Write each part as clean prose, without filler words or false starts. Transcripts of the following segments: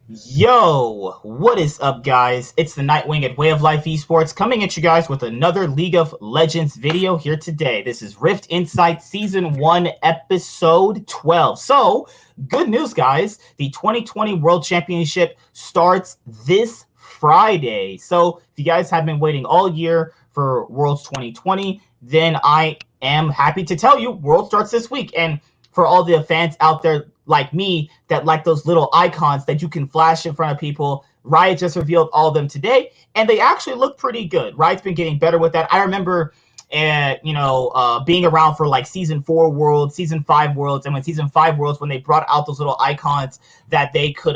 Yo, what is up, guys? It's the Nightwing at Way of Life Esports coming at you guys with another League of Legends video here today. This is Rift Insight Season 1, Episode 12. So, good news, guys. The 2020 World Championship starts this Friday. So, if you guys have been waiting all year for Worlds 2020, then I am happy to tell you World starts this week. And for all the fans out there like me that like those little icons that you can flash in front of people, Riot just revealed all of them today, and they actually look pretty good. Riot's been getting better with that. I remember being around for like season 4 worlds, season 5 worlds, and when season 5 worlds, when they brought out those little icons that they could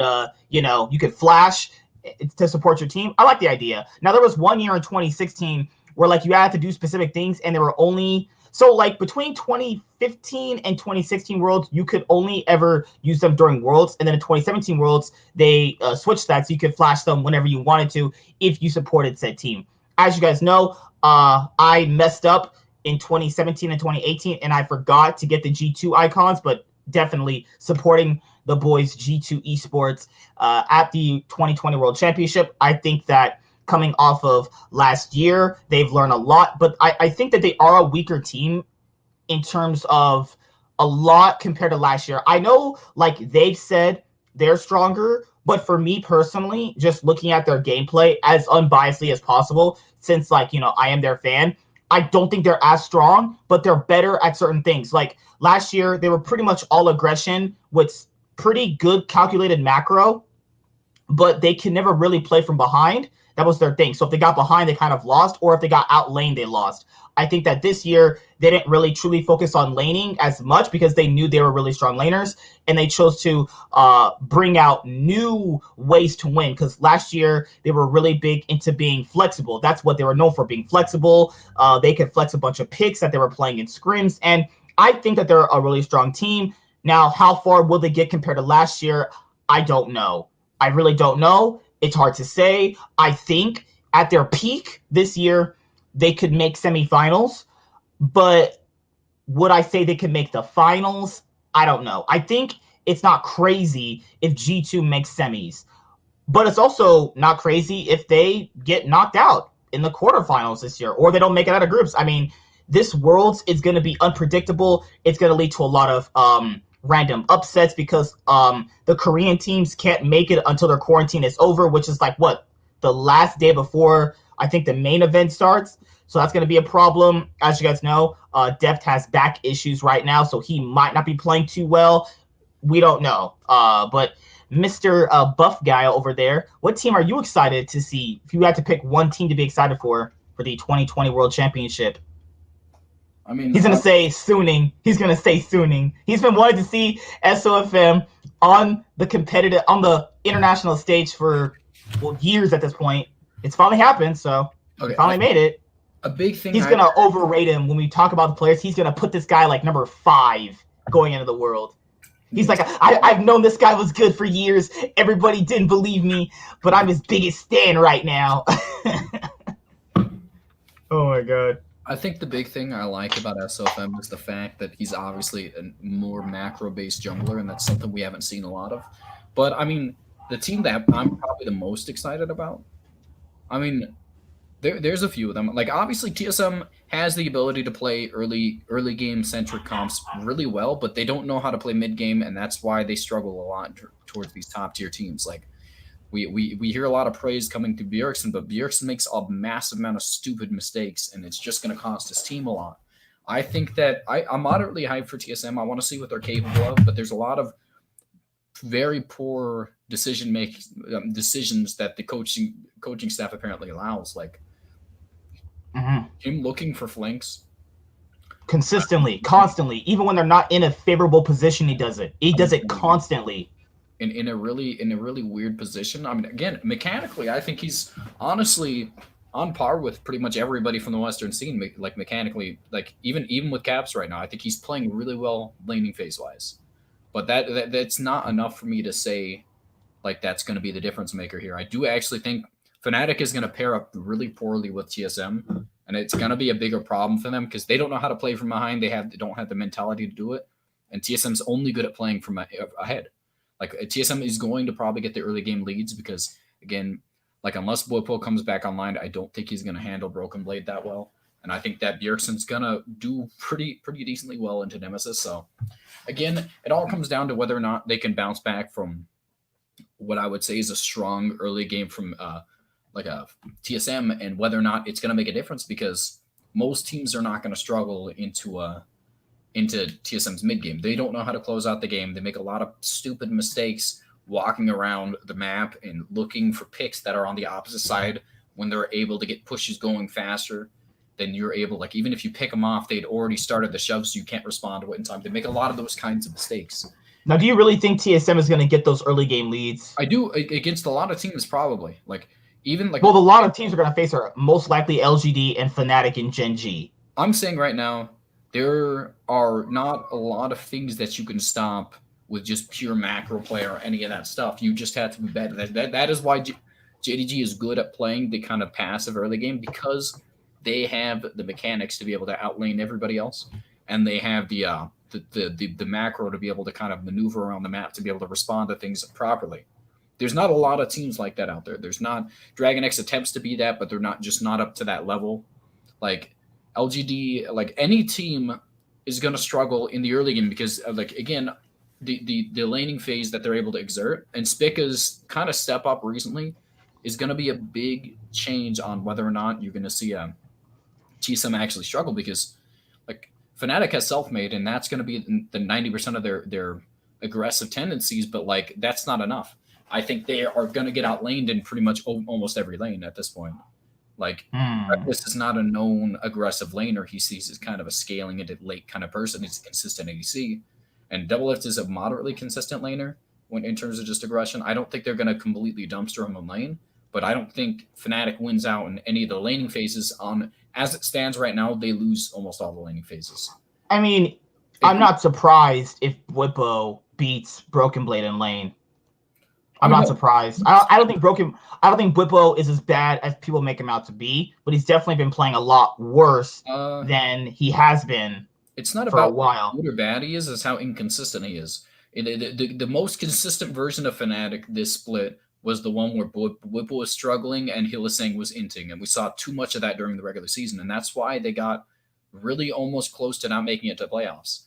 you could flash to support your team. I like the idea. Now there was one year in 2016 where like you had to do specific things, and there were only like between 2015 and 2016 Worlds, you could only ever use them during Worlds, and then in 2017 Worlds, they switched that so you could flash them whenever you wanted to if you supported said team. As you guys know, I messed up in 2017 and 2018, and I forgot to get the G2 icons, but definitely supporting the boys G2 Esports at the 2020 World Championship. I think that coming off of last year, they've learned a lot, but I think that they are a weaker team in terms of a lot compared to last year. I know, like, they've said they're stronger, but for me personally, just looking at their gameplay as unbiasedly as possible, since, I am their fan, I don't think they're as strong, but they're better at certain things. Like, last year, they were pretty much all aggression with pretty good calculated macro, but they can never really play from behind. That was their thing. So if they got behind, they kind of lost, or if they got outlaned, they lost. I think that this year they didn't really truly focus on laning as much because they knew they were really strong laners, and they chose to bring out new ways to win. Because last year they were really big into being flexible. That's what they were known for, being flexible. They could flex a bunch of picks that they were playing in scrims, and I think that they're a really strong team. Now, how far will they get compared to last year? I don't know. I really don't know. It's hard to say. I think at their peak this year, they could make semifinals. But would I say they could make the finals? I don't know. I think it's not crazy if G2 makes semis. But it's also not crazy if they get knocked out in the quarterfinals this year, or they don't make it out of groups. I mean, this Worlds is going to be unpredictable. It's going to lead to a lot of random upsets because the Korean teams can't make it until their quarantine is over, which is like the last day before I think the main event starts. So that's going to be a problem. As you guys know, Deft has back issues right now, so he might not be playing too well. We don't know. But Mr. Buff guy over there, what team are you excited to see? If you had to pick one team to be excited for the 2020 World Championship. I mean, He's gonna say Suning. He's gonna say Suning. He's been wanting to see SOFM on the international stage for years at this point. It's finally happened, so he finally made it. A big thing. He's gonna overrate him when we talk about the players. He's gonna put this guy like number 5 going into the world. He's like, I've known this guy was good for years. Everybody didn't believe me, but I'm his biggest stan right now. Oh my god. I think the big thing I like about SOFM is the fact that he's obviously a more macro-based jungler, and that's something we haven't seen a lot of. But, I mean, the team that I'm probably the most excited about, I mean, there's a few of them. Like, obviously, TSM has the ability to play early game-centric comps really well, but they don't know how to play mid-game, and that's why they struggle a lot towards these top-tier teams. Like, we hear a lot of praise coming to Bjergsen, but Bjergsen makes a massive amount of stupid mistakes, and it's just going to cost his team a lot. I think that I'm moderately hyped for TSM. I want to see what they're capable of, but there's a lot of very poor decisions that the coaching staff apparently allows, like him looking for flanks consistently, constantly, even when they're not in a favorable position. He does it. He does it constantly. In a really weird position. I mean, again, mechanically, I think he's honestly on par with pretty much everybody from the Western scene. Like mechanically, like even with Caps right now, I think he's playing really well laning phase wise. But that's not enough for me to say like that's going to be the difference maker here. I do actually think Fnatic is going to pair up really poorly with TSM, and it's going to be a bigger problem for them because they don't know how to play from behind. They don't have the mentality to do it, and TSM's only good at playing from ahead. Like TSM is going to probably get the early game leads because again, like unless Boypo comes back online, I don't think he's going to handle Broken Blade that well. And I think that Bjergsen's going to do pretty decently well into Nemesis. So again, it all comes down to whether or not they can bounce back from what I would say is a strong early game from like a TSM and whether or not it's going to make a difference because most teams are not going to struggle into TSM's mid game. They don't know how to close out the game. They make a lot of stupid mistakes walking around the map and looking for picks that are on the opposite side when they're able to get pushes going faster. Then you're able, like, even if you pick them off, they'd already started the shove, so you can't respond to it in time. They make a lot of those kinds of mistakes. Now, do you really think TSM is going to get those early game leads? I do against a lot of teams, probably. Like, even like. Well, a lot of teams are going to face are most likely LGD and Fnatic and Gen G. I'm saying right now, there are not a lot of things that you can stop with just pure macro play or any of that stuff. You just have to be better. That is why JDG is good at playing the kind of passive early game because they have the mechanics to be able to outlane everybody else, and they have the macro to be able to kind of maneuver around the map to be able to respond to things properly. There's not a lot of teams like that out there. There's not. Dragon X attempts to be that, but they're not up to that level. Like LGD, like any team is going to struggle in the early game because, like, again, the laning phase that they're able to exert and Spica's kind of step up recently is going to be a big change on whether or not you're going to see TSM actually struggle because, like, Fnatic has self-made and that's going to be the 90% of their aggressive tendencies, but like that's not enough. I think they are going to get outlaned in pretty much almost every lane at this point. Like, this is not a known aggressive laner. He sees as kind of a scaling into late kind of person. He's a consistent ADC. And Doublelift is a moderately consistent laner in terms of just aggression. I don't think they're going to completely dumpster him in lane, but I don't think Fnatic wins out in any of the laning phases. As it stands right now, they lose almost all the laning phases. I mean, I'm not surprised if Whippo beats Broken Blade in lane. I'm not surprised. I don't think Whippo is as bad as people make him out to be, but he's definitely been playing a lot worse than he has been. It's not for about a while. How good or bad he is; it's how inconsistent he is. The most consistent version of Fnatic this split was the one where Whippo was struggling and Hylissang was inting, and we saw too much of that during the regular season, and that's why they got really almost close to not making it to playoffs.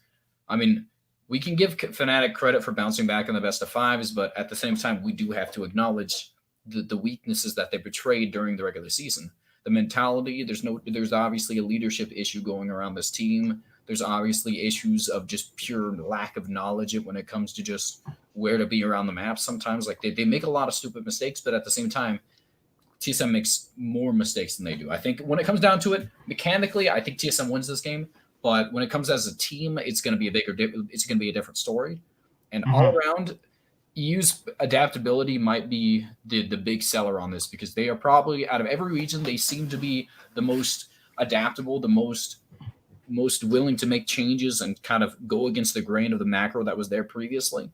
I mean, we can give Fnatic credit for bouncing back in the best of fives, but at the same time, we do have to acknowledge the weaknesses that they betrayed during the regular season. The mentality, there's obviously a leadership issue going around this team. There's obviously issues of just pure lack of knowledge when it comes to just where to be around the map. Sometimes, like they make a lot of stupid mistakes, but at the same time, TSM makes more mistakes than they do. I think when it comes down to it, mechanically, I think TSM wins this game. But when it comes as a team, it's going to be a different story. And all around, EU's adaptability might be the big seller on this because they are probably, out of every region, they seem to be the most adaptable, the most willing to make changes and kind of go against the grain of the macro that was there previously.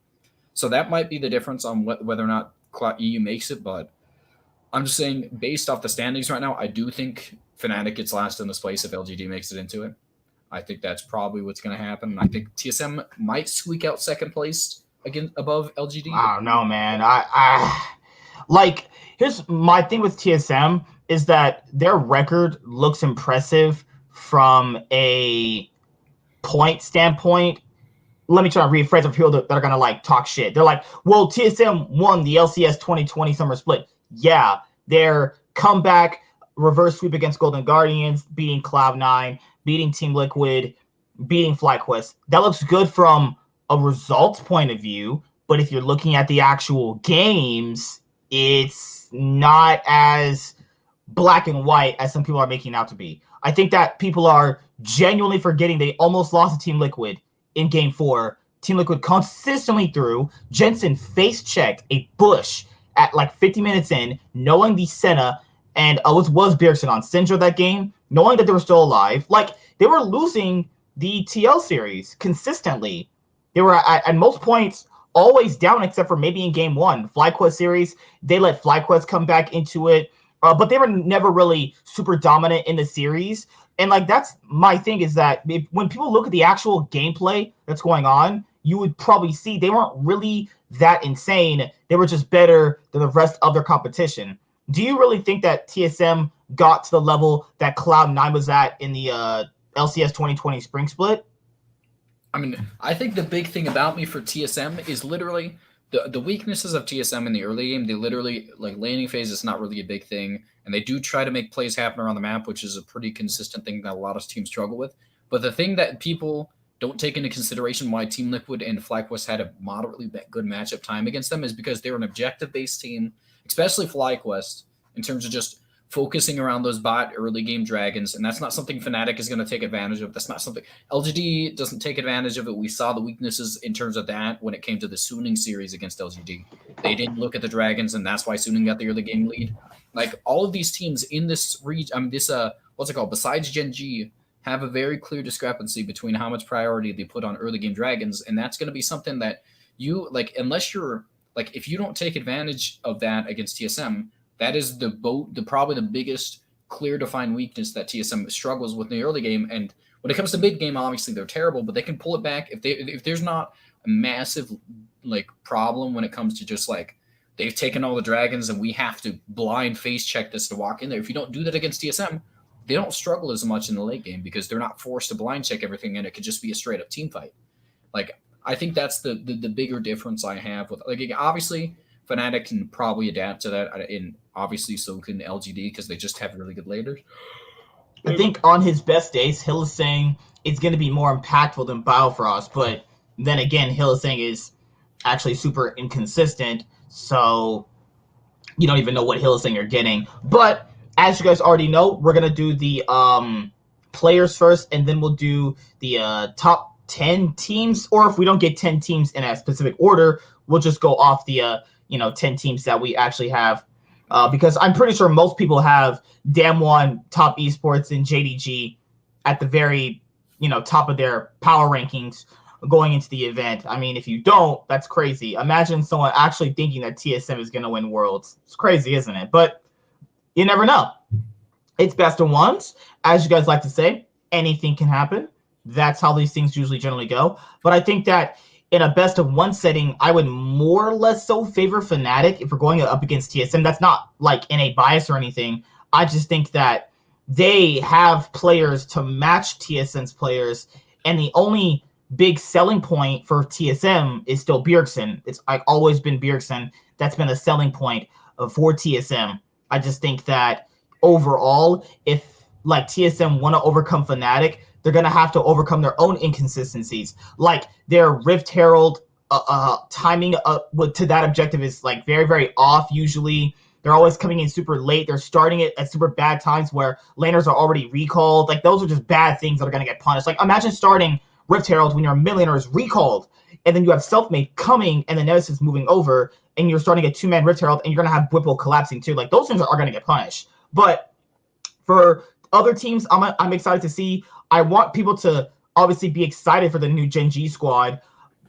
So that might be the difference on whether or not EU makes it. But I'm just saying, based off the standings right now, I do think Fnatic gets last in this place if LGD makes it into it. I think that's probably what's going to happen. I think TSM might squeak out second place again above LGD. I don't know, man. I like, here's my thing with TSM is that their record looks impressive from a point standpoint. Let me try to rephrase for people that are going to like talk shit. They're like, well, TSM won the LCS 2020 summer split. Yeah, their comeback reverse sweep against Golden Guardians, beating Cloud9, beating Team Liquid, beating FlyQuest. That looks good from a results point of view, but if you're looking at the actual games, it's not as black and white as some people are making it out to be. I think that people are genuinely forgetting they almost lost to Team Liquid in Game 4. Team Liquid consistently threw. Jensen face-checked a Bush at like 50 minutes in, knowing the Senna, and was Bjergsen on Syndra that game, knowing that they were still alive. Like, they were losing the TL series consistently. They were at most points always down except for maybe in Game 1. FlyQuest series, they let FlyQuest come back into it, but they were never really super dominant in the series. And, like, that's my thing is that when people look at the actual gameplay that's going on, you would probably see they weren't really that insane. They were just better than the rest of their competition. Do you really think that TSM got to the level that Cloud9 was at in the LCS 2020 spring split? I mean, I think the big thing about me for TSM is literally the weaknesses of TSM in the early game. They literally, like, laning phase is not really a big thing, and they do try to make plays happen around the map, which is a pretty consistent thing that a lot of teams struggle with. But the thing that people don't take into consideration why Team Liquid and FlyQuest had a moderately good matchup time against them is because they're an objective-based team, especially FlyQuest, in terms of just focusing around those bot early game dragons, and that's not something Fnatic is going to take advantage of. That's not something LGD doesn't take advantage of it. We saw the weaknesses in terms of that when it came to the Suning series against LGD. They didn't look at the dragons, and that's why Suning got the early game lead. Like, all of these teams in this region, what's it called? Besides Gen G, have a very clear discrepancy between how much priority they put on early game dragons, and that's going to be something that you, like, unless you're, like, if you don't take advantage of that against TSM, that is probably the biggest clear defined weakness that TSM struggles with in the early game. And when it comes to mid game, obviously they're terrible, but they can pull it back if there's not a massive, like, problem when it comes to just, like, they've taken all the dragons and we have to blind face check this to walk in there. If you don't do that against TSM, they don't struggle as much in the late game because they're not forced to blind check everything, and it could just be a straight up team fight. Like, I think that's the bigger difference I have with, like, obviously Fnatic can probably adapt to that, and obviously so can LGD because they just have really good laners. I think on his best days, Hill is saying it's going to be more impactful than Biofrost, but then again, Hill is saying is actually super inconsistent, so you don't even know what Hill is saying you're getting. But as you guys already know, we're going to do the players first, and then we'll do the top 10 teams, or if we don't get 10 teams in a specific order, we'll just go off the 10 teams that we actually have, because I'm pretty sure most people have Damwon, Top Esports, and JDG at the very top of their power rankings going into the event. I mean, if you don't, that's crazy. Imagine someone actually thinking that TSM is going to win Worlds. It's crazy, isn't it? But you never know. It's best of ones. As you guys like to say, anything can happen. That's how these things usually generally go. But I think that in a best of one setting, I would more or less so favor Fnatic if we're going up against TSM. That's not like in a bias or anything. I just think that they have players to match TSM's players, and the only big selling point for TSM is still Bjergsen. It's like always been Bjergsen. That's been a selling point for TSM. I just think that overall, if like TSM want to overcome Fnatic, they're going to have to overcome their own inconsistencies. Like their Rift Herald timing to that objective is like very, very off usually. They're always coming in super late. They're starting it at super bad times where laners are already recalled. Like those are just bad things that are going to get punished. Like imagine starting Rift Herald when your mid laner is recalled, and then you have Selfmade coming and the Nemesis moving over, and you're starting a 2-man Rift Herald, and you're going to have Whipple collapsing too. Like those things are going to get punished. But for other teams, I'm excited to see. I want people to obviously be excited for the new Gen G squad,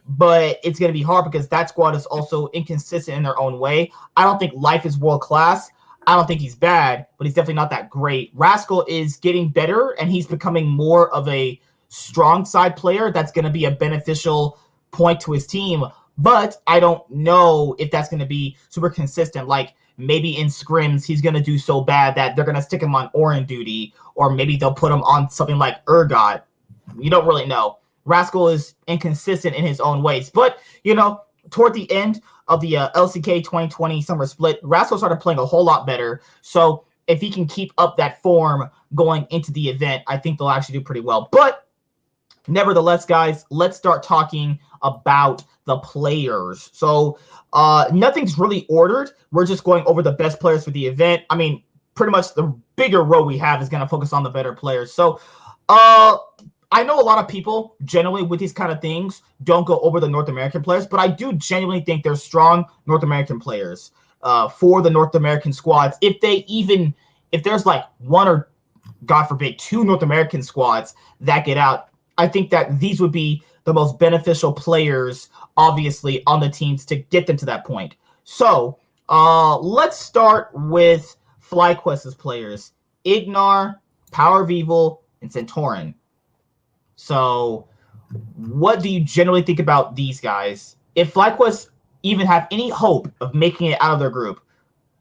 but it's going to be hard because that squad is also inconsistent in their own way. I don't think Life is world class. I don't think he's bad, but he's definitely not that great. Rascal is getting better, and he's becoming more of a strong side player. That's going to be a beneficial point to his team, but I don't know if that's going to be super consistent. Like maybe in scrims, he's going to do so bad that they're going to stick him on Orin duty, or maybe they'll put him on something like Urgot. You don't really know. Rascal is inconsistent in his own ways. But, toward the end of the LCK 2020 summer split, Rascal started playing a whole lot better. So if he can keep up that form going into the event, I think they'll actually do pretty well. But nevertheless, guys, let's start talking about the players. So nothing's really ordered. We're just going over the best players for the event. I mean, pretty much the bigger row we have is going to focus on the better players. So I know a lot of people generally with these kind of things don't go over the North American players, but I do genuinely think there's strong North American players for the North American squads. If there's like one or, God forbid, 2 North American squads that get out, I think that these would be the most beneficial players, obviously, on the teams to get them to that point. So let's start with FlyQuest's players: Ignar, Power of Evil, and Centauran. So what do you generally think about these guys? If FlyQuest even have any hope of making it out of their group,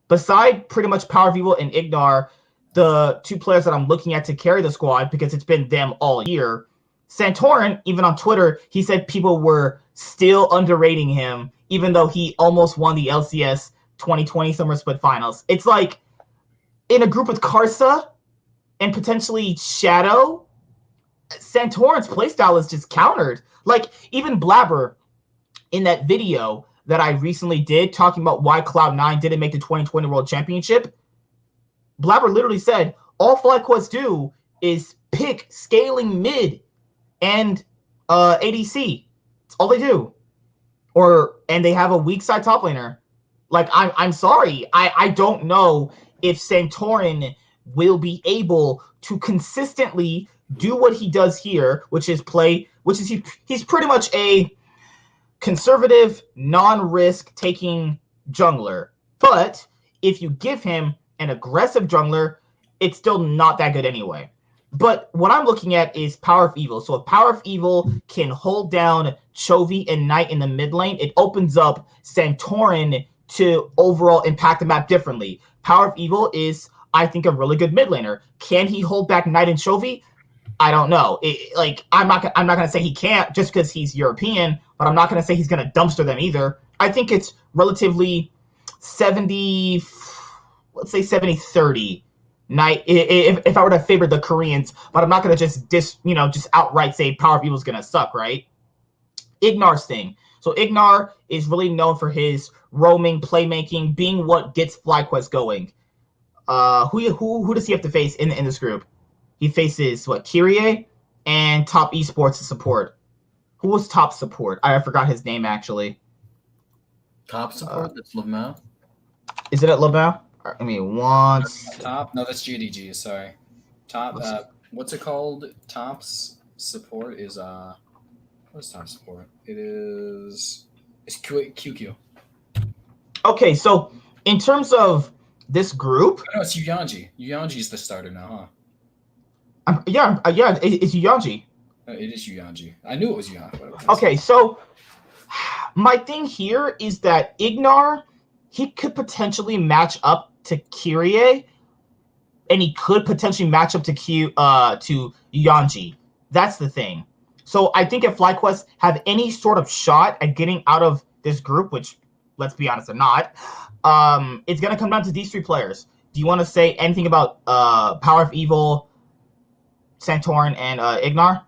beside pretty much Power of Evil and Ignar, the two players that I'm looking at to carry the squad, because it's been them all year, Santorin, even on Twitter, he said people were still underrating him, even though he almost won the LCS 2020 Summer Split Finals. It's like, in a group with Karsa and potentially Shadow, Santorin's playstyle is just countered. Like, even Blabber, in that video that I recently did talking about why Cloud9 didn't make the 2020 World Championship, Blabber literally said, all FlyQuest do is pick scaling mid and ADC. That's all they do. And they have a weak side top laner. Like, I'm sorry. I don't know if Santorin will be able to consistently do what he does here, which is he's pretty much a conservative, non-risk taking jungler. But if you give him an aggressive jungler, it's still not that good anyway. But what I'm looking at is Power of Evil. So if Power of Evil can hold down Chovy and Knight in the mid lane, it opens up Santorin to overall impact the map differently. Power of Evil is, I think, a really good mid laner. Can he hold back Knight and Chovy? I don't know. I'm not gonna say he can't just because he's European, but I'm not gonna say he's gonna dumpster them either. I think it's relatively 70, let's say 70-30. Night, if I were to favor the Koreans, but I'm not gonna just outright say Power of Evil is gonna suck, right? Ignar's thing. So Ignar is really known for his roaming, playmaking, being what gets FlyQuest going. Who does he have to face in this group? He faces Kyrie and top esports support. Who was top support? I forgot his name actually. Top support. That's Lamau. Is it at Lamau? I mean, once top. No, that's GDG. Sorry. Top. What's it called? Top's support is What's top support? It's QQ. Okay, so in terms of this group, no, it's Yuyanji. Yuyanji's the starter now, huh? It's Yuyanji. It is Yuyanji. I knew it was Yuyanji. Okay, so my thing here is that Ignar, he could potentially match up to Kyrie, and he could potentially match up to Yuyanji. That's the thing. So I think if FlyQuest have any sort of shot at getting out of this group, which, let's be honest, they're not, it's going to come down to these three players. Do you want to say anything about Power of Evil, Santorin, and Ignar?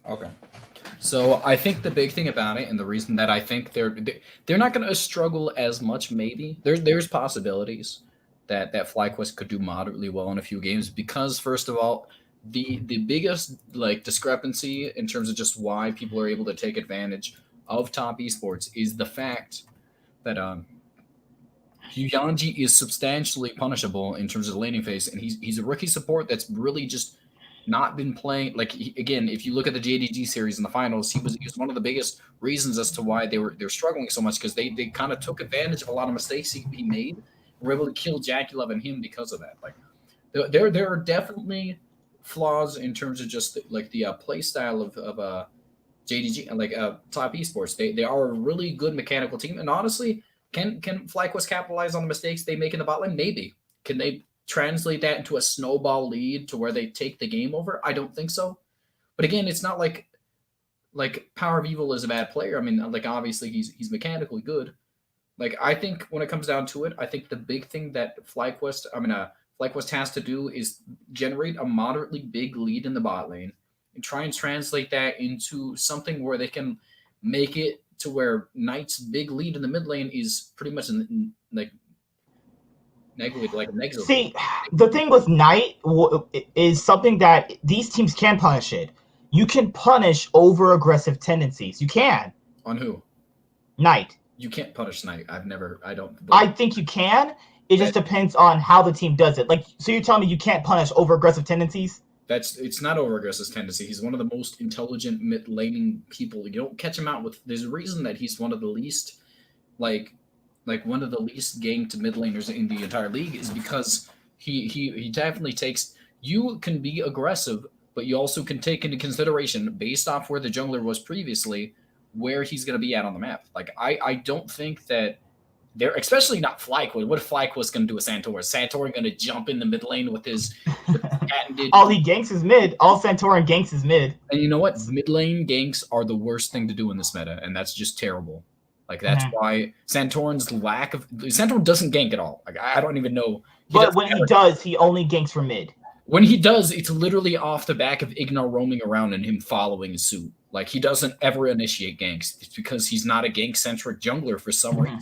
Okay. So I think the big thing about it, and the reason that I think they're not going to struggle as much, maybe there's possibilities that FlyQuest could do moderately well in a few games, because first of all, the biggest discrepancy in terms of just why people are able to take advantage of top esports is the fact that Yuyanji is substantially punishable in terms of the laning phase, and he's a rookie support that's really just not been playing. Again, if you look at the JDG series in the finals, he was one of the biggest reasons as to why they're struggling so much, because they kind of took advantage of a lot of mistakes he made and were able to kill Jackie Love and him because of that. There are definitely flaws in terms of just the play style of JDG and top esports. They are a really good mechanical team, and honestly, can FlyQuest capitalize on the mistakes they make in the bot lane? Maybe. Can they translate that into a snowball lead to where they take the game over? I don't think so. But again, it's not like Power of Evil is a bad player. I mean, obviously he's mechanically good. I think when it comes down to it, I think the big thing that FlyQuest has to do is generate a moderately big lead in the bot lane and try and translate that into something where they can make it to where Knight's big lead in the mid lane is pretty much negligible. See, the thing with Knight is something that these teams can punish it. You can punish over-aggressive tendencies. You can. On who? Knight. You can't punish Knight. I think you can. It just depends on how the team does it. So you're telling me you can't punish over-aggressive tendencies? It's not over-aggressive tendency. He's one of the most intelligent mid-laning people. You don't catch him out with. There's a reason that he's one of the least, one of the least ganked mid laners in the entire league, is because he definitely takes. You can be aggressive but you also can take into consideration, based off where the jungler was previously, where he's going to be at on the map. Like, I don't think that they're, especially not Flyquid. What if Flyquid was going to do a Santorin? Is Santorin going to jump in the mid lane with his patented... All he ganks is mid. All Santorin ganks is mid. And you know what? Mid lane ganks are the worst thing to do in this meta, and that's just terrible. Like, that's why Santorin's lack of... Santorin doesn't gank at all. Like, I don't even know. But when he does, he only ganks from mid. When he does, it's literally off the back of Ignar roaming around and him following suit. Like, he doesn't ever initiate ganks. It's because he's not a gank-centric jungler for some reason.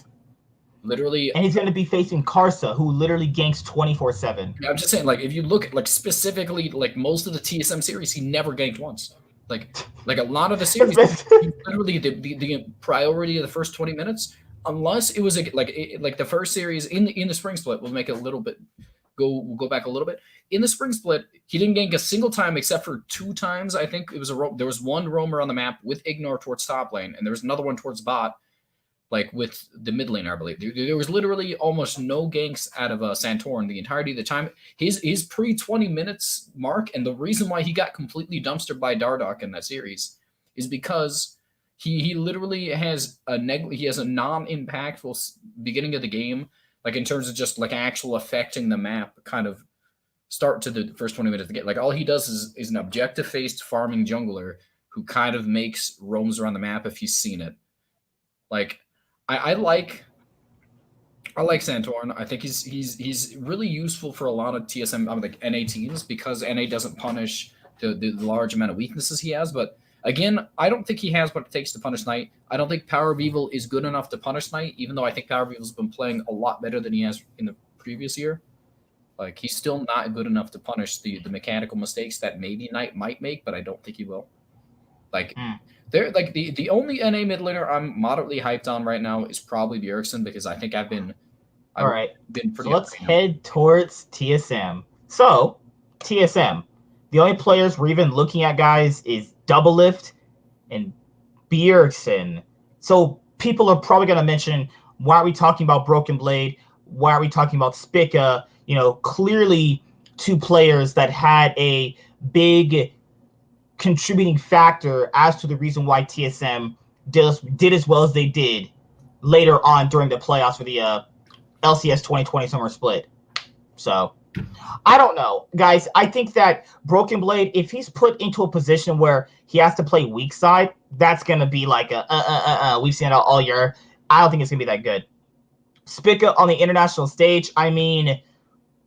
Literally, and he's going to be facing Karsa, who literally ganks 24/7. I'm just saying, like, if you look at, like, specifically, like, most of the TSM series, he never ganked once. Like a lot of the series, literally the priority of the first 20 minutes, unless it was like the first series in the spring split. We'll make it a little bit we'll go back a little bit. In the spring split, he didn't gank a single time except for 2 times. I think it was there was one roamer on the map with Ignar towards top lane, and there was another one towards bot, like with the mid lane, I believe. There was literally almost no ganks out of Santorin the entirety of the time. His pre-20 minutes mark, and the reason why he got completely dumpstered by Dardoch in that series is because he literally has a non-impactful beginning of the game, like in terms of just like actual affecting the map kind of start to the first 20 minutes of the game. Like, all he does is an objective-faced farming jungler who kind of makes roams around the map if he's seen it. Like, I like Santorin. I think he's really useful for a lot of TSM, like NA teams, because NA doesn't punish the large amount of weaknesses he has. But again, I don't think he has what it takes to punish Knight. I don't think Power of Evil is good enough to punish Knight, even though I think Power of Evil's been playing a lot better than he has in the previous year. Like, he's still not good enough to punish the mechanical mistakes that maybe Knight might make, but I don't think he will. Like, they're like the only NA mid laner I'm moderately hyped on right now is probably Bjergsen, because I think I've been pretty. So let's head towards TSM. So TSM, the only players we're even looking at, guys, is Doublelift and Bjergsen. So people are probably going to mention, why are we talking about Broken Blade? Why are we talking about Spica? You know, clearly 2 players that had a big contributing factor as to the reason why TSM did as well as they did later on during the playoffs for the LCS 2020 summer split. So I don't know, guys. I think that Broken Blade, if he's put into a position where he has to play weak side, that's gonna be like we've seen it all year. I don't think it's gonna be that good. Spica on the international stage, I mean,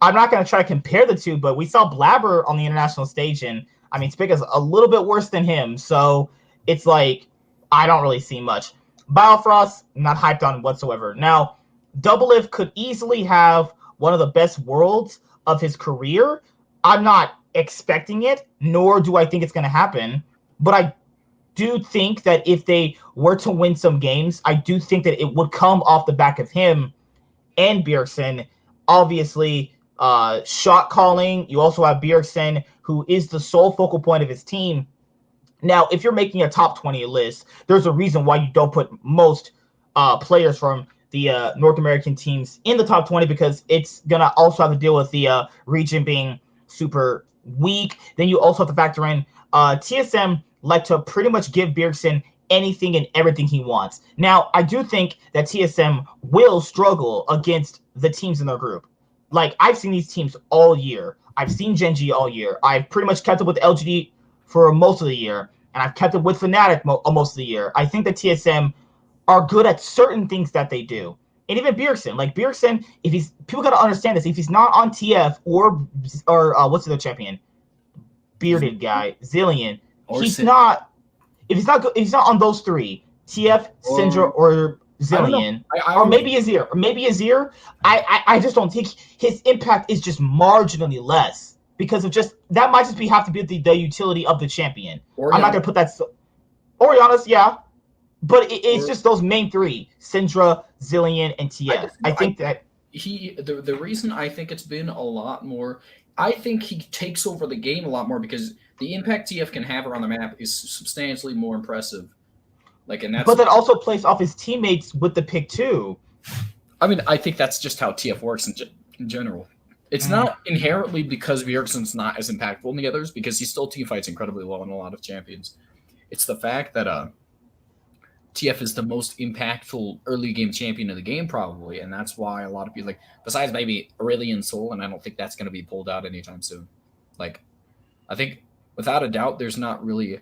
I'm not gonna try to compare the two, but we saw Blabber on the international stage, and I mean, Spica's a little bit worse than him, so it's like I don't really see much. Biofrost, not hyped on whatsoever. Now, Doublelift could easily have one of the best worlds of his career. I'm not expecting it, nor do I think it's going to happen, but I do think that if they were to win some games, I do think that it would come off the back of him and Bjergsen. Obviously, shot calling. You also have Bjergsen, who is the sole focal point of his team. Now, if you're making a top 20 list, there's a reason why you don't put most players from the North American teams in the top 20, because it's going to also have to deal with the region being super weak. Then you also have to factor in TSM like to pretty much give Bjergsen anything and everything he wants. Now, I do think that TSM will struggle against the teams in their group. Like, I've seen these teams all year. I've seen Gen.G all year. I've pretty much kept up with LGD for most of the year, and I've kept up with Fnatic most of the year. I think that TSM are good at certain things that they do. And even Bjergsen, like Bjergsen, people got to understand this. If he's not on TF or what's the other champion? Bearded guy, Zillion. He's not. If he's not on those 3, TF, Syndra, or Zillion, or maybe Azir. I just don't think his impact is just marginally less because of just that might just have to be the utility of the champion. Orianna. I'm not gonna put that. Orianna's, yeah, but it's just those main 3: Syndra, Zillion, and TF. I think that the reason I think it's been a lot more. I think he takes over the game a lot more because the impact TF can have around the map is substantially more impressive. Like, and that's, but that also plays off his teammates with the pick too. I mean, I think that's just how TF works in general. It's not inherently because Bjergsen's not as impactful in the others, because he still team fights incredibly well in a lot of champions. It's the fact that TF is the most impactful early game champion in the game, probably, and that's why a lot of people, like, besides maybe Aurelion Sol, and I don't think that's going to be pulled out anytime soon. Like, I think without a doubt, there's not really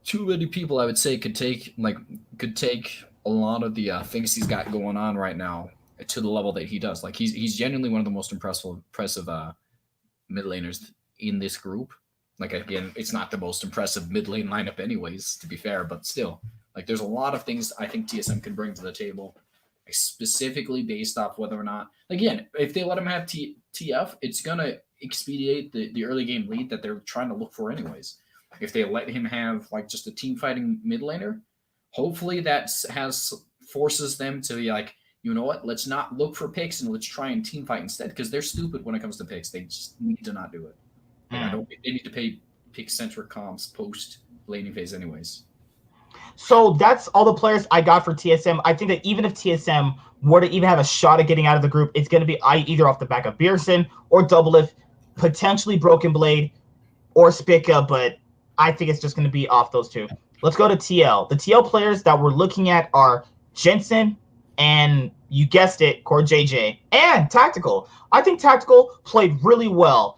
too many people I would say could take a lot of the things he's got going on right now to the level that he does. Like, he's genuinely one of the most impressive mid laners in this group. Like, again, it's not the most impressive mid lane lineup anyways, to be fair, but still, like, there's a lot of things I think TSM can bring to the table, specifically based off whether or not, again, if they let him have TF, it's gonna expedite the early game lead that they're trying to look for anyways. If they let him have like just a team fighting mid laner, hopefully that forces them to be like, you know what, let's not look for picks and let's try and team fight instead, because they're stupid when it comes to picks. They just need to not do it. Like, I don't think they need to pay pick-centric comps post-laning phase anyways. So that's all the players I got for TSM. I think that even if TSM were to even have a shot at getting out of the group, it's going to be either off the back of Bjergsen or Doublelift, potentially Broken Blade or Spica, but I think it's just going to be off those two. Let's go to TL. The TL players that we're looking at are Jensen and, you guessed it, CoreJJ, and Tactical. I think Tactical played really well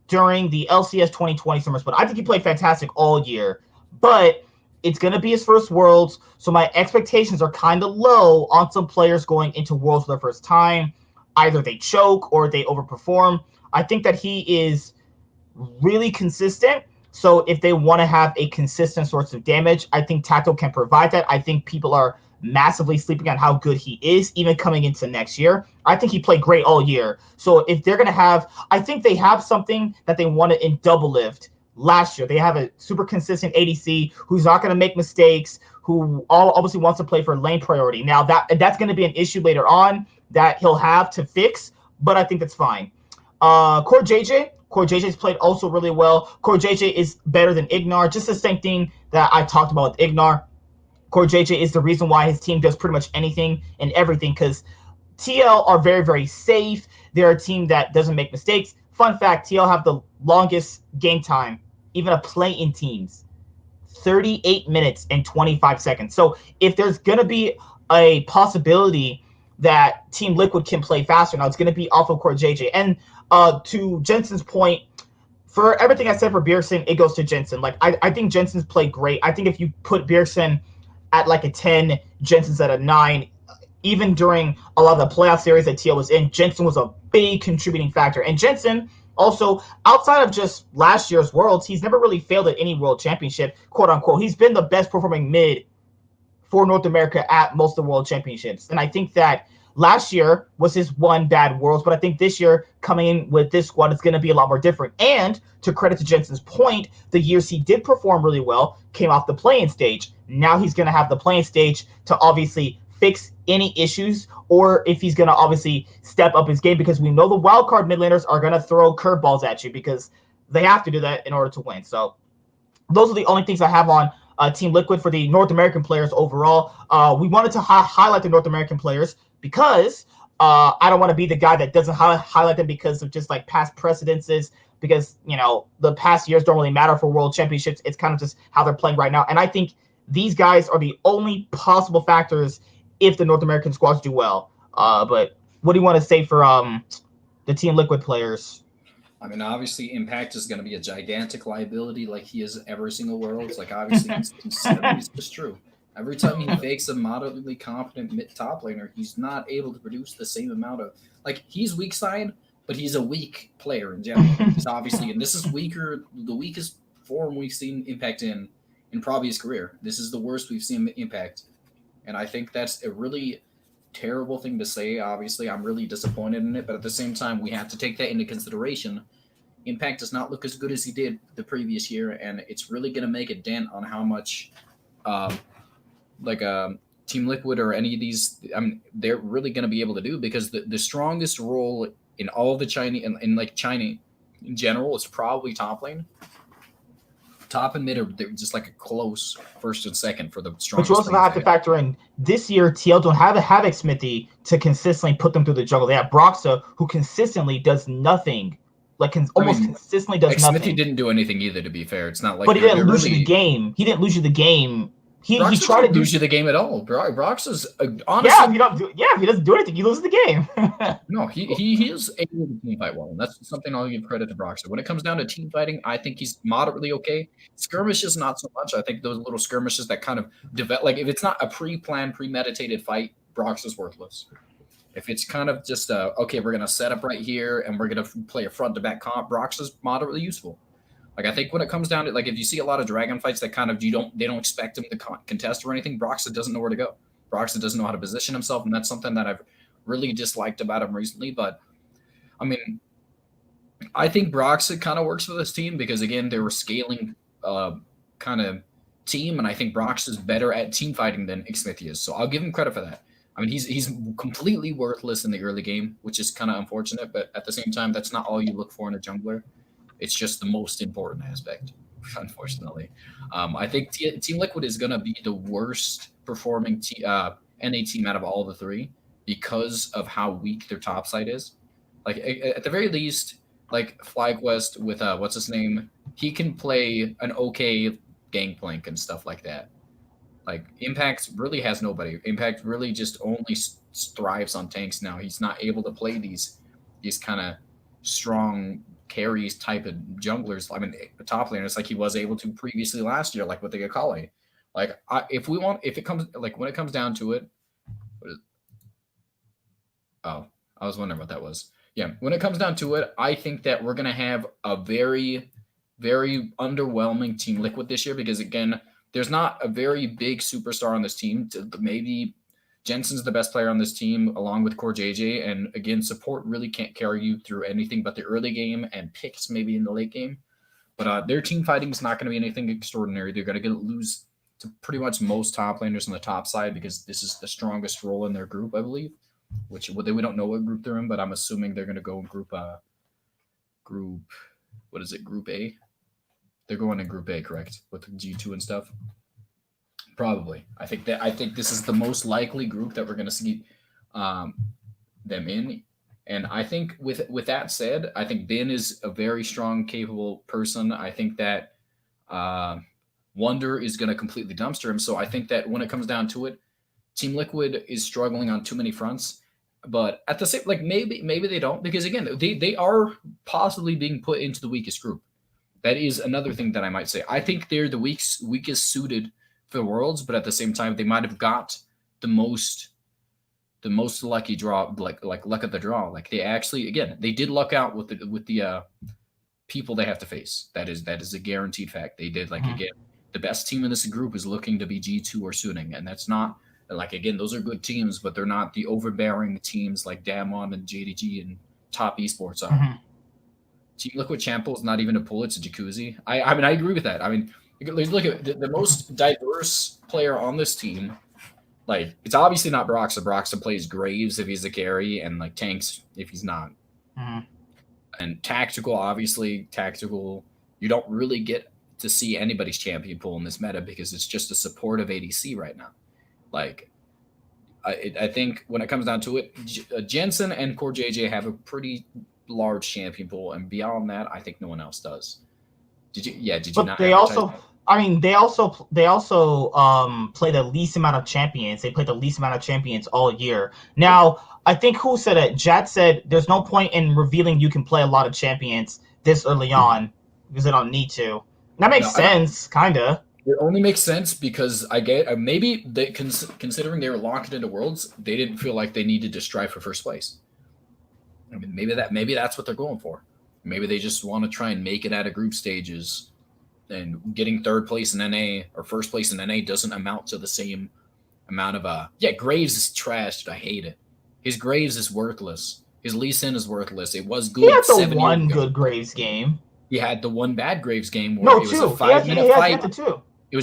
during the LCS 2020 Summer Split. I think he played fantastic all year, but it's going to be his first Worlds, so my expectations are kind of low on some players going into Worlds for the first time. Either they choke or they overperform. I think that he is really consistent, so if they want to have a consistent source of damage, I think Tactical can provide that. I think people are massively sleeping on how good he is, even coming into next year. I think he played great all year. So if they're going to have, I think they have something that they wanted in Doublelift last year. They have a super consistent ADC who's not going to make mistakes, who obviously wants to play for lane priority. Now, that's going to be an issue later on that he'll have to fix, but I think that's fine. CoreJJ's played also really well. CoreJJ is better than Ignar, just the same thing that I talked about with Ignar. CoreJJ is the reason why his team does pretty much anything and everything, because TL are very, very safe. They're a team that doesn't make mistakes. Fun fact, TL have the longest game time, even a play-in teams, 38 minutes and 25 seconds. So if there's going to be a possibility that Team Liquid can play faster, now it's going to be off of CoreJJ. And to Jensen's point, for everything I said for Bjergsen, it goes to Jensen. Like, I think Jensen's played great. I think if you put Bjergsen at like a 10, Jensen's at a 9. Even during a lot of the playoff series that TL was in, Jensen was a big contributing factor. And Jensen also, outside of just last year's Worlds, he's never really failed at any World Championship, quote unquote. He's been the best performing mid for North America at most of the World Championships. And I think that last year was his one bad Worlds, but I think this year, coming in with this squad, it's going to be a lot more different. And to credit to Jensen's point, the years he did perform really well came off the play-in stage. Now he's going to have the play-in stage to obviously fix any issues, or if he's going to obviously step up his game, because we know the wildcard mid laners are going to throw curveballs at you because they have to do that in order to win. So those are the only things I have on Team Liquid for the North American players overall. We wanted to highlight the North American players because I don't want to be the guy that doesn't highlight them because of just like past precedences, because, you know, the past years don't really matter for World Championships. It's kind of just how they're playing right now. And I think these guys are the only possible factors if the North American squads do well. But what do you want to say for the Team Liquid players? I mean, obviously, Impact is going to be a gigantic liability like he is every single Worlds. Like, obviously, it's just true. Every time he fakes a moderately competent mid-top laner, he's not able to produce the same amount of... Like, he's weak side, but he's a weak player in general. He's obviously... And this is the weakest form we've seen Impact in probably his career. This is the worst we've seen Impact. And I think that's a really terrible thing to say. Obviously, I'm really disappointed in it, but at the same time, we have to take that into consideration. Impact does not look as good as he did the previous year, and it's really going to make a dent on how much Team Liquid or any of these, I mean, they're really going to be able to do, because the strongest role in all of the China, in like China in general, is probably top lane. top and mid are just like a close first and second for the strongest. But you also have to factor in this year, TL don't have a Havoc Smithy to consistently put them through the jungle. They have Broxa, who consistently does nothing. Consistently does nothing. Smithy didn't do anything either, to be fair. It's not like. But he didn't lose you the game. He didn't lose you the game. He tried to lose you the game at all. Broxa's honestly. If he doesn't do anything, he loses the game. No, he is able to team fight well, and that's something I'll give credit to Broxa. When it comes down to team fighting, I think he's moderately okay. Skirmishes, not so much. I think those little skirmishes that kind of develop, like if it's not a pre-planned, premeditated fight, Broxa's worthless. If it's kind of just okay, we're gonna set up right here and we're gonna play a front to back comp, Broxa's moderately useful. Like I think when it comes down to, like, if you see a lot of dragon fights that kind of they don't expect him to contest or anything, Broxa doesn't know where to go. Broxa doesn't know how to position himself, and that's something that I've really disliked about him recently. But I mean, I think Broxa kind of works for this team because again, they were scaling kind of team, and I think Broxa is better at team fighting than Xmithia is. So I'll give him credit for that. I mean, he's completely worthless in the early game, which is kind of unfortunate, but at the same time, that's not all you look for in a jungler. It's just the most important aspect, unfortunately. I think Team Liquid is going to be the worst performing NA team out of all the three because of how weak their top side is. Like, at the very least, like FlyQuest with, what's his name? He can play an okay Gangplank and stuff like that. Like, Impact really has nobody. Impact really just only thrives on tanks now. He's not able to play these kind of strong carries type of junglers. I mean, top laners like he was able to previously last year, like with the Akali. Like, when it comes down to it, I was wondering what that was. Yeah, when it comes down to it, I think that we're gonna have a very, very underwhelming Team Liquid this year because again, there's not a very big superstar on this team. Maybe Jensen's the best player on this team, along with Core JJ. And again, support really can't carry you through anything but the early game and picks maybe in the late game. But their team fighting is not going to be anything extraordinary. They're going to lose to pretty much most top laners on the top side because this is the strongest role in their group, I believe. Which we don't know what group they're in, but I'm assuming they're going to go in group. What is it? Group A. They're going in Group A, correct? With G2 and stuff. Probably. I think this is the most likely group that we're going to see them in. And I think with that said, I think Ben is a very strong, capable person. I think that Wonder is going to completely dumpster him. So I think that when it comes down to it, Team Liquid is struggling on too many fronts. But at the same, like maybe they don't, because again, they are possibly being put into the weakest group. That is another thing that I might say. I think they're the weakest suited for the Worlds, but at the same time, they might have got the most lucky draw, like luck of the draw. Like they actually, again, they did luck out with the people they have to face. That is a guaranteed fact. They did. Like again, the best team in this group is looking to be G2 or Suning, and that's not like, again, those are good teams, but they're not the overbearing teams like Damwon and JDG and top esports are. Team Liquid Champo is not even a pull; it's a jacuzzi. I mean, I agree with that. I mean, look at the most diverse player on this team. Like, it's obviously not Broxa. Broxa plays Graves if he's a carry, and like tanks if he's not. And tactical, obviously, you don't really get to see anybody's champion pool in this meta because it's just a supportive ADC right now. Like, I think when it comes down to it, Jensen and Core JJ have a pretty large champion pool, and beyond that, I think no one else does. Did you not? They also play the least amount of champions. They play the least amount of champions all year. Now, I think who said it? Jad said there's no point in revealing you can play a lot of champions this early on because they don't need to. That makes sense, kind of. It only makes sense because I get maybe they considering they were locked into Worlds, they didn't feel like they needed to strive for first place. I mean, maybe that's what they're going for. Maybe they just want to try and make it out of group stages, and getting third place in NA or first place in NA doesn't amount to the same amount of Graves is trashed. I hate it. His Graves is worthless. His Lee Sin is worthless. It was good. He had the one good Graves game. He had the one bad Graves game where it was a 5-minute fight. It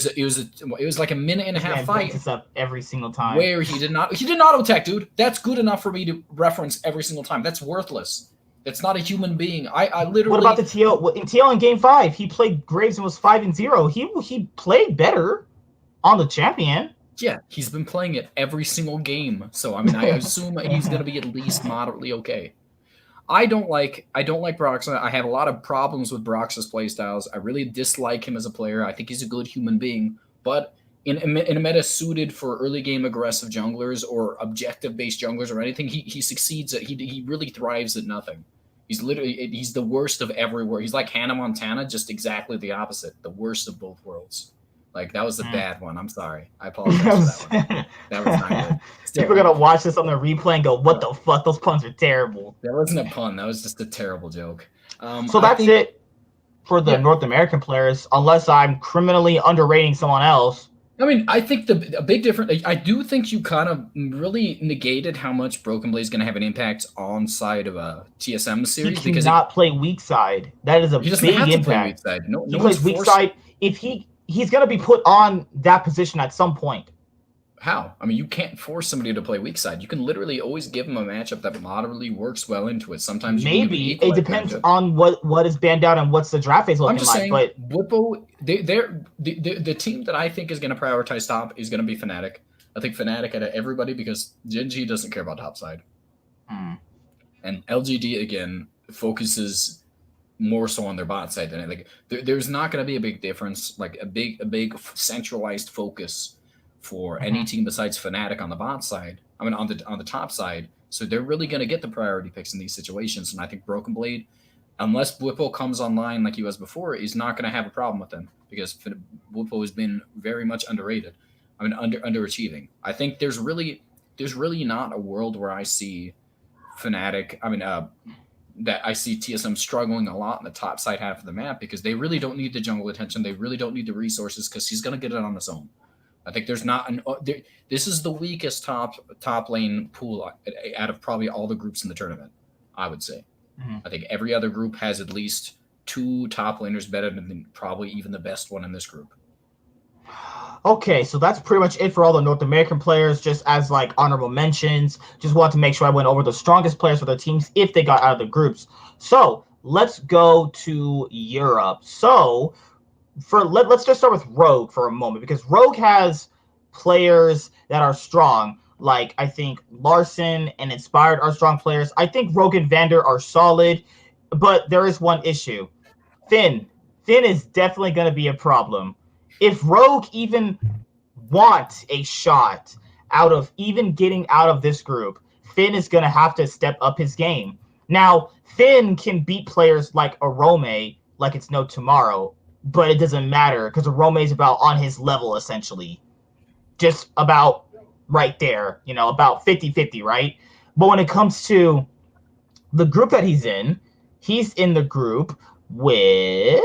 was like a minute and a half fight. This up every single time. Where he did not auto attack, dude. That's good enough for me to reference every single time. That's worthless. That's not a human being. I What about literally the TL in TL in Game 5? He played Graves and was 5-0. He played better on the champion. yeah, he's been playing it every single game. So I mean, I assume he's going to be at least moderately okay. I don't like Broxah. I have a lot of problems with Broxah's playstyles. I really dislike him as a player. I think he's a good human being, but in a meta suited for early game aggressive junglers or objective based junglers or anything, he succeeds at he really thrives at nothing. He's the worst of everywhere. He's like Hannah Montana, just exactly the opposite, the worst of both worlds. Like that was a bad one. I'm sorry. I apologize for that one. That was not good. People Still, are gonna watch this on the replay and go, "What the fuck? Those puns are terrible." that wasn't a pun. That was just a terrible joke. So I that's think, it for the yeah. North American players, unless I'm criminally underrating someone else. I mean, I think a big difference. I do think you kind of really negated how much Broken Blade is going to have an impact on side of a TSM series He because cannot play weak side. That is a he doesn't big have to play weak impact. side. No, He no one's plays weak forced. side. If he's gonna be put on that position at some point. How? I mean, you can't force somebody to play weak side. You can literally always give them a matchup that moderately works well into it. Sometimes you can give Maybe equal it depends advantage. on what is banned out and what's the draft phase I'm looking just like. saying, But Whippo, the team that I think is going to prioritize top is going to be Fnatic. I think Fnatic out of everybody because Gen.G doesn't care about top side. And LGD again focuses more so on their bot side than like there's not going to be a big difference, like a big centralized focus for any team besides Fnatic on the bot side. I mean on the top side. So they're really going to get the priority picks in these situations. And I think Broken Blade, unless Whippo comes online like he was before, is not going to have a problem with them because Whippo has been very much underrated. I mean underachieving. I think there's really not a world where I see Fnatic. I mean that I see TSM struggling a lot in the top side half of the map because they really don't need the jungle attention. They really don't need the resources because he's going to get it on his own. I think there's not an. This is the weakest top lane pool out of probably all the groups in the tournament. I would say. I think every other group has at least 2 top laners better than probably even the best one in this group. Okay, so that's pretty much it for all the North American players. Just as like honorable mentions, just wanted to make sure I went over the strongest players for their teams if they got out of the groups. So let's go to Europe. So let's just start with Rogue for a moment because Rogue has players that are strong. Like I think Larson and Inspired are strong players. I think Rogue and Vander are solid, but there is one issue. Finn is definitely going to be a problem. If Rogue even wants a shot out of even getting out of this group, Finn is going to have to step up his game. Now, Finn can beat players like Arome like it's no tomorrow, but it doesn't matter because Arome is about on his level, essentially. Just about right there, about 50-50, right? But when it comes to the group that he's in the group with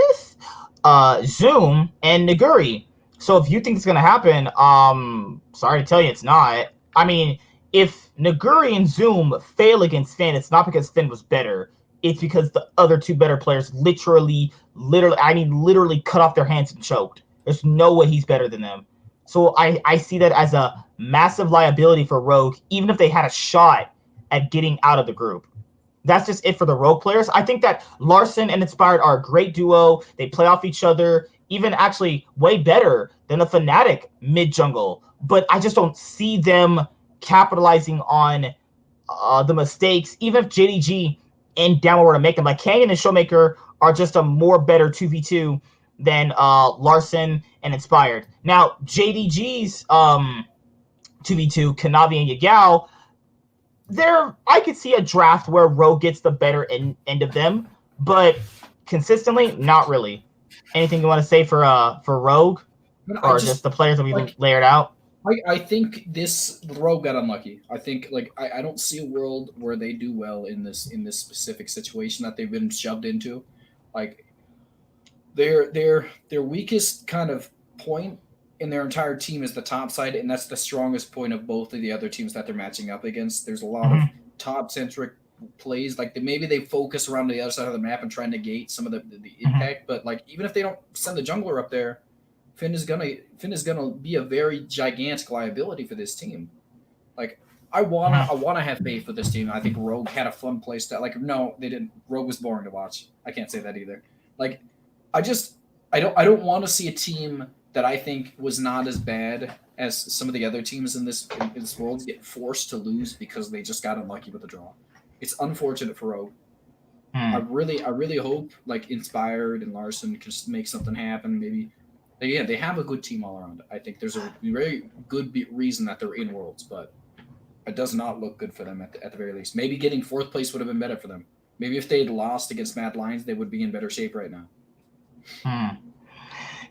Zoom and Naguri. So if you think it's gonna happen, sorry to tell you, it's not. I mean, if Naguri and Zoom fail against Finn, it's not because Finn was better. It's because the other 2 better players literally cut off their hands and choked. There's no way he's better than them. So I see that as a massive liability for Rogue, even if they had a shot at getting out of the group. That's just it for the Rogue players. I think that Larson and Inspired are a great duo. They play off each other, even actually way better than a Fnatic mid jungle. But I just don't see them capitalizing on the mistakes, even if JDG and Downward were to make them. Like Canyon and Showmaker are just a more better 2v2 than Larson and Inspired. Now, JDG's 2v2, Kanavi and Yagao, I could see a draft where Rogue gets the better end of them, but consistently, not really. Anything you want to say for Rogue, or just the players that we layered out? I think this Rogue got unlucky. I think I don't see a world where they do well in this specific situation that they've been shoved into. Like their weakest kind of point in their entire team is the top side, and that's the strongest point of both of the other teams that they're matching up against. There's a lot of top centric plays, like maybe they focus around the other side of the map and try and negate some of the impact. But like even if they don't send the jungler up there, Finn is gonna be a very gigantic liability for this team. Like I wanna have faith with this team. I think Rogue had a fun play style. Like, no, they didn't. Rogue was boring to watch. I can't say that either. Like, I don't want to see a team that I think was not as bad as some of the other teams in this world get forced to lose because they just got unlucky with the draw. It's unfortunate for Rogue. Hmm. I really hope like Inspired and Larson can just make something happen. Maybe, they have a good team all around. I think there's a very good reason that they're in Worlds, but it does not look good for them at the very least. Maybe getting fourth place would have been better for them. Maybe if they'd lost against Mad Lions, they would be in better shape right now. Hmm.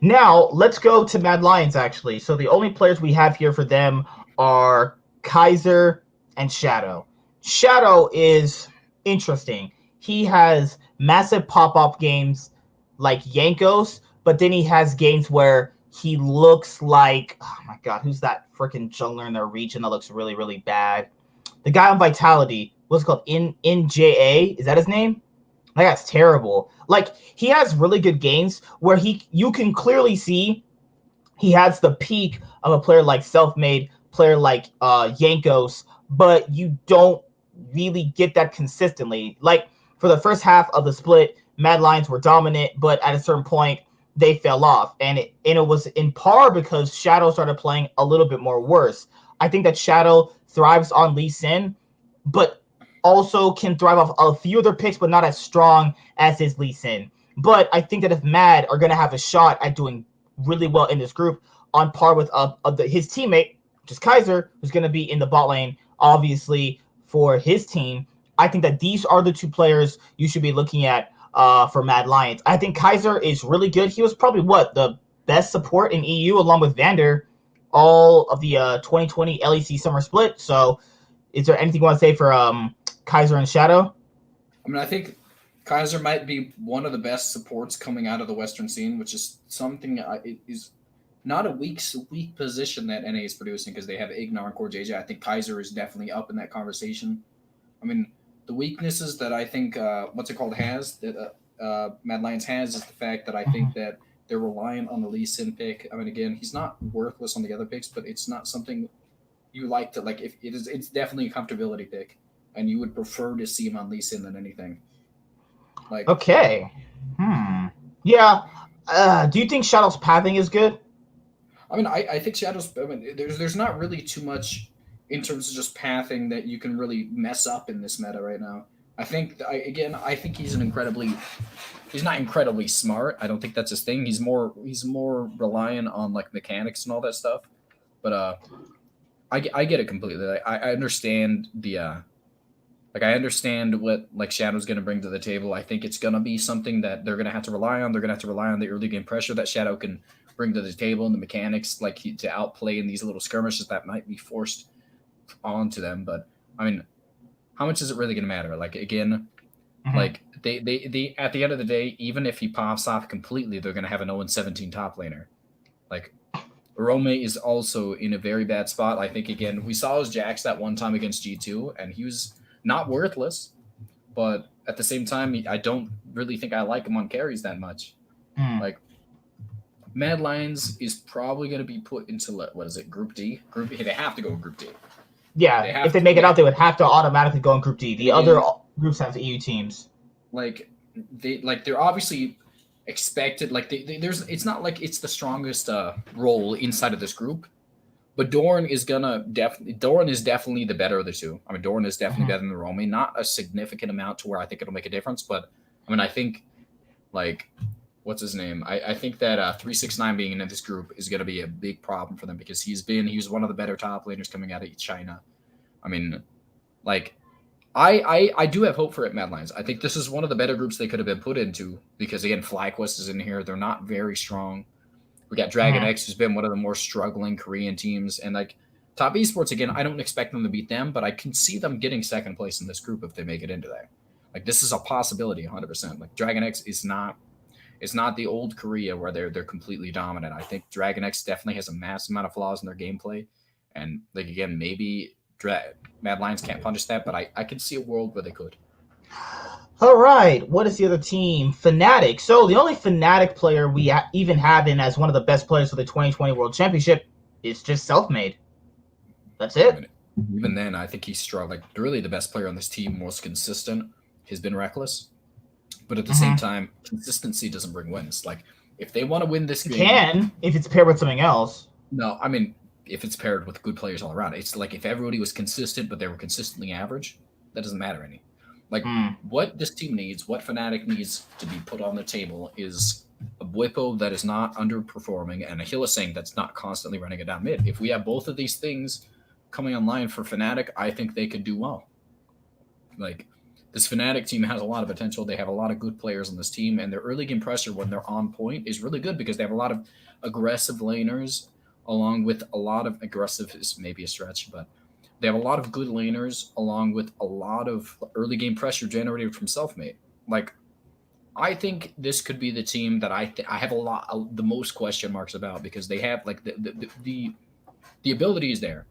Now, let's go to Mad Lions, actually. So the only players we have here for them are Kaiser and Shadow. Shadow is interesting. He has massive pop-up games like Yankos, but then he has games where he looks like, oh my god, who's that freaking jungler in their region that looks really, really bad? The guy on Vitality, what's it called? NJA? Is that his name? That guy's terrible. Like, he has really good games where you can clearly see he has the peak of a player like Selfmade, player like Yankos, but you don't really get that consistently. Like, for the first half of the split, Mad Lions were dominant, but at a certain point, they fell off. And it was in part because Shadow started playing a little bit more worse. I think that Shadow thrives on Lee Sin, but also can thrive off a few other picks, but not as strong as his Lee Sin. But I think that if Mad are going to have a shot at doing really well in this group, on par with his teammate, which is Kaiser, who's going to be in the bot lane, obviously, for his team, I think that these are the two players you should be looking at for Mad Lions. I think Kaiser is really good. He was probably, the best support in EU, along with Vander, all of the 2020 LEC Summer Split. So is there anything you want to say for Kaiser and Shadow? I mean, I think Kaiser might be one of the best supports coming out of the Western scene, which is something it is not a weak position that NA is producing because they have Ignar and Core JJ. I think Kaiser is definitely up in that conversation. I mean, the weaknesses that I think has that Mad Lions has is the fact that I think that they're reliant on the Lee Sin pick. I mean, again, he's not worthless on the other picks, but it's not something you like to like. If it is, it's definitely a comfortability pick, and you would prefer to see him on Lee Sin than anything. Like, Okay. Yeah. Do you think Shadow's pathing is good? I mean, I think Shadows. I mean, there's not really too much in terms of just pathing that you can really mess up in this meta right now. I think I think he's not incredibly smart. I don't think that's his thing. He's more reliant on like mechanics and all that stuff. But I get it completely. Like, I understand I understand what like Shadow's going to bring to the table. I think it's going to be something that they're going to have to rely on. They're going to have to rely on the early game pressure that Shadow can bring to the table and the mechanics to outplay in these little skirmishes that might be forced onto them. But I mean, how much is it really going to matter? Like, again, like they at the end of the day, even if he pops off completely, they're going to have an 0-17 top laner. Like, Rome is also in a very bad spot. I think, again, we saw his Jax that one time against G2, and he was not worthless, but at the same time, I don't really think I like him on carries that much. Like, Mad Lions is probably going to be put into, what is it, Group D? Group D. They have to go Group D. Yeah, if they make it out, they would have to automatically go in Group D. The other groups have EU teams. They're obviously expected. It's not like it's the strongest role inside of this group, but Dorn is definitely the better of the two. I mean, Dorn is definitely better than the Romy. Not a significant amount to where I think it'll make a difference, but I mean, I think what's his name? I think that 369 being in this group is going to be a big problem for them because he was one of the better top laners coming out of China. I mean, I do have hope for it, Mad Lions. I think this is one of the better groups they could have been put into because, again, FlyQuest is in here. They're not very strong. We got Dragon X, who's been one of the more struggling Korean teams. And, Top Esports, again, I don't expect them to beat them, but I can see them getting second place in this group if they make it into there. This is a possibility, 100%. Dragon X is not the old Korea where they're completely dominant. I think Dragon X definitely has a massive amount of flaws in their gameplay. And, again, maybe Mad Lions can't punish that, but I can see a world where they could. All right, what is the other team? Fnatic. So the only Fnatic player we even have in as one of the best players for the 2020 World Championship is just Selfmade. That's it. even then, I think he's strong. Like really, the best player on this team, most consistent, has been Reckless. But at the same Mm-hmm. time, consistency doesn't bring wins. Like if they want to win this It game, can if it's paired with something else. no, I mean if it's paired with good players all around, it's like if everybody was consistent, but they were consistently average, that doesn't matter any. Like Mm. what this team needs, what Fnatic needs to be put on the table is a Bwipo that is not underperforming and a Hylissang that's not constantly running it down mid. If we have both of these things coming online for Fnatic, I think they could do well. Like this Fnatic team has a lot of potential. They have a lot of good players on this team, and their early game pressure when they're on point is really good because they have a lot of aggressive laners, along with a lot of aggressive is maybe a stretch, but they have a lot of good laners along with a lot of early game pressure generated from Selfmade. Like I think this could be the team that I have the most question marks about because they have like the ability is there.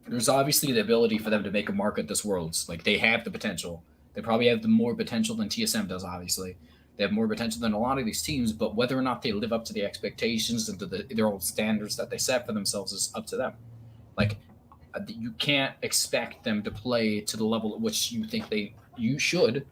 There's obviously the ability for them to make a mark at this Worlds. Like they have the potential. They probably have the more potential than TSM does. Obviously, they have more potential than a lot of these teams. But whether or not they live up to the expectations and to their own standards that they set for themselves is up to them. Like you can't expect them to play to the level at which you think you should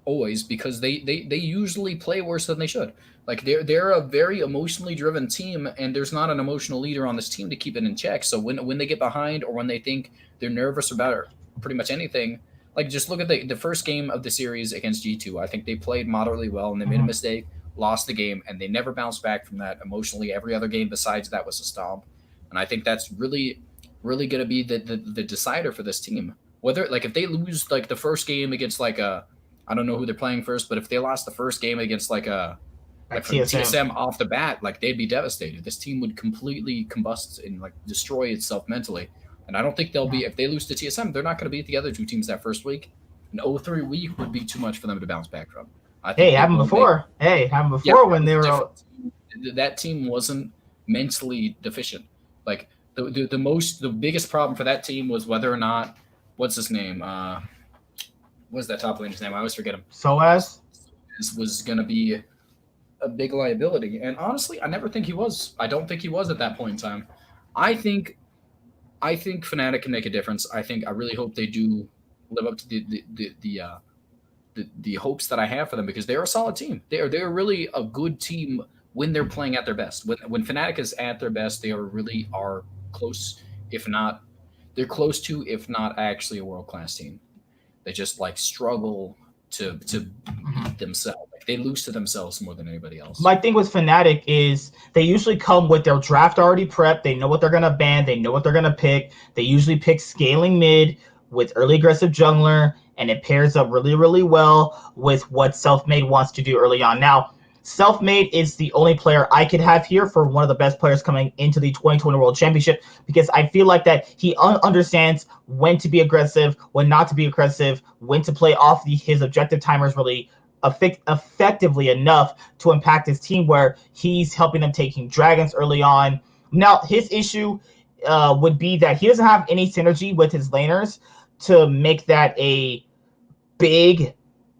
always because they usually play worse than they should. Like they're a very emotionally driven team, and there's not an emotional leader on this team to keep it in check. So when they get behind or when they think they're nervous about pretty much anything, like just look at the first game of the series against G2. I think they played moderately well and they made a Mm-hmm. mistake, lost the game, and they never bounced back from that emotionally. Every other game besides that was a stomp, and I think that's really going to be the decider for this team. Whether like if they lose like the first game against like a I don't know who they're playing first, but if they lost the first game against like from TSM. TSM off the bat, like they'd be devastated. This team would completely combust and like destroy itself mentally. And I don't think they'll be if they lose to TSM, they're not going to beat the other two teams that first week. An 0-3 week would be too much for them to bounce back from. I Hey, think they happened will make. before. Hey, happened Yeah, before but when they were. that team wasn't mentally deficient. Like the biggest problem for that team was whether or not what's his name what's that top laner's name? I always forget him. SOAS. Was going to be a big liability. And honestly, I never think he was. I don't think he was at that point in time. I think Fnatic can make a difference. I really hope they do live up to the hopes that I have for them because they're a solid team. They're really a good team when they're playing at their best. When Fnatic is at their best, they are close, if not they're close to, if not actually a world class team. They just like struggle to beat themselves. Like they lose to themselves more than anybody else. My thing with Fnatic is they usually come with their draft already prepped. They know what they're gonna ban. They know what they're gonna pick. They usually pick scaling mid with early aggressive jungler, and it pairs up really, really well with what Selfmade wants to do early on. Now, Selfmade is the only player I could have here for one of the best players coming into the 2020 World Championship because I feel like that he understands when to be aggressive, when not to be aggressive, when to play off his objective timers really effectively enough to impact his team where he's helping them taking dragons early on. Now, his issue would be that he doesn't have any synergy with his laners to make that a big,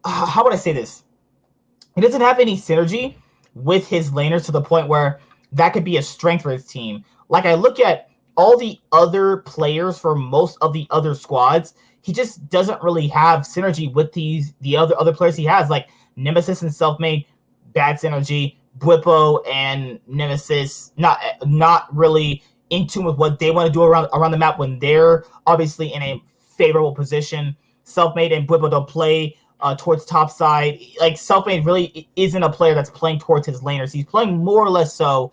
how would I say this? He doesn't have any synergy with his laners to the point where that could be a strength for his team. Like I look at all the other players for most of the other squads, he just doesn't really have synergy with the other players he has, like Nemesis and Selfmade, bad synergy. Bwipo and Nemesis not really in tune with what they want to do around the map when they're obviously in a favorable position. Selfmade and Bwipo don't play towards top side. Like Selfmade really isn't a player that's playing towards his laners. He's playing more or less so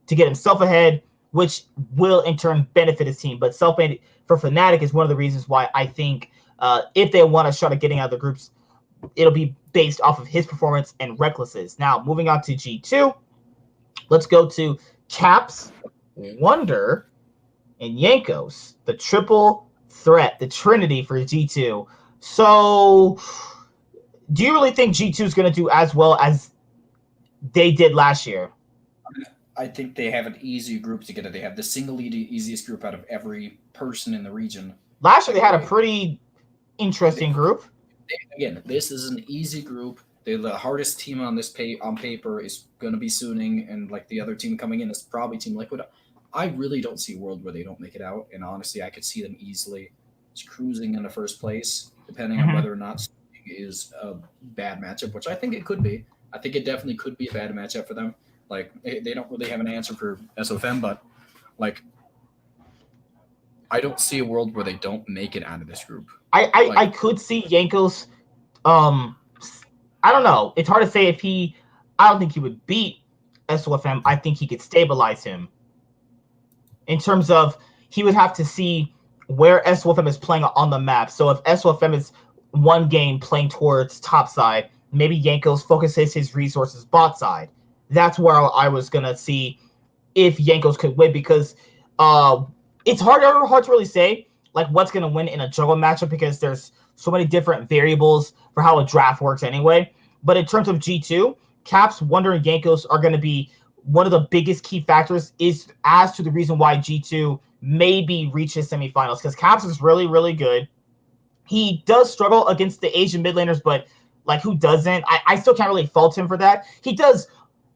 to get himself ahead, which will in turn benefit his team. But Selfmade for Fnatic is one of the reasons why I think if they want a shot at getting out of the groups, it'll be based off of his performance and Reckless's. Now, moving on to G2, let's go to Caps, Wonder, and Yankos, the triple threat, the trinity for G2. So, do you really think G2 is going to do as well as they did last year? I think they have an easy group together. They have the single easiest group out of every person in the region. Last year, they had a pretty interesting group. Again, this is an easy group. They're the hardest team on this on paper is going to be Suning, and like the other team coming in is probably Team Liquid. I really don't see a world where they don't make it out. And honestly, I could see them easily just cruising in the first place, depending on Hmm. whether or not Sting is a bad matchup, which I think it could be. I think it definitely could be a bad matchup for them. Like they don't really have an answer for SOFM, but like I don't see a world where they don't make it out of this group. I Like could see Jankos. Um, I don't know. It's hard to say if he. I don't think he would beat SOFM. I think he could stabilize him in terms of he would have to see where SOFM is playing on the map. So if SOFM is one game playing towards top side, maybe Jankos focuses his resources bot side. That's where I was gonna see if Jankos could win because uh, it's hard to really say like what's gonna win in a juggle matchup because there's so many different variables for how a draft works anyway. But in terms of G2, Caps, Wonder, and Jankos are gonna be one of the biggest key factors is as to the reason why G2 maybe reaches semifinals because Caps is really, really good. He does struggle against the Asian mid laners, but like who doesn't? I still can't really fault him for that. He does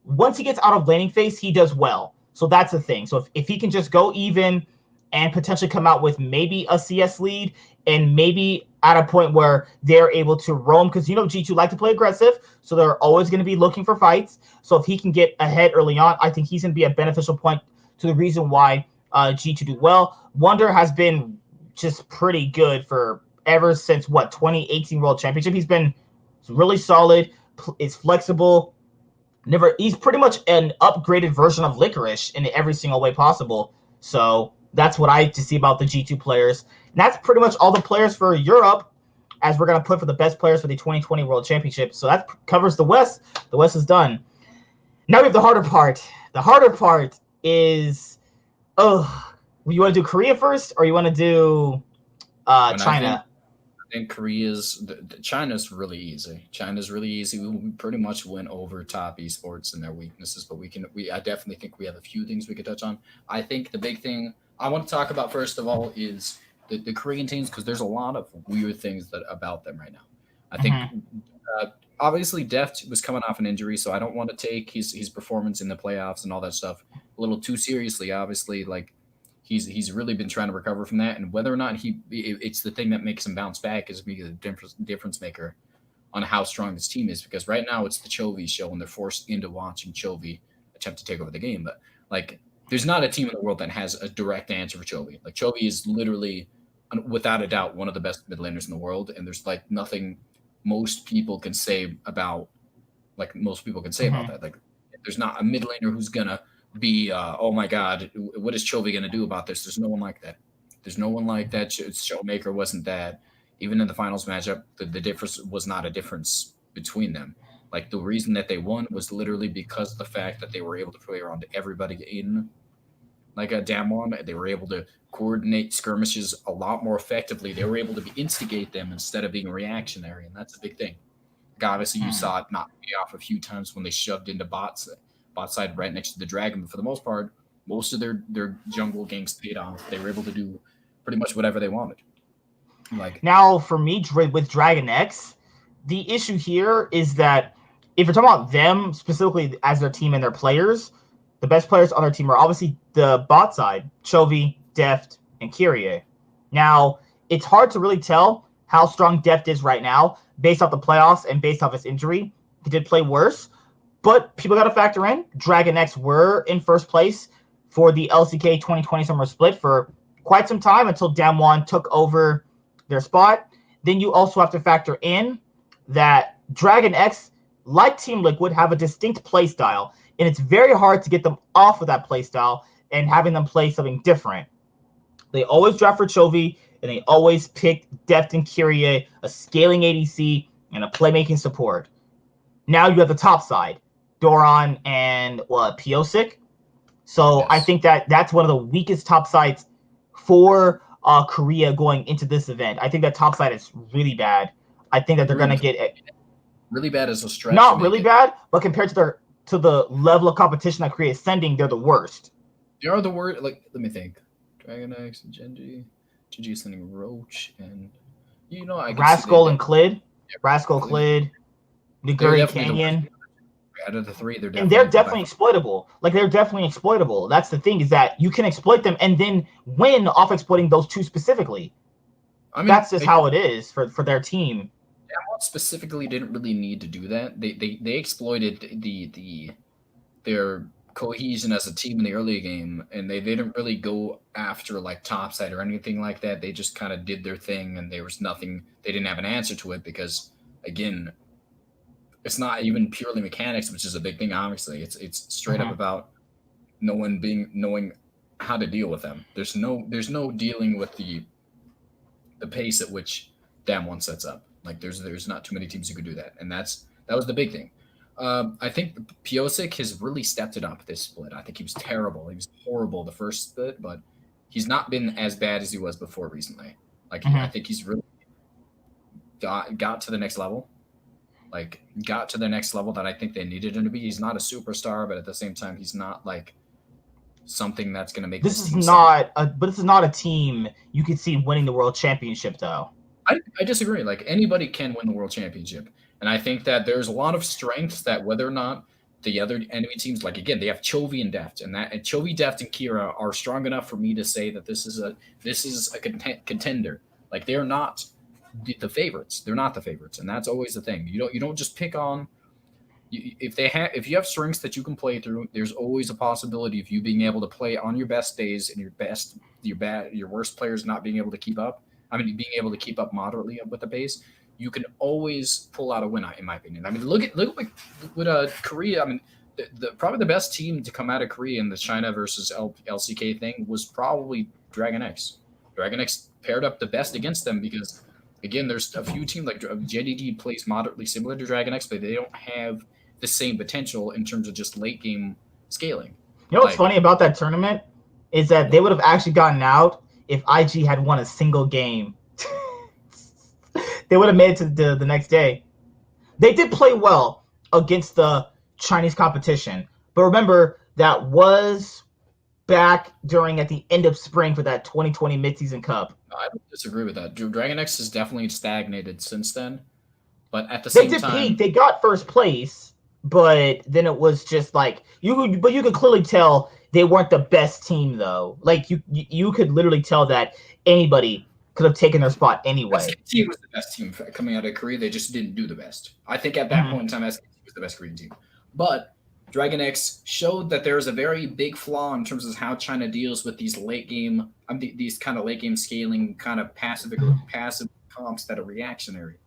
once he gets out of laning phase, he does well. So that's the thing. So if he can just go even and potentially come out with maybe a CS lead and maybe at a point where they're able to roam, because G2 like to play aggressive, so they're always going to be looking for fights. So if he can get ahead early on, I think he's going to be a beneficial point to the reason why G2 do well. Wonder has been just pretty good for ever since 2018 World Championship. He's been really solid. Is flexible. He's pretty much an upgraded version of Licorice in every single way possible. So that's what I to see about the G2 players. And that's pretty much all the players for Europe, as we're gonna put for the best players for the 2020 World Championship. So that covers the West. The West is done. Now we have the harder part. The harder part is, you want to do Korea first, or you want to do when China? I think China's really easy. China's really easy. We pretty much went over top esports and their weaknesses, but I definitely think we have a few things we could touch on. I think the big thing I want to talk about first of all is the Korean teams because there's a lot of weird things that about them right now. I think Mm-hmm. uh, obviously Deft was coming off an injury, so I don't want to take his performance in the playoffs and all that stuff a little too seriously. Obviously, like he's really been trying to recover from that, and whether or not it's the thing that makes him bounce back is be the difference maker on how strong this team is. Because right now it's the Chovy show, and they're forced into watching Chovy attempt to take over the game. But like, there's not a team in the world that has a direct answer for Chovy. Like Chovy is literally, without a doubt, one of the best mid laners in the world, and there's like nothing most people can say about Mm-hmm. that. Like, there's not a mid laner who's gonna be, oh my god, what is Chovy gonna do about this? There's no one like that. There's no one like that. Showmaker wasn't that. Even in the finals matchup, the difference was not a difference between them. Like the reason that they won was literally because of the fact that they were able to play around everybody in like a Damwon. They were able to coordinate skirmishes a lot more effectively. They were able to instigate them instead of being reactionary, and that's a big thing. Like obviously, you Mm-hmm. saw it not pay off a few times when they shoved into bot side right next to the dragon. But for the most part, most of their jungle ganks paid off. They were able to do pretty much whatever they wanted. Like Now, for me, with Dragon X, the issue here is that if you're talking about them specifically as their team and their players, the best players on their team are obviously the bot side, Chovy, Deft, and Kyrie. Now, it's hard to really tell how strong Deft is right now based off the playoffs and based off his injury. He did play worse, but people got to factor in Dragon X were in first place for the LCK 2020 Summer Split for quite some time until Damwon took over their spot. Then you also have to factor in that Dragon X, like Team Liquid, have a distinct play style, and it's very hard to get them off of that play style and having them play something different. They always draft for Chovy, and they always pick Deft and Kyrie, a scaling ADC, and a playmaking support. Now you have the top side, Doran and Piosik. So I yes, think that that's one of the weakest top sides for Korea going into this event. I think that top side is really bad. I think that they're really gonna get really bad as a stretch to not make really it. bad, but compared to the level of competition that Korea is sending, they're the worst. They are the word. Like let me think. Dragon X, Genji, Genji is sending Roach, and I can see they Rascal and definitely Clid, Rascal Clid. Clid, They're Niguri definitely the worst. Canyon. Out of the three, they're And definitely they're definitely exploitable. Like, they're definitely exploitable. That's the thing, is that you can exploit them and then win off exploiting those two specifically. I mean, That's just how it is for their team. Damwon specifically didn't really need to do that. They exploited their cohesion as a team in the early game, and they didn't really go after like topside or anything like that. They just kind of did their thing, and there was nothing. They didn't have an answer to it because, again, it's not even purely mechanics, which is a big thing. Obviously, it's straight up about knowing how to deal with them. There's no dealing with the pace at which Damwon sets up. Like there's not too many teams who could do that, and that was the big thing. I think Piosik has really stepped it up this split. I think he was terrible. He was horrible the first split, but he's not been as bad as he was before recently. Like I think he's really got to the next level. Like got to the next level that I think they needed him to be. He's not a superstar, but at the same time, he's not like something that's going to make this is not a team you could see winning the world championship, though. I disagree. Like anybody can win the world championship, and I think that there's a lot of strengths that whether or not the other enemy teams, like again, they have Chovy and Deft, and Chovy, Deft, and Kira are strong enough for me to say that this is a contender. Like they're not the favorites. They're not the favorites, and that's always the thing. You don't just pick on. If you have strengths that you can play through, there's always a possibility of you being able to play on your best days and your worst players not being able to keep up. I mean, being able to keep up moderately with the pace, you can always pull out a win, in my opinion. I mean, look at what Korea. I mean, probably the best team to come out of Korea in the China versus LCK thing was probably Dragon X. Dragon X paired up the best against them because, again, there's a few teams like JDG plays moderately similar to Dragon X, but they don't have the same potential in terms of just late game scaling. You know what's funny about that tournament is that they would have actually gotten out if IG had won a single game. They would have made it to the next day. They did play well against the Chinese competition, but remember that was back at the end of spring for that 2020 Midseason Cup. I don't disagree with that. Dragon X has definitely stagnated since then, but at the same time, peak. They got first place, but then it was just like you could clearly tell they weren't the best team, though. Like you could literally tell that anybody could have taken their spot anyway. SKT was the best team coming out of Korea. They just didn't do the best. I think at that point in time, SKT was the best Korean team. But Dragon X showed that there is a very big flaw in terms of how China deals with these late game, these kind of late game scaling, kind of passive comps that are reactionary.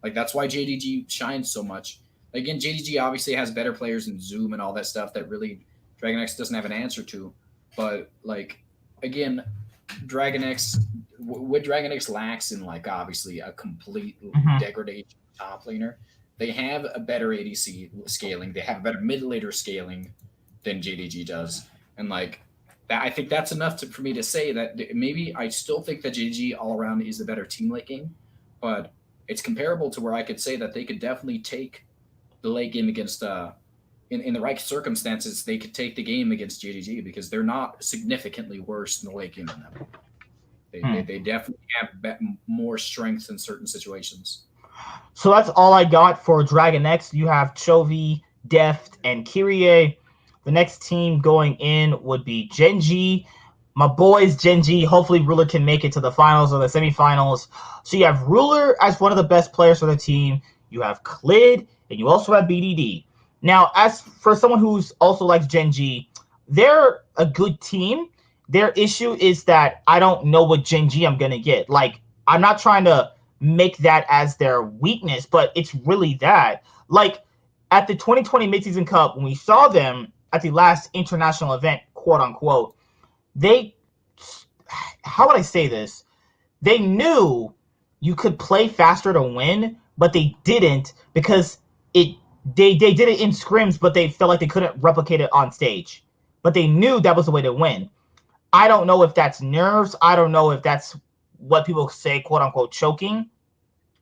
Like that's why JDG shines so much. Again, JDG obviously has better players in Zoom and all that stuff that really Dragon X doesn't have an answer to. But like again, Dragon X, what Dragon X lacks in like obviously a complete degradation top laner. They have a better ADC scaling. They have a better mid laner scaling than JDG does, and like that, I think that's enough for me to say that maybe I still think that JDG all around is a better team late game, but it's comparable to where I could say that they could definitely take the late game against in the right circumstances, they could take the game against JDG because they're not significantly worse in the late game than them. They definitely have more strengths in certain situations. So that's all I got for Dragon X. You have Chovy, Deft, and Kyrie. The next team going in would be Genji. My boys, Genji. Hopefully Ruler can make it to the finals or the semifinals. So you have Ruler as one of the best players for the team. You have Clid, and you also have BDD. Now, as for someone who's also likes Genji, they're a good team. Their issue is that I don't know what Genji I'm going to get. Like, I'm not trying to make that as their weakness, but it's really that. Like, at the 2020 Midseason Cup, when we saw them at the last international event, quote-unquote, how would I say this? They knew you could play faster to win, but they didn't because they did it in scrims, but they felt like they couldn't replicate it on stage. But they knew that was the way to win. I don't know if that's nerves. I don't know if that's what people say, quote-unquote, choking.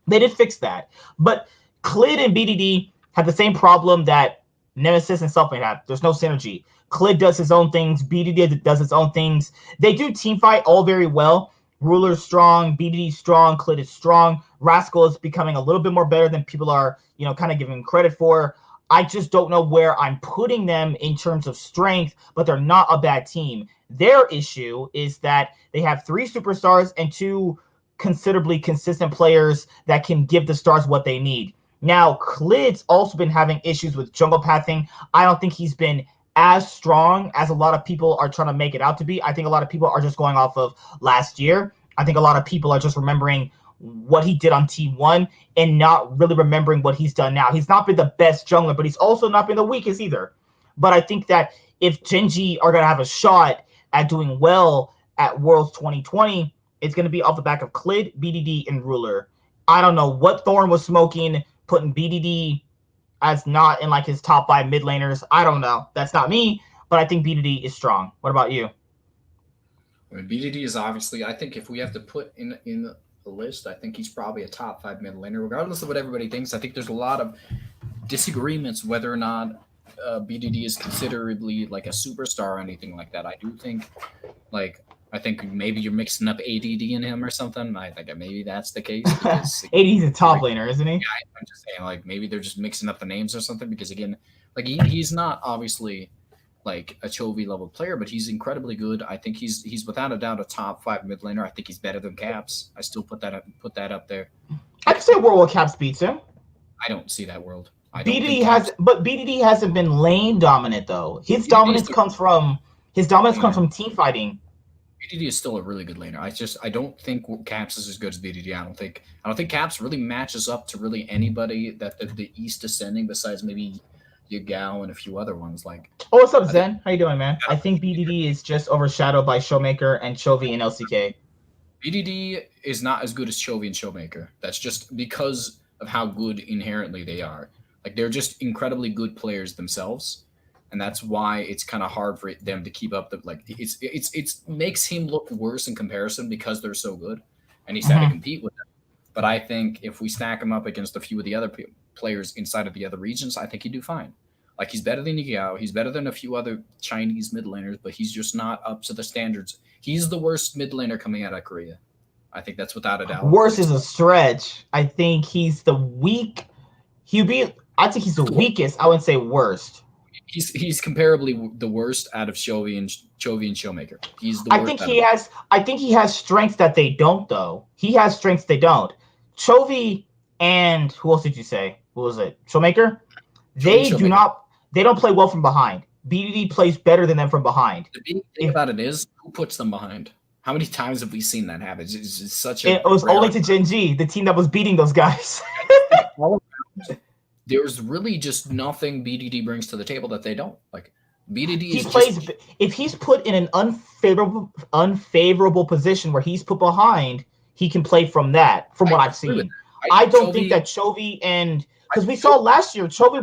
They did fix that. But Clid and BDD have the same problem that Nemesis and Selfmade have. There's no synergy. Clid does his own things. BDD does his own things. They do team fight all very well. Ruler's strong. BDD's strong. Clid is strong. Rascal is becoming a little bit more better than people are, kind of giving him credit for. I just don't know where I'm putting them in terms of strength, but they're not a bad team. Their issue is that they have 3 superstars and 2 considerably consistent players that can give the stars what they need. Now, Klid's also been having issues with jungle pathing. I don't think he's been as strong as a lot of people are trying to make it out to be. I think a lot of people are just going off of last year. I think a lot of people are just remembering what he did on T1 and not really remembering what he's done now. He's not been the best jungler, but he's also not been the weakest either. But I think that if Genji are going to have a shot at doing well at Worlds 2020, it's going to be off the back of Clid, BDD, and Ruler. I don't know what Thorn was smoking, putting BDD as not in like his top 5 mid laners. I don't know. That's not me, but I think BDD is strong. What about you? I mean, BDD is obviously, I think if we have to put in the list, I think he's probably a top 5 mid laner, regardless of what everybody thinks. I think there's a lot of disagreements whether or not BDD is considerably like a superstar or anything like that. I do think, like, I think maybe you're mixing up ADD in him or something. I think maybe that's the case. AD's a top laner, isn't he? Yeah, I'm just saying, like, maybe they're just mixing up the names or something because, again, like, he's not obviously like a Chovy level player, but he's incredibly good. I think he's without a doubt a top 5 mid laner. I think he's better than Caps. I still put that up there. I'd say World War Caps beats him. I don't see that world. BDD hasn't been lane dominant though. His dominance comes from team fighting. BDD is still a really good laner. I don't think Caps is as good as BDD. I don't think Caps really matches up to really anybody that the East Ascending besides maybe Yagao and a few other ones. Like, oh, what's up, Zen? How you doing, man? I think BDD is just overshadowed by Showmaker and Chovy and LCK. BDD is not as good as Chovy and Showmaker. That's just because of how good inherently they are. Like, they're just incredibly good players themselves, and that's why it's kind of hard for them to keep up. It makes him look worse in comparison because they're so good, and he's had to compete with them. But I think if we stack him up against a few of the other players inside of the other regions, I think he'd do fine. Like, he's better than Yagao. He's better than a few other Chinese mid laners, but he's just not up to the standards. He's the worst mid laner coming out of Korea. I think that's without a doubt. Worse is a stretch. I think he's the weak. I think he's the weakest. I wouldn't say worst. He's comparably the worst out of Chovy and Showmaker. He's the worst. I think he has strengths that they don't though. He has strengths they don't. Chovy and who else did you say? What was it? Showmaker? They don't play well from behind. BDD plays better than them from behind. The big thing about it is who puts them behind. How many times have we seen that happen? It's such a. It was only to Genji, the team that was beating those guys. There's really just nothing BDD brings to the table that they don't. Like, BDD if he's put in an unfavorable position where he's put behind, he can play from that. From what I've seen, I don't think that Chovy and because we saw last year Chovy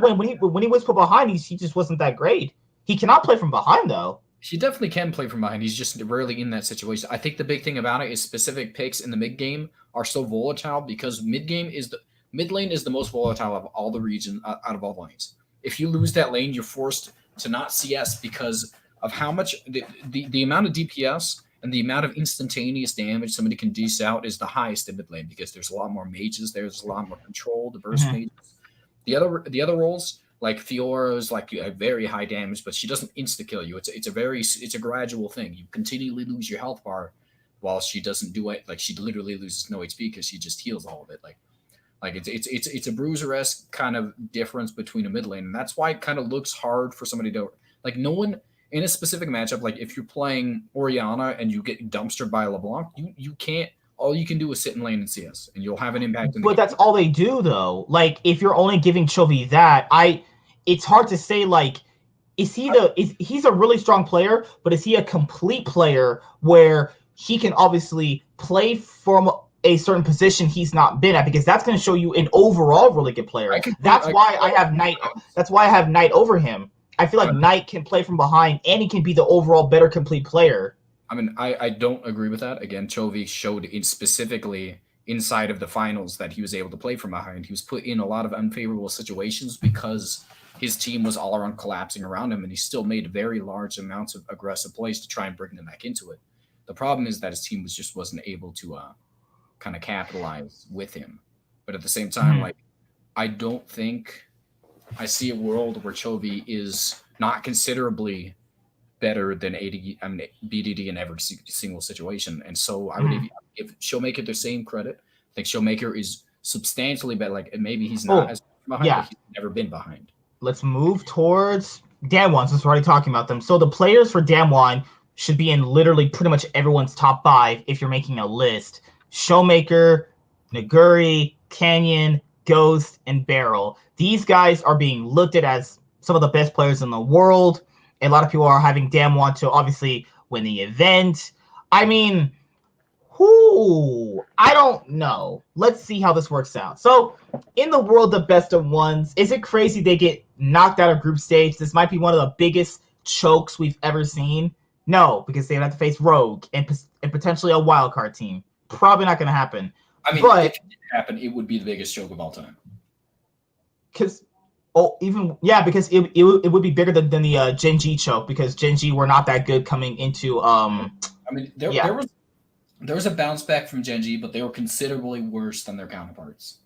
when he was put behind, he just wasn't that great. He cannot play from behind though. He definitely can play from behind. He's just rarely in that situation. I think the big thing about it is specific picks in the mid game are so volatile because mid lane is the most volatile of all the regions out of all lanes. If you lose that lane, you're forced to not CS because of how much the amount of DPS and the amount of instantaneous damage somebody can dish out is the highest in mid lane because there's a lot more mages, there's a lot more control, the burst mages. The other roles like Fiora's like a very high damage, but she doesn't insta kill you. It's a gradual thing. You continually lose your health bar while she doesn't do it. Like, she literally loses no HP because she just heals all of it. Like it's a bruiser-esque kind of difference between a mid lane, and that's why it kind of looks hard for somebody to like. No one in a specific matchup, like if you're playing Orianna and you get dumpstered by LeBlanc, you can't. All you can do is sit in lane and CS, and you'll have an impact. But that's all they do, though. Like, if you're only giving Chovy that, it's hard to say. Like, he's a really strong player, but is he a complete player where he can obviously play from a certain position he's not been at? Because that's going to show you an overall really good player. That's why I have Knight over him. I feel like Knight can play from behind, and he can be the overall better complete player. I mean, I don't agree with that. Again, Chovy showed specifically inside of the finals that he was able to play from behind. He was put in a lot of unfavorable situations because his team was all around collapsing around him, and he still made very large amounts of aggressive plays to try and bring them back into it. The problem is that his team wasn't able to kind of capitalize with him. But at the same time, like, I don't think I see a world where Chovy is not considerably better than BDD in every single situation. And so I would Mhm. give Showmaker the same credit. I think Showmaker is substantially better. Like maybe he's not Oh, as behind, but yeah. he's never been behind. Let's move towards Damwon since we're already talking about them. So the players for Damwon should be in literally pretty much everyone's top 5 if you're making a list. Showmaker, Naguri, Canyon, Ghost, and Barrel. These guys are being looked at as some of the best players in the world. A lot of people are having Damwon to obviously win the event. I mean, who? I don't know. Let's see how this works out. So, in the world of best of ones, is it crazy they get knocked out of group stage? This might be one of the biggest chokes we've ever seen. No, because they have to face Rogue and potentially a wildcard team. Probably not going to happen. I mean, if But it did happen, it would be the biggest joke of all time. because because it would be bigger than the Gen G choke because Gen G were not that good coming into I mean, yeah. there was a bounce back from Genji, but they were considerably worse than their counterparts.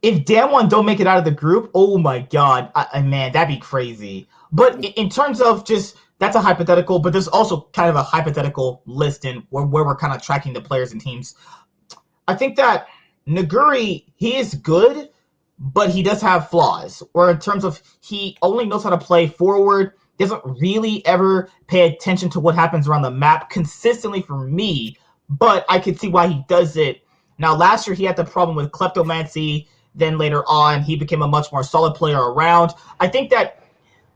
If Damwon don't make it out of the group, oh my god, man, that'd be crazy. But in terms of just that's a hypothetical, but there's also kind of a hypothetical list in where we're kind of tracking the players and teams. I think that Naguri, he is good, but he does have flaws. Or in terms of he only knows how to play forward, doesn't really ever pay attention to what happens around the map consistently for me. But I could see why he does it. Now, last year he had the problem with kleptomancy. Then later on, he became a much more solid player around. I think that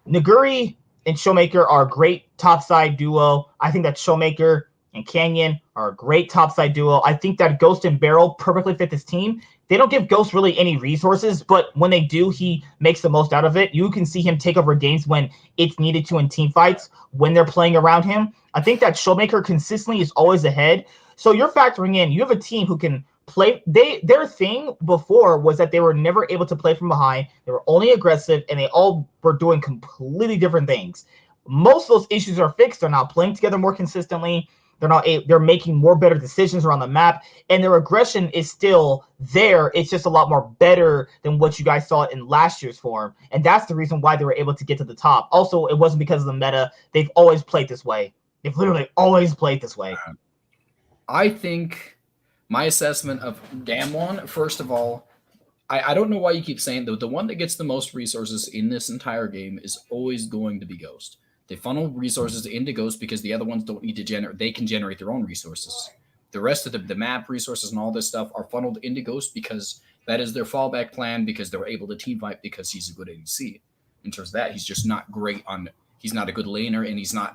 Naguri and Showmaker are a great topside duo. I think that Showmaker and Canyon are a great topside duo. I think that Ghost and Barrel perfectly fit this team. They don't give Ghost really any resources, but when they do, he makes the most out of it. You can see him take over games when it's needed to in team fights, when they're playing around him. I think that Showmaker consistently is always ahead. So you're factoring in, you have a team who can play. Their thing before was that they were never able to play from behind. They were only aggressive, and they all were doing completely different things. Most of those issues are fixed. They're now playing together more consistently. They're making more better decisions around the map, and their aggression is still there. It's just a lot more better than what you guys saw in last year's form, and that's the reason why they were able to get to the top. Also, it wasn't because of the meta. They've always played this way. They've literally always played this way. I think my assessment of Damwon, first of all, I don't know why you keep saying the one that gets the most resources in this entire game is always going to be Ghost. They funnel resources into Ghost because the other ones don't need to generate. They can generate their own resources. The rest of the map resources and all this stuff are funneled into Ghost because that is their fallback plan because they're able to team fight because he's a good ADC. In terms of that, he's just not great on. He's not a good laner and he's not.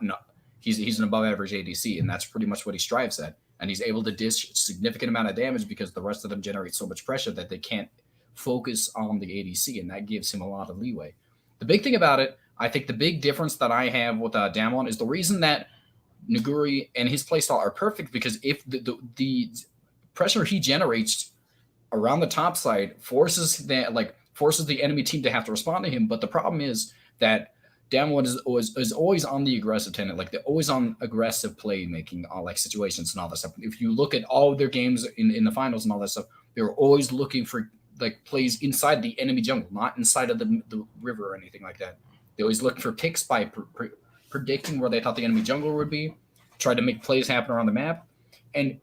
He's an above average ADC and that's pretty much what he strives at. And he's able to dish a significant amount of damage because the rest of them generate so much pressure that they can't focus on the ADC, and that gives him a lot of leeway. The big thing about it, I think the big difference that I have with Damwon is the reason that Naguri and his playstyle are perfect because if the pressure he generates around the top side forces the enemy team to have to respond to him. But the problem is that Damwon is always on the aggressive tenant, like they're always on aggressive play making, like situations and all that stuff. If you look at all of their games in the finals and all that stuff, they're always looking for like plays inside the enemy jungle, not inside of the river or anything like that. They always look for picks by predicting where they thought the enemy jungle would be, try to make plays happen around the map. And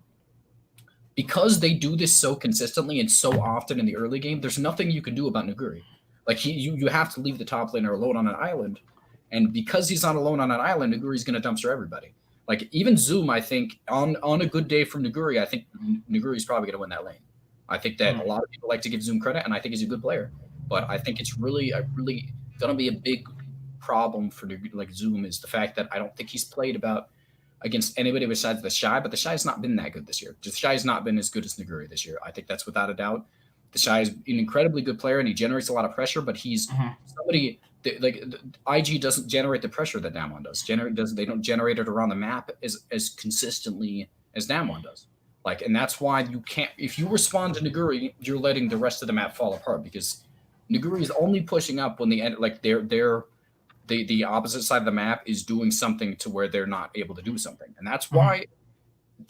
because they do this so consistently and so often in the early game, there's nothing you can do about Naguri. Like you have to leave the top laner alone on an island. And because he's not alone on an island, Naguri's going to dumpster everybody. Like even Zoom, I think, on a good day from Naguri, I think Naguri's probably going to win that lane. I think that a lot of people like to give Zoom credit, and I think he's a good player. But I think it's really going to be a big problem for like Zoom is the fact that I don't think he's played against anybody besides the Shy, but the Shy's not been that good this year. The Shy's not been as good as Naguri this year. I think that's without a doubt. The Shy is an incredibly good player, and he generates a lot of pressure, but he's somebody that, like IG doesn't generate the pressure that Damwon does. They don't generate it around the map as consistently as Damwon does. Like, and that's why you can't. If you respond to Naguri, you're letting the rest of the map fall apart because Naguri is only pushing up when the opposite side of the map is doing something to where they're not able to do something, and that's why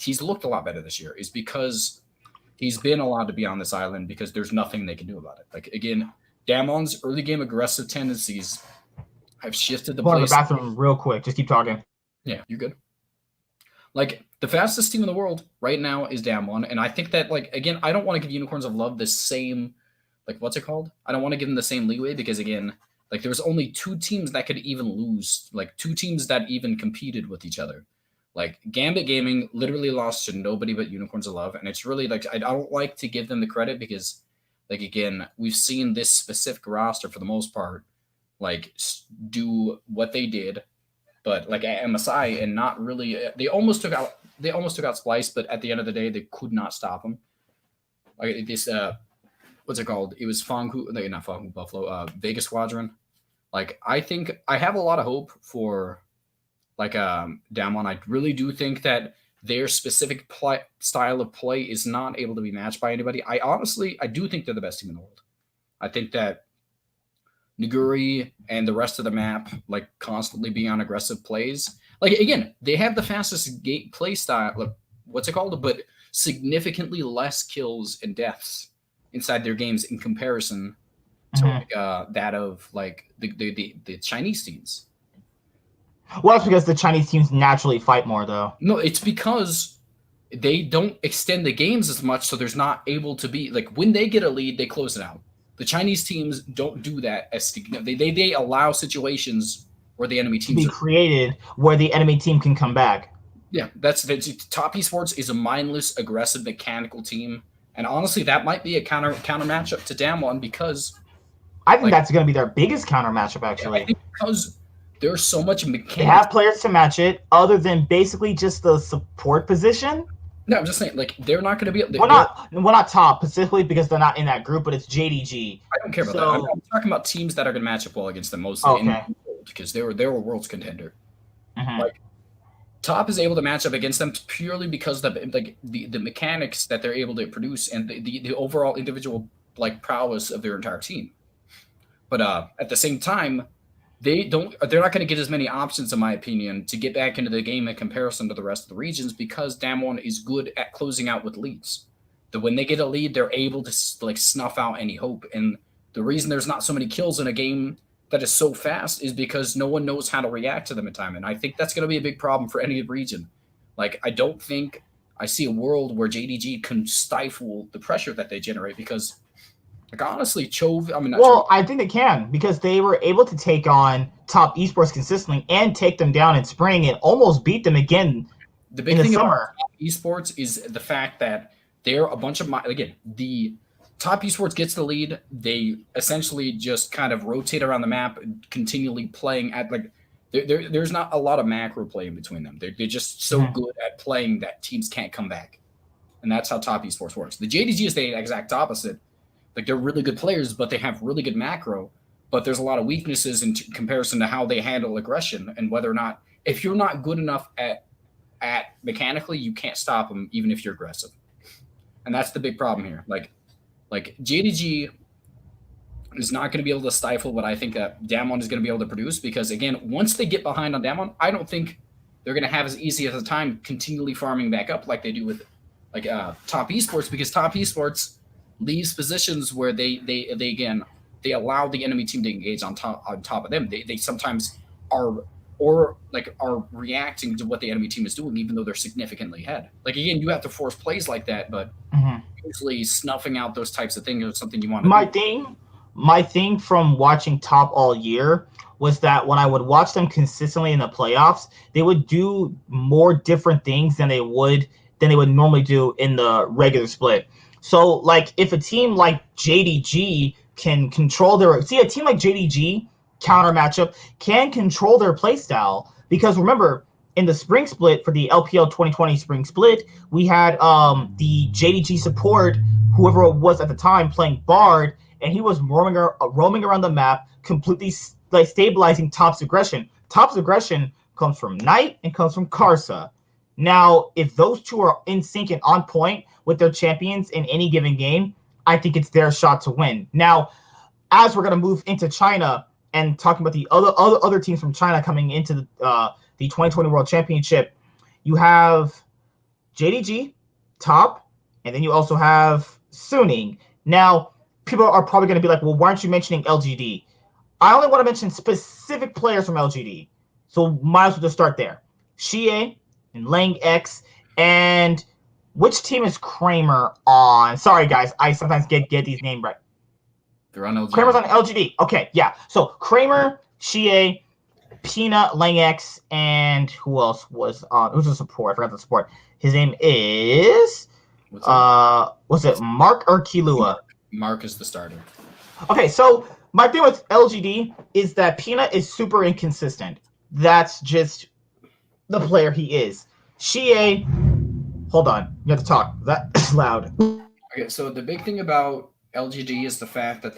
he's looked a lot better this year. Is because he's been allowed to be on this island because there's nothing they can do about it. Like again, Damon's early game aggressive tendencies have shifted the Going to place. the bathroom real quick. Just keep talking. Yeah, you're good. Like, the fastest team in the world right now is Damwon, and I think that, like, again, I don't want to give Unicorns of Love the same, like, what's it called? I don't want to give them the same leeway because, again, like, there's only 2 teams that could even lose, like, 2 teams that even competed with each other. Like, Gambit Gaming literally lost to nobody but Unicorns of Love, and it's really, like, I don't like to give them the credit because, like, again, we've seen this specific roster, for the most part, like, do what they did, but like at MSI, and not really. They almost took out Splice, but at the end of the day, they could not stop them. Like this, what's it called? It was Fanghu, not Fanghu Buffalo, Vegas Squadron. Like, I think I have a lot of hope for like Damwon. I really do think that their specific style of play is not able to be matched by anybody. I do think they're the best team in the world. I think that Naguri and the rest of the map, like, constantly being on aggressive plays. Like, again, they have the fastest play style, like, what's it called? But significantly less kills and deaths inside their games in comparison to like, that of like the Chinese teams. Well, that's because the Chinese teams naturally fight more, though. No, it's because they don't extend the games as much, so there's not able to be, like, when they get a lead, they close it out. The Chinese teams don't do that as they allow situations where the enemy teams be created where the enemy team can come back. Yeah, that's Top Esports is a mindless, aggressive, mechanical team, and honestly, that might be a counter matchup to Damwon because I think that's going to be their biggest counter matchup, actually. I think because there's so much mechanics. They have players to match it, other than basically just the support position. No, I'm just saying, like, they're not going to be. We're not top specifically because they're not in that group, but it's JDG. I don't care about that. I'm talking about teams that are going to match up well against them mostly, because they were a world's contender. Like, Top is able to match up against them purely because of the mechanics that they're able to produce and the overall individual, like, prowess of their entire team. But at the same time, they're not going to get as many options, in my opinion, to get back into the game in comparison to the rest of the regions because Damwon is good at closing out with leads. When they get a lead, they're able to, like, snuff out any hope. And the reason there's not so many kills in a game that is so fast is because no one knows how to react to them in time. And I think that's going to be a big problem for any region. Like, I don't think I see a world where JDG can stifle the pressure that they generate because, like, honestly, Chove, I think they can because they were able to take on Top Esports consistently and take them down in spring and almost beat them again the big thing about Top Esports is the fact that they're a bunch of, again, the Top Esports gets the lead. They essentially just kind of rotate around the map, continually playing at, like, there's not a lot of macro play in between them. They're just so good at playing that teams can't come back. And that's how Top Esports works. The JDG is the exact opposite. Like, they're really good players, but they have really good macro. But there's a lot of weaknesses in comparison to how they handle aggression and whether or not, if you're not good enough at mechanically, you can't stop them even if you're aggressive. And that's the big problem here. Like JDG is not going to be able to stifle what I think that Damwon is going to be able to produce because, again, once they get behind on Damwon, I don't think they're going to have as easy as a time continually farming back up like they do with, like, Top Esports, because Top Esports leaves positions where they allow the enemy team to engage on top of them. They sometimes are reacting to what the enemy team is doing, even though they're significantly ahead. Like, again, you have to force plays like that, but usually snuffing out those types of things is something you want to do. My thing from watching Top all year was that when I would watch them consistently in the playoffs, they would do more different things than they would normally do in the regular split. So, like, if a team like JDG can control a team like JDG counter matchup can control their playstyle, because remember, in the spring split for the LPL 2020 spring split, we had the JDG support, whoever it was at the time, playing Bard, and he was roaming around the map, completely, like, stabilizing Top's aggression. Top's aggression comes from Knight and comes from Karsa. Now, if those two are in sync and on point with their champions in any given game, I think it's their shot to win. Now, as we're going to move into China and talking about the other teams from China coming into the 2020 World Championship, you have JDG, Top, and then you also have Suning. Now, people are probably going to be like, well, why aren't you mentioning LGD? I only want to mention specific players from LGD. So might as well just start there. Xie and Lang X. And which team is Kramer on? Sorry, guys. I sometimes get these names right. They're on LGD. Kramer's on LGD. Okay, yeah. So Kramer, Xie, Peanut, Lang X, and who else was on? Who's the support? I forgot the support. His name is... was it Mark or Kilua? Mark is the starter. Okay, so my thing with LGD is that Peanut is super inconsistent. That's just the player he is. Xie, hold on, you have to talk. That's loud. Okay, so the big thing about LGD is the fact that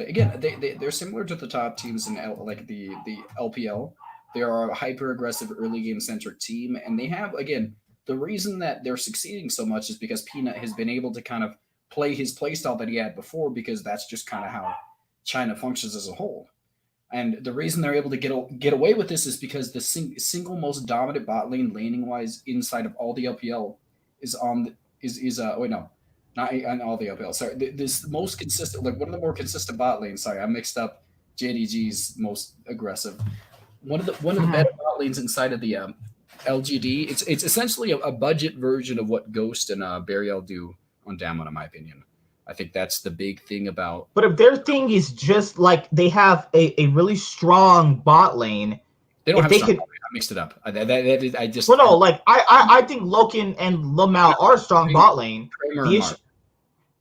they're similar to the top teams in the LPL. They are a hyper aggressive early game centric team, and they have the reason that they're succeeding so much is because Peanut has been able to kind of play his playstyle that he had before, because that's just kind of how China functions as a whole. And the reason they're able to get away with this is because the single most dominant bot lane laning wise inside of all the LPL is on not on all the LPL. Sorry, this most consistent, like one of the more consistent bot lanes. Sorry, I mixed up JDG's most aggressive. One of the better bot lanes inside of the LGD. It's essentially a budget version of what Ghost and Burial do on Damwon, in my opinion. I think that's the big thing about. But if their thing is just like they have a really strong bot lane, they don't have strong bot lane. I mixed it up. I just. Well, no, like I think Loken and Lamau are strong bot lane.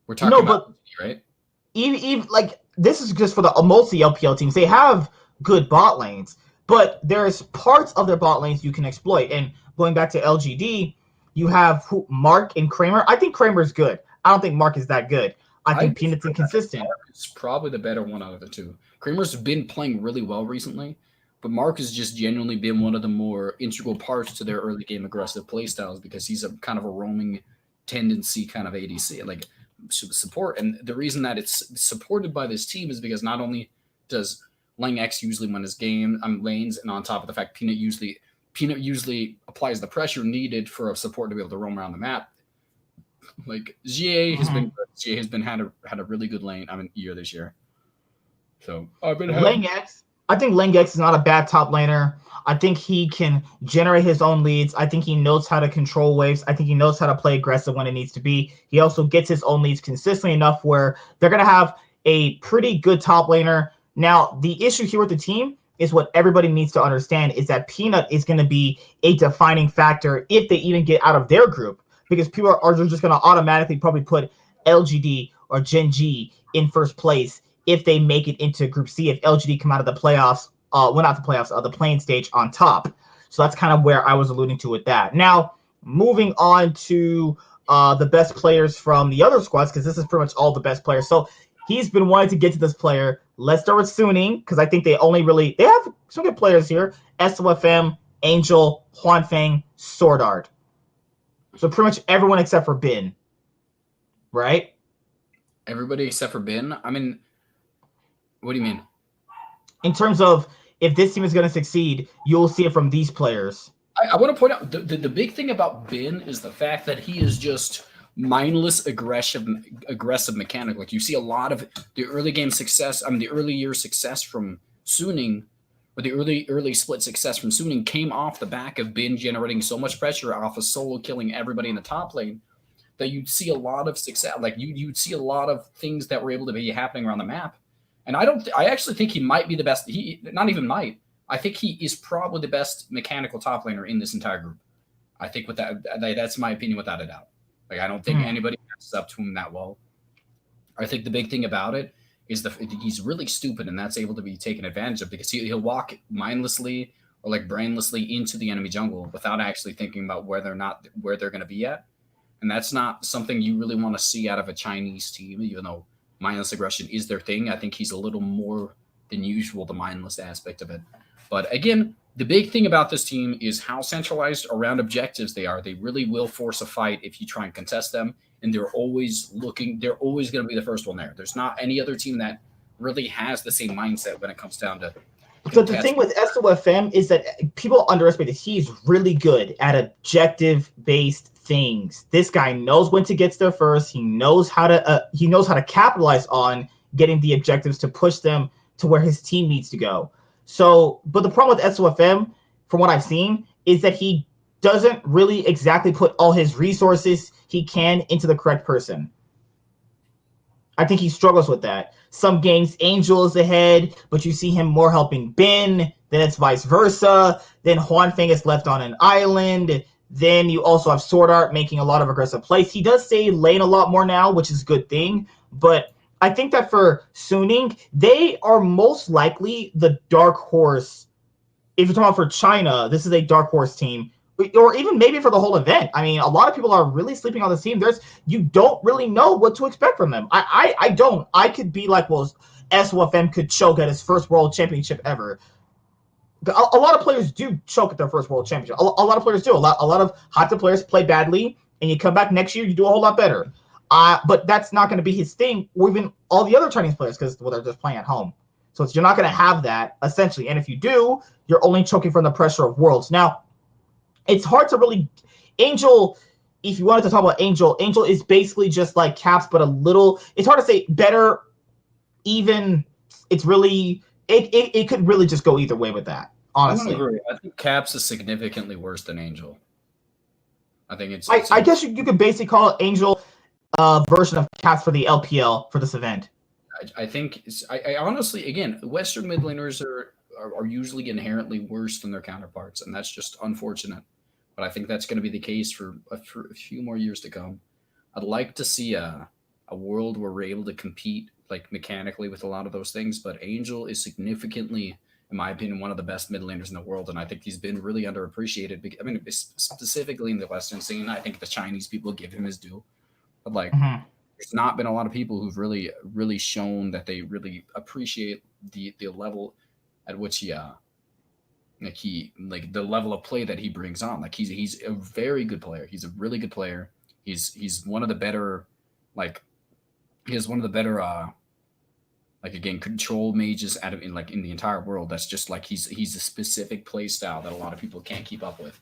We're talking about right. Even like this is just for the multi LPL teams. They have good bot lanes, but there's parts of their bot lanes you can exploit. And going back to LGD, you have Mark and Kramer. I think Kramer's good. I don't think Mark is that good. I think Peanut's inconsistent. Mark is probably the better one out of the two. Kramer's been playing really well recently, but Mark has just genuinely been one of the more integral parts to their early game aggressive playstyles, because he's a kind of a roaming tendency kind of ADC, like support. And the reason that it's supported by this team is because not only does Lang X usually win his lanes, and on top of the fact Peanut usually applies the pressure needed for a support to be able to roam around the map. Like Xie has been good. Xie has been had a really good lane year this year. So Lang X. I think Lang X is not a bad top laner. I think he can generate his own leads. I think he knows how to control waves. I think he knows how to play aggressive when it needs to be. He also gets his own leads consistently enough where they're gonna have a pretty good top laner. Now, the issue here with the team is what everybody needs to understand is that Peanut is going to be a defining factor if they even get out of their group, because people are just going to automatically probably put LGD or Gen G in first place if they make it into Group C, if LGD come out of the playoffs, not the playoffs, the playing stage on top. So that's kind of where I was alluding to with that. Now, moving on to the best players from the other squads, because this is pretty much all the best players. So he's been wanting to get to this player. Let's start with Suning, because I think they have some good players here. S1E15, Angel, Huanfeng, Sword Art. So pretty much everyone except for Bin. Right? Everybody except for Bin? I mean, what do you mean? In terms of if this team is going to succeed, you'll see it from these players. I want to point out, the big thing about Bin is the fact that he is just mindless aggressive mechanic. Like you see a lot of the early game success, the early year success from Suning, or the early split success from Suning came off the back of Bin generating so much pressure off of solo killing everybody in the top lane that you'd see a lot of success. Like you'd see a lot of things that were able to be happening around the map. And I actually think he might be the best. He not even might. I think he is probably the best mechanical top laner in this entire group. I think with that's my opinion without a doubt. Like, I don't think anybody matches up to him that well. I think the big thing about it is he's really stupid, and that's able to be taken advantage of, because he'll walk mindlessly or like brainlessly into the enemy jungle without actually thinking about where they're going to be at. And that's not something you really want to see out of a Chinese team, even though mindless aggression is their thing. I think he's a little more than usual, the mindless aspect of it. But again, the big thing about this team is how centralized around objectives they are. They really will force a fight if you try and contest them, and they're always going to be the first one there. There's not any other team that really has the same mindset when it comes down to So the thing with S1E15 is that people underestimate that he's really good at objective-based things. This guy knows when to get there first. He knows how to capitalize on getting the objectives to push them to where his team needs to go. So, but the problem with SOFM, from what I've seen, is that he doesn't really exactly put all his resources he can into the correct person. I think he struggles with that. Some games, Angel is ahead, but you see him more helping Ben. Then it's vice versa. Then Juan Feng is left on an island. Then you also have Sword Art making a lot of aggressive plays. He does stay lane a lot more now, which is a good thing. But I think that for Suning, they are most likely the dark horse. If you're talking about for China, this is a dark horse team, or even maybe for the whole event. I mean, a lot of people are really sleeping on this team. You don't really know what to expect from them. I don't. I could be like, well, SOFM could choke at his first world championship ever. A lot of players do choke at their first world championship. A lot of players do. A lot of hot players play badly, and you come back next year, you do a whole lot better. But that's not going to be his thing, or even all the other Chinese players, because they're just playing at home. So you're not going to have that, essentially. And if you do, you're only choking from the pressure of Worlds. Now, it's hard to really... Angel, if you wanted to talk about Angel is basically just like Caps, but a little... It's hard to say better, even... It's really... It could really just go either way with that, honestly. I don't agree. I think Caps is significantly worse than Angel. I think it's... I guess you could basically call it Angel version of Caps for the LPL for this event. I think... I honestly, again, Western mid laners are usually inherently worse than their counterparts, and that's just unfortunate. But I think that's going to be the case for a few more years to come. I'd like to see a world where we're able to compete like mechanically with a lot of those things, but Angel is significantly, in my opinion, one of the best mid laners in the world, and I think he's been really underappreciated. I mean, specifically in the Western scene, I think the Chinese people give him his due, but like, there's not been a lot of people who've really shown that they really appreciate the level at which he the level of play that he brings on. Like he's a very good player. He's a really good player. He's one of the better again, control mages out of in the entire world. That's just like he's a specific play style that a lot of people can't keep up with.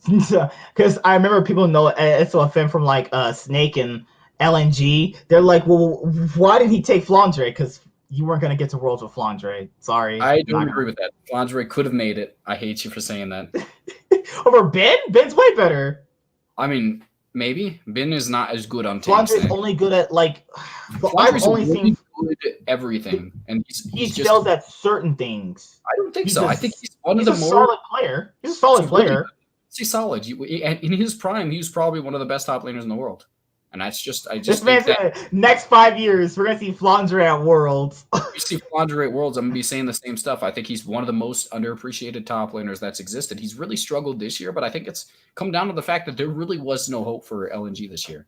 Because I remember people know SOFM from like Snake and LNG. They're like, well, why did he take Flandre? Because you weren't going to get to Worlds with Flandre. Sorry. I don't agree with that. Flandre could have made it. I hate you for saying that. Over Ben? Ben's way better. I mean, maybe. Ben is not as good on tanks. Flandre's only good at, like... Flandre's only really good at everything. And he fails at certain things. I don't think so. I think he's one of the more... solid player. He's a solid player. He's solid. In his prime, he was probably one of the best top laners in the world. And that's just, this think that next 5 years, we're going to see Flandre at Worlds. You see Flandre at Worlds, I'm going to be saying the same stuff. I think he's one of the most underappreciated top laners that's existed. He's really struggled this year, but I think it's come down to the fact that there really was no hope for LNG this year.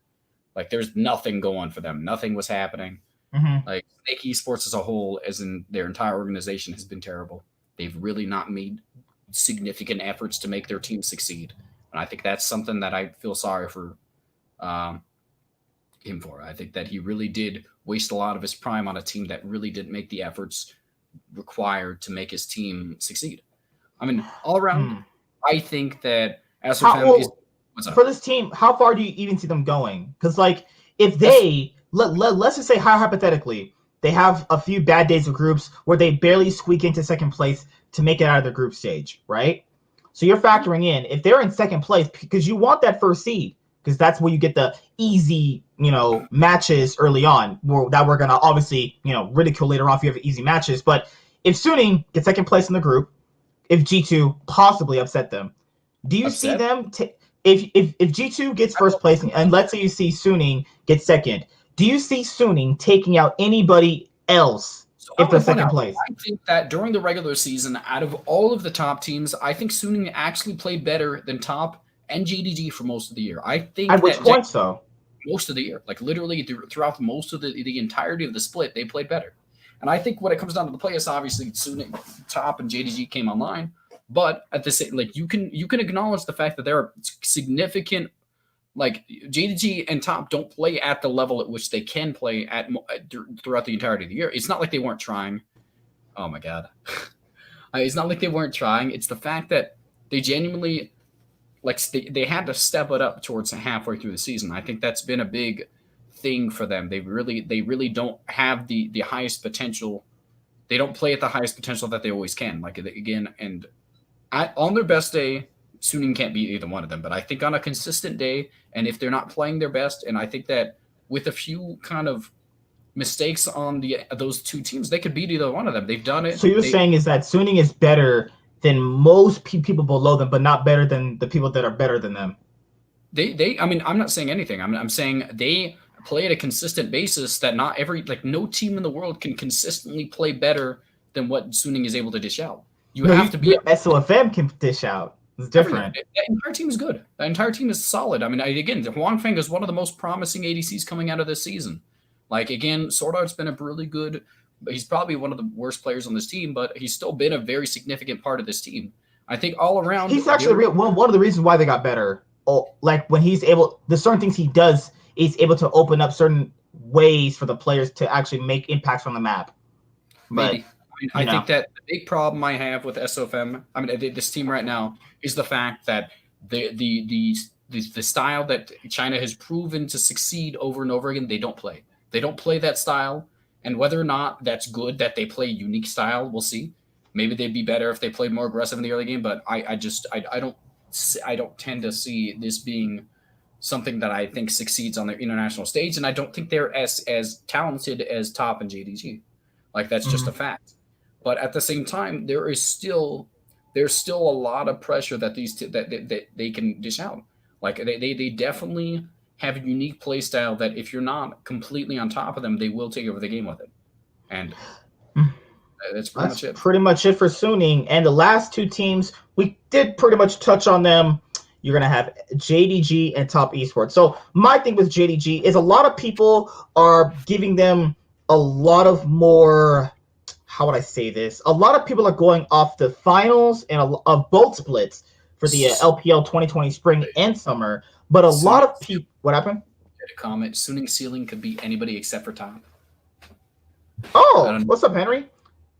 Like, there's nothing going for them. Nothing was happening. Like, Snake Esports as a whole, as in their entire organization, has been terrible. They've really not made significant efforts to make their team succeed. And I think that's something that I feel sorry for him for. I think that he really did waste a lot of his prime on a team that really didn't make the efforts required to make his team succeed. I mean, all around, I think that for this team, how far do you even see them going? Because, like, if they let's just say, hypothetically, they have a few bad days of groups where they barely squeak into second place to make it out of the group stage, right? So you're factoring in, if they're in second place, because you want that first seed, because that's where you get the easy, matches early on that we're going to obviously, ridicule later on if you have easy matches. But if Suning gets second place in the group, if G2 possibly upset them, do you see them if G2 gets first place and let's say you see Suning get second, do you see Suning taking out anybody else if they're second place? I think that during the regular season, out of all of the top teams, I think Suning actually played better than Top and JDG for most of the year. I think at which point, though? Most of the year, like literally throughout most of the entirety of the split, they played better. And I think when it comes down to the playoffs, obviously Suning, Top, and JDG came online. But at the same, like you can acknowledge the fact that there are significant, like JDG and Top don't play at the level at which they can play at throughout the entirety of the year. It's not like they weren't trying. Oh my god, it's not like they weren't trying. It's the fact that they genuinely, like, they had to step it up towards halfway through the season. I think that's been a big thing for them. They really don't have the highest potential. They don't play at the highest potential that they always can. Like again, and on their best day, Suning can't beat either one of them. But I think on a consistent day, and if they're not playing their best, and I think that with a few kind of mistakes on those two teams, they could beat either one of them. They've done it. So you're saying is that Suning is better than most people below them, but not better than the people that are better than them. I mean, I'm not saying anything. I'm saying they play at a consistent basis that not every, like, no team in the world can consistently play better than what Suning is able to dish out. You have to be. SOFM can dish out. It's different. That entire team is good. That entire team is solid. I mean, again, Huang Feng is one of the most promising ADCs coming out of this season. Like, again, Sword Art's been a really good. He's probably one of the worst players on this team, but he's still been a very significant part of this team. I think all around. He's actually one of the reasons why they got better. Oh, like when he's able, the certain things he does, he's able to open up certain ways for the players to actually make impacts on the map. But maybe. I think that the big problem I have with SOFM, I mean, this team right now, is the fact that the style that China has proven to succeed over and over again, they don't play. They don't play that style, and whether or not that's good that they play a unique style, we'll see. Maybe they'd be better if they played more aggressive in the early game, but I don't tend to see this being something that I think succeeds on their international stage, and I don't think they're as talented as Top and JDG. Like, that's just a fact. But at the same time, there's still a lot of pressure that that they can dish out. Like, they definitely have a unique play style that if you're not completely on top of them, they will take over the game with it. And that's pretty much it for Suning. And the last two teams, we did pretty much touch on them. You're going to have JDG and Top Esports. So my thing with JDG is a lot of people are giving them a lot of more, how would I say this? A lot of people are going off the finals and of both splits for the LPL 2020 spring and summer. But a lot of people, what happened? A comment. Suning's ceiling could be anybody except for Top. Oh, what's up, Henry?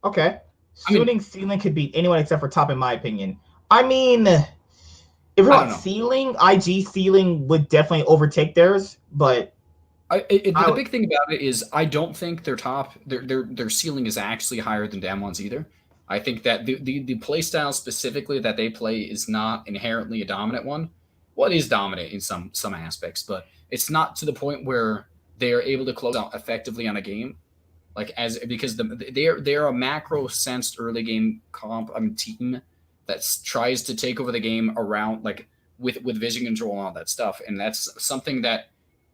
Okay. Suning's ceiling could beat anyone except for Top, in my opinion. I mean, if we're on ceiling, IG ceiling would definitely overtake theirs, but the big thing about it is I don't think their top, their ceiling is actually higher than Damwon's either. I think that the play style specifically that they play is not inherently a dominant one. Well, it is dominant in some aspects, but it's not to the point where they are able to close out effectively on a game. Like, because they're a macro sensed early game team that tries to take over the game around, like, with vision control and all that stuff, and that's something that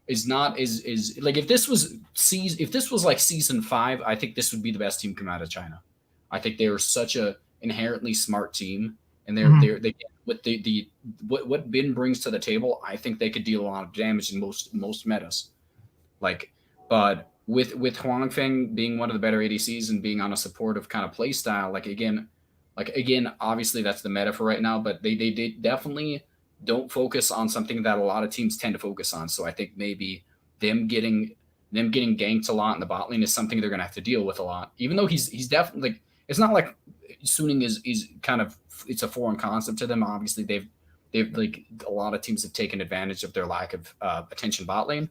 is not is like, if this was like season 5, I think this would be the best team come out of China. I think they are such a inherently smart team, and they with what Bin brings to the table, I think they could deal a lot of damage in most metas. Like, but with Huang Feng being one of the better ADCs and being on a supportive kind of play style, like again, obviously that's the meta for right now, but they definitely don't focus on something that a lot of teams tend to focus on. So I think maybe them getting ganked a lot in the bot lane is something they're gonna have to deal with a lot. Even though he's definitely, like, it's not like Suning is kind of, it's a foreign concept to them. Obviously they've like, a lot of teams have taken advantage of their lack of attention bot lane,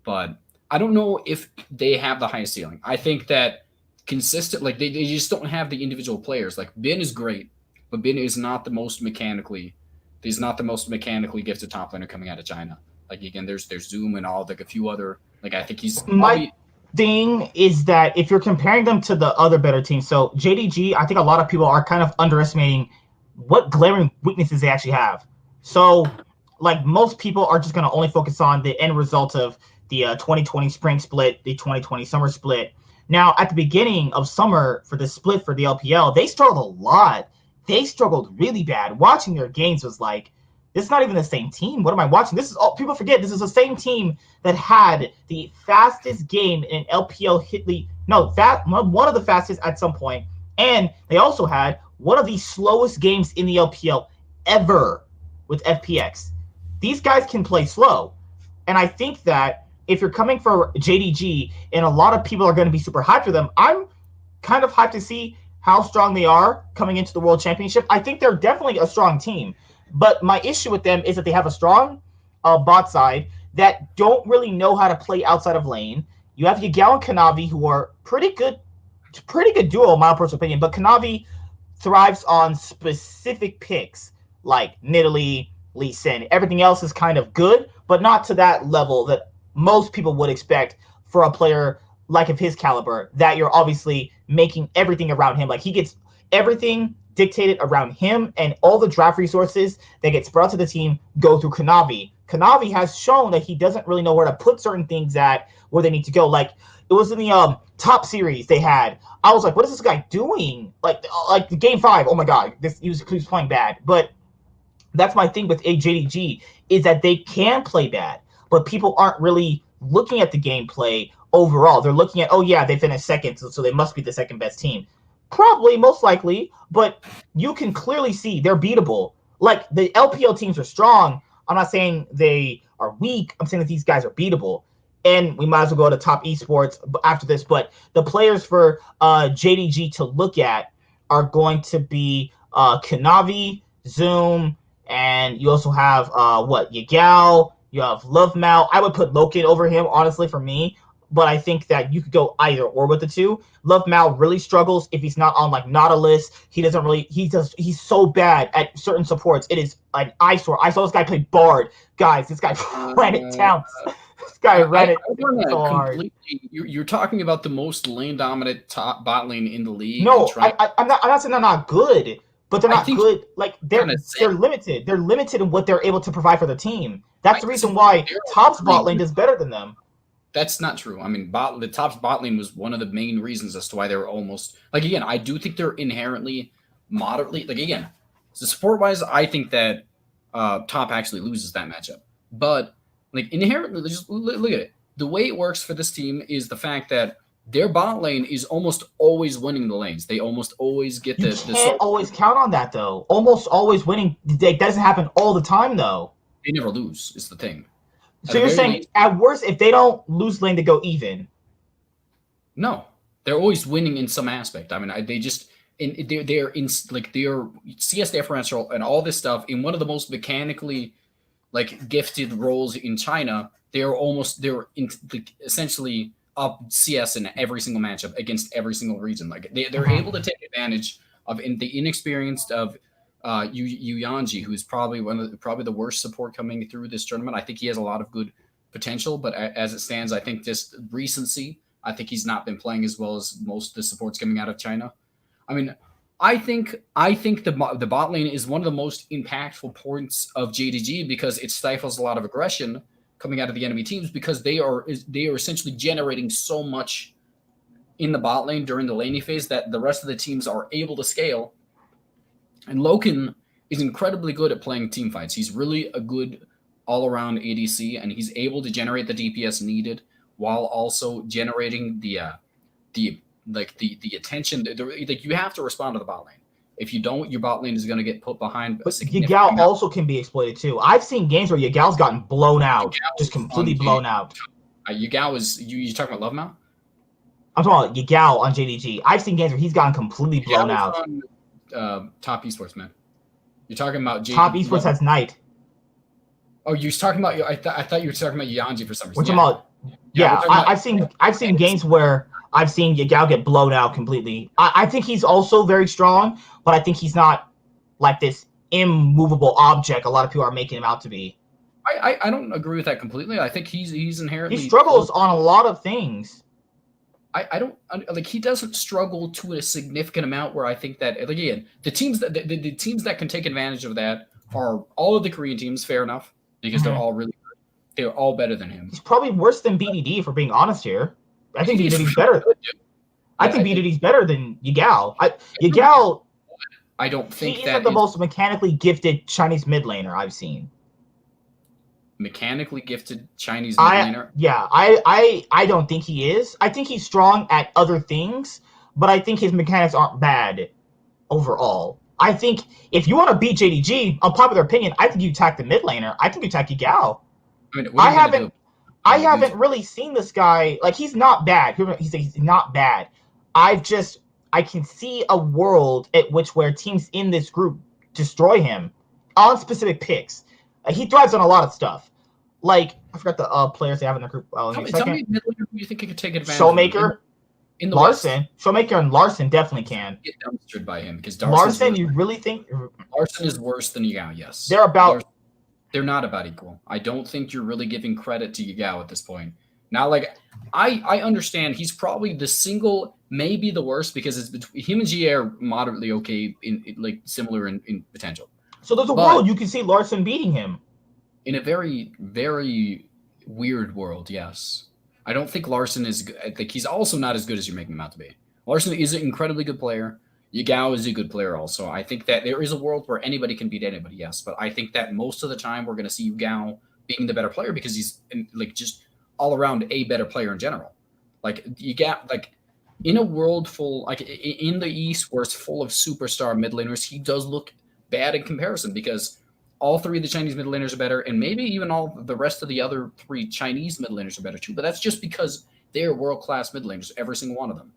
but I don't know if they have the highest ceiling. I think that consistent, like, they just don't have the individual players. Like, Bin is great, but Bin is not the most mechanically gifted top laner coming out of China. Like, again, there's Zoom and all, like, a few other, like, I think he's my thing is that if you're comparing them to the other better teams, so JDG, I think a lot of people are kind of underestimating what glaring weaknesses they actually have. So, like, most people are just going to only focus on the end result of the 2020 spring split, the 2020 summer split. Now, at the beginning of summer for the split for the LPL, they struggled a lot. They struggled really bad. Watching their games was like, this is not even the same team. What am I watching? This is all people forget. This is the same team that had the fastest game in LPL hit league. No, one of the fastest at some point. And they also had one of the slowest games in the LPL ever with FPX. These guys can play slow. And I think that if you're coming for JDG and a lot of people are going to be super hyped for them, I'm kind of hyped to see how strong they are coming into the World Championship. I think they're definitely a strong team. But my issue with them is that they have a strong bot side. that don't really know how to play outside of lane. You have Yagao and Kanavi, who are pretty good duo in my personal opinion, but Kanavi thrives on specific picks like Nidalee, Lee Sin. Everything else is kind of good, but not to that level that most people would expect for a player like of his caliber, that you're obviously making everything around him. Like, he gets everything dictated around him, and all the draft resources that get spread out to the team go through Kanavi. Kanavi has shown that he doesn't really know where to put certain things at where they need to go. Like, it was in the top series they had. I was like, what is this guy doing? Like game 5, oh my god, he was playing bad. But that's my thing with JDG, is that they can play bad, but people aren't really looking at the gameplay overall. They're looking at, oh yeah, they finished second, so they must be the second best team. Probably, most likely, but you can clearly see they're beatable. Like, the LPL teams are strong. I'm not saying they are weak. I'm saying that these guys are beatable. And we might as well go to top esports after this. But the players for JDG to look at are going to be Kanavi, Zoom, and you also have Yagao. You have Love Mal. I would put Loken over him, honestly, for me. But I think that you could go either or with the two. Love Mal really struggles if he's not on like Nautilus. He's so bad at certain supports. It is an eyesore. I saw this guy play Bard. Guys, this guy ran it down. This guy ran it so hard. You're talking about the most lane dominant top bot lane in the league. No, I'm not saying they're not good, but they're not good. Like, they're limited. They're limited in what they're able to provide for the team. That's the reason why Top's bot lane does better than them. That's not true. I mean, the Top's bot lane was one of the main reasons as to why they were almost like, again, I do think they're inherently moderately, like, again, so support wise, I think that Top actually loses that matchup. But like, inherently, just look at it. The way it works for this team is the fact that their bot lane is almost always winning the lanes. They almost always get You can't always count on that, though. Almost always winning. That doesn't happen all the time, though. They never lose, is the thing. So you're saying, at worst, if they don't lose lane, they go even? No, they're always winning in some aspect. I mean, they just they're in like their CS differential and all this stuff in one of the most mechanically like gifted roles in China. They're essentially up CS in every single matchup against every single region. Like they're able to take advantage of the inexperienced of Yu Yanji, who's probably probably the worst support coming through this tournament. I think he has a lot of good potential, but as it stands, I think just recency. I think he's not been playing as well as most of the supports coming out of China. I mean, I think the bot lane is one of the most impactful points of JDG because it stifles a lot of aggression coming out of the enemy teams because they are essentially generating so much in the bot lane during the laning phase that the rest of the teams are able to scale. And Loken is incredibly good at playing team fights. He's really a good all-around ADC, and he's able to generate the DPS needed while also generating the attention. Like, you have to respond to the bot lane. If you don't, your bot lane is going to get put behind. But Yagao also can be exploited too. I've seen games where Yagao's gotten blown out, just completely blown out. Yagao is you talking about Love Mount? I'm talking about Yagao on JDG. I've seen games where he's gotten completely blown out. Top esports, man. You're talking about Top esports has Knight. Oh, you're talking about. I thought you were talking about Yanji for some reason. We're talking about. Yeah, I've seen games where I've seen Yagao get blown out completely. I think he's also very strong, but I think he's not like this immovable object a lot of people are making him out to be. I don't agree with that completely. I think he's inherently. He struggles on a lot of things. I don't like. He doesn't struggle to a significant amount where I think that, like, again, the teams that can take advantage of that are all of the Korean teams. Fair enough, because they're all really good. They're all better than him. He's probably worse than BDD, if we're being honest here. I think BDD's better. I think BDD's better than Yagao. Yagao. I don't think he isn't the most mechanically gifted Chinese mid laner I've seen. Mechanically gifted Chinese mid laner? Yeah, I don't think he is. I think he's strong at other things, but I think his mechanics aren't bad overall. I think if you want to beat JDG, unpopular opinion, I think you attack the mid laner. I think you attack Yagao. I haven't really seen this guy. Like, he's not bad. He's not bad. I can see a world at which where teams in this group destroy him on specific picks. He thrives on a lot of stuff. Like, I forgot the players they have in the group. Tell me mid laner who you think could take advantage Showmaker, of in the Larson. West. Showmaker and Larson definitely can. Get dumpstered by him because Larson, you really think Larson is worse than Yagao? Yes, they're not about equal. I don't think you're really giving credit to Yagao at this point. Now, like I understand he's probably the single, maybe the worst because it's between him and GA are moderately okay in like similar in potential. So there's a world you can see Larson beating him. In a very, very weird world, yes. I don't think Larson is good. I think he's also not as good as you're making him out to be. Larson is an incredibly good player. Yagao is a good player also. I think that there is a world where anybody can beat anybody, yes. But I think that most of the time we're going to see Yagao being the better player because he's like just all around a better player in general. Like Yagao, like in a world full, like in the East where it's full of superstar mid laners, he does look bad in comparison because all three of the Chinese mid laners are better, and maybe even all the rest of the other three Chinese mid laners are better too. But that's just because they're world-class mid laners, every single one of them.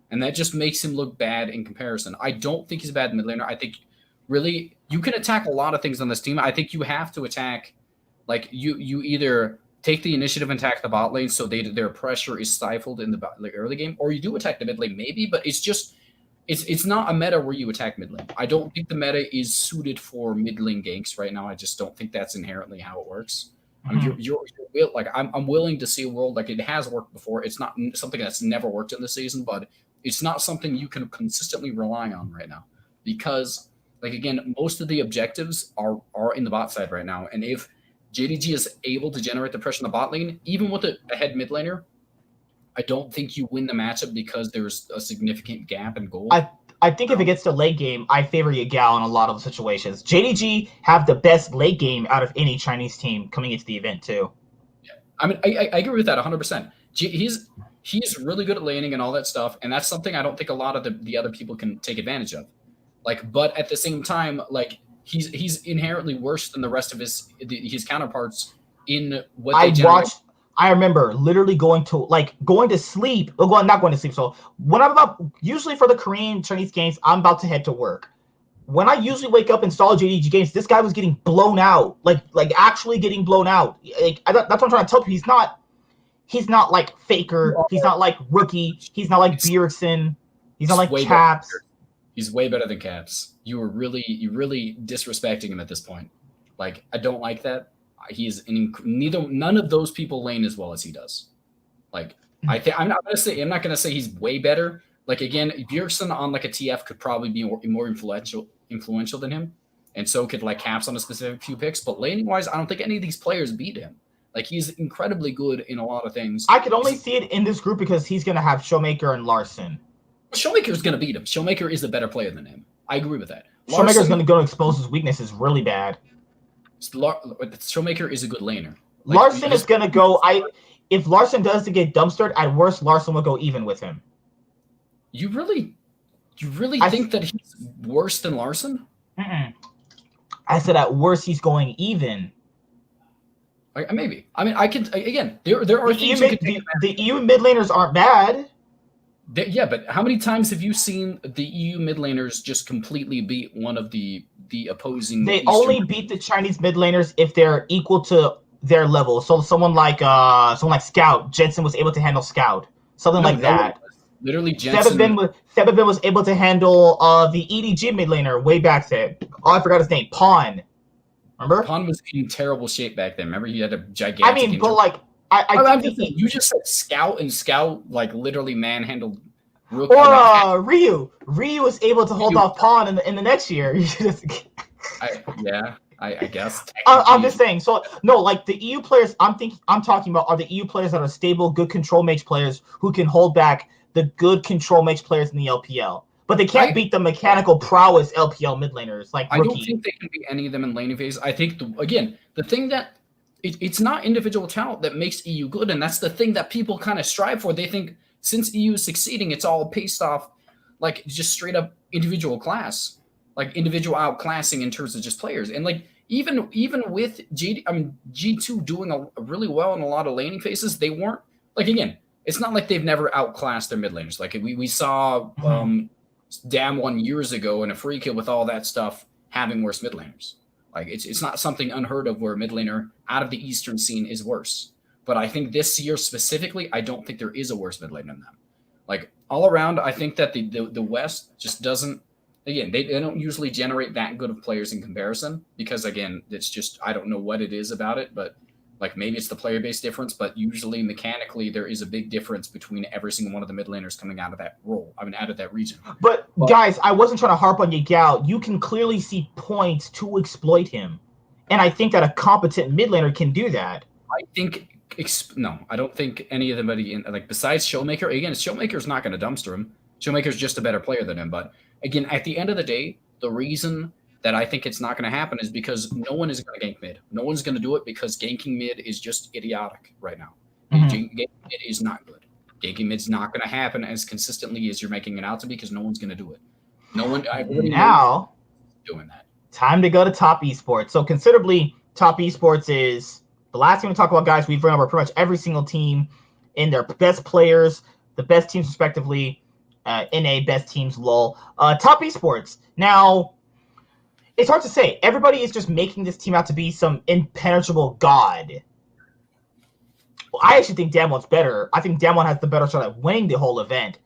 And that just makes him look bad in comparison. I don't think he's a bad mid laner. I think really you can attack a lot of things on this team. I think you have to attack, like you either take the initiative and attack the bot lane so their pressure is stifled in the early game, or you do attack the mid lane maybe, but it's just it's not a meta where you attack mid lane. I don't think the meta is suited for mid lane ganks right now. I just don't think that's inherently how it works. I mean, you're like I'm willing to see a world like it has worked before. It's not something that's never worked in the season, but it's not something you can consistently rely on right now because, like again, most of the objectives are in the bot side right now. And if JDG is able to generate the pressure in the bot lane, even with a head mid laner, I don't think you win the matchup because there's a significant gap in gold. I think if it gets to late game, I favor Yagao in a lot of situations. JDG have the best late game out of any Chinese team coming into the event too. Yeah, I mean, I agree with that 100%. He's really good at laning and all that stuff, and that's something I don't think a lot of the other people can take advantage of. Like, but at the same time, like he's inherently worse than the rest of his counterparts in what they generate. I remember literally going to sleep. Well, not going to sleep. So when usually for the Korean Chinese games, I'm about to head to work. When I usually wake up and install JDG games, this guy was getting blown out, like actually getting blown out. That's what I'm trying to tell you. He's not like Faker. He's not like Rookie. He's not like Bjergsen. He's not like Caps. He's way better than Caps. You're really disrespecting him at this point. Like, I don't like that. He's none of those people lane as well as he does. Like, I'm not gonna say he's way better. Like again, Bjergsen on like a TF could probably be more influential than him, and so could like Caps on a specific few picks. But laning wise, I don't think any of these players beat him. Like he's incredibly good in a lot of things. I could only see it in this group because he's gonna have Showmaker and Larson. Showmaker's gonna beat him. Showmaker is a better player than him. I agree with that. Showmaker's gonna go expose his weaknesses really bad. Showmaker is a good laner. Like, Larson is gonna go. If Larson does to get dumpstered, at worst Larson will go even with him. You really think that he's worse than Larson? I said at worst he's going even. Maybe. I mean, I can again. There are things the EU mid laners aren't bad. Yeah, but how many times have you seen the EU mid laners just completely beat one of the opposing? They only beat the Chinese mid laners if they're equal to their level. So someone like Scout, Jensen was able to handle Scout, something like that. Literally, Jensen. Sebebin was able to handle the EDG mid laner way back then. Oh, I forgot his name. Pawn. Remember? Pawn was in terrible shape back then. Remember, he had a gigantic. I mean, but like. You just said Scout, and Scout like literally manhandled Rook. Or Ryu. Ryu was able to hold off Pawn in the next year. I guess. I'm just saying. So no, like the EU players I'm talking about are the EU players that are stable, good control mage players who can hold back the good control mage players in the LPL. But they can't beat the mechanical prowess LPL mid laners like Rookie. I don't think they can beat any of them in laning phase. I think the thing that it's not individual talent that makes EU good, and that's the thing that people kind of strive for. They think since EU is succeeding, it's all based off like just straight up individual class, like individual outclassing in terms of just players. And like even with G2 doing a really well in a lot of laning phases, they weren't like again. It's not like they've never outclassed their mid laners. Like we saw Dam 1 years ago in a free kill with all that stuff having worse mid laners. Like it's not something unheard of where a mid laner out of the Eastern scene is worse. But I think this year specifically, I don't think there is a worse mid laner than them. Like all around, I think that the West just doesn't. Again, they don't usually generate that good of players in comparison because again, it's just I don't know what it is about it, but like maybe it's the player base difference, but usually mechanically there is a big difference between every single one of the mid laners coming out of that role. I mean, out of that region. But guys, I wasn't trying to harp on Yagao. You can clearly see points to exploit him, and I think that a competent mid laner can do that. I think no, I don't think any of anybody in like besides Showmaker. Again, Showmaker's not going to dumpster him. Showmaker's just a better player than him. But again, at the end of the day, the reason that I think it's not going to happen is because no one is going to gank mid. No one's going to do it because ganking mid is just idiotic right now. Mm-hmm. Ganking mid is not good. Ganking mid's not going to happen as consistently as you're making it out to be because no one's going to do it. No one. Now doing that. Time to go to top esports. So considerably, top esports is the last thing to talk about, guys. We've run over pretty much every single team in their best players, the best teams respectively, NA best teams, LOL. Top esports. Now, it's hard to say. Everybody is just making this team out to be some impenetrable god. Well, I actually think Damon's better. I think Damon has the better shot at winning the whole event.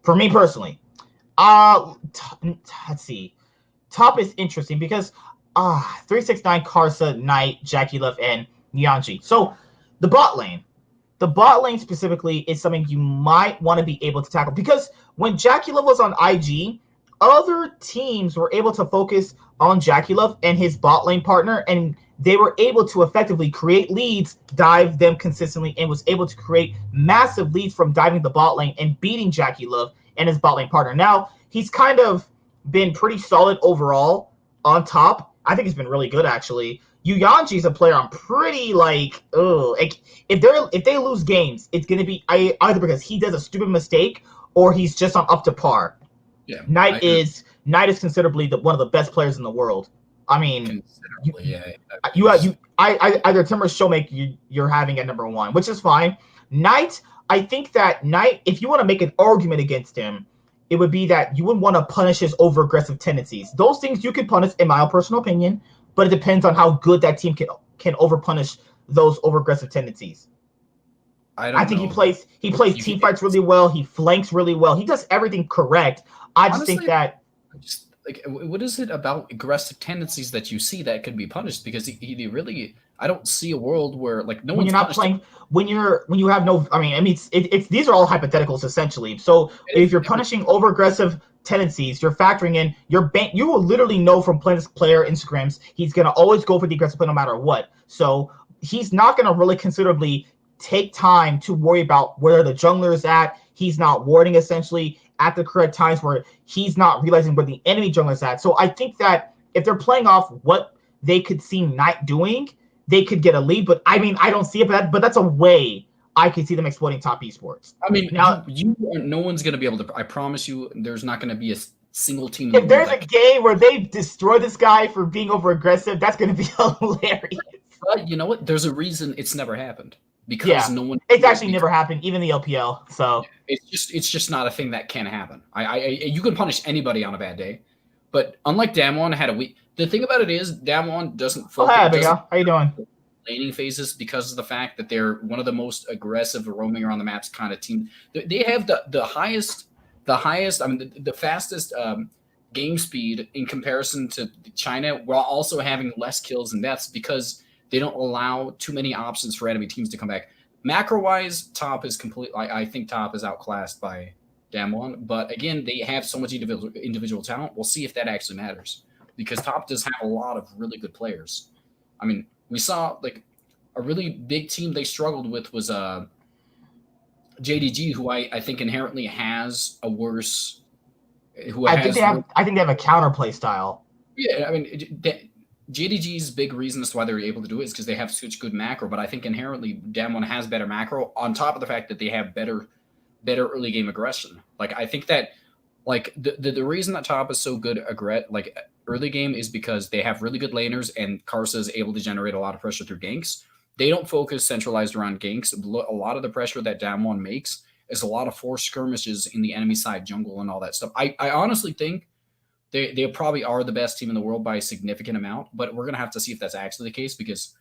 For me personally. Let's see. Top is interesting because 369, Karsa, Knight, Jackie Love, and Nyanji. So the bot lane. The bot lane specifically is something you might want to be able to tackle because when Jackie Love was on IG, other teams were able to focus on Jackie Love and his bot lane partner, and they were able to effectively create leads, dive them consistently, and was able to create massive leads from diving the bot lane and beating Jackie Love and his bot lane partner. Now, he's kind of been pretty solid overall on top. I think he's been really good, actually. Yuyanji's a player I'm pretty if they lose games, it's going to be either because he does a stupid mistake or he's just on up to par. Yeah, Knight is considerably one of the best players in the world. I mean, either Tim or Showmaker you're having at number one, which is fine. Knight, I think that Knight, if you want to make an argument against him, it would be that you wouldn't want to punish his over-aggressive tendencies. Those things you could punish, in my personal opinion, but it depends on how good that team can over-punish those over-aggressive tendencies. I think he plays team fights really well. He flanks really well. He does everything correct. I just think that what is it about aggressive tendencies that you see that could be punished? Because he really, I don't see a world where like no one's not playing when you have no. I mean, it's these are all hypotheticals essentially. So if you're punishing over aggressive tendencies, you're factoring in your bank. You will literally know from playing this player Instagrams, he's gonna always go for the aggressive play no matter what. So he's not gonna really considerably take time to worry about where the jungler is at. He's not warding essentially at the correct times where he's not realizing where the enemy jungler is at. So I think that if they're playing off what they could see Knight doing, they could get a lead. But I mean, I don't see it, but that's a way I could see them exploiting top esports. I mean, now no one's going to be able to. I promise you, there's not going to be a single team. If there's a game where they destroy this guy for being over aggressive, that's going to be hilarious. But you know what? There's a reason it's never happened. Because no one. It's actually never happened, even the LPL. So it's just not a thing that can happen. You can punish anybody on a bad day, but unlike Damwon had a week. The thing about it is Damwon doesn't focus. Oh, hey, how you doing? Laning phases because of the fact that they're one of the most aggressive roaming around the maps kind of team. They have the highest. I mean the fastest game speed in comparison to China, while also having less kills and deaths because they don't allow too many options for enemy teams to come back. Macro-wise, top is complete. I think top is outclassed by Damwon. But again, they have so much individual talent. We'll see if that actually matters. Because top does have a lot of really good players. I mean, we saw like a really big team they struggled with was JDG, who I think inherently has a worse. I think they have a counterplay style. Yeah, I mean, JDG's big reason as to why they're able to do it is because they have such good macro. But I think inherently Damwon has better macro on top of the fact that they have better early game aggression. Like I think that like the reason that top is so good like early game is because they have really good laners and Karsa is able to generate a lot of pressure through ganks. They don't focus centralized around ganks. A lot of the pressure that Damwon makes is a lot of forced skirmishes in the enemy side jungle and all that stuff. I honestly think they probably are the best team in the world by a significant amount, but we're gonna have to see if that's actually the case because,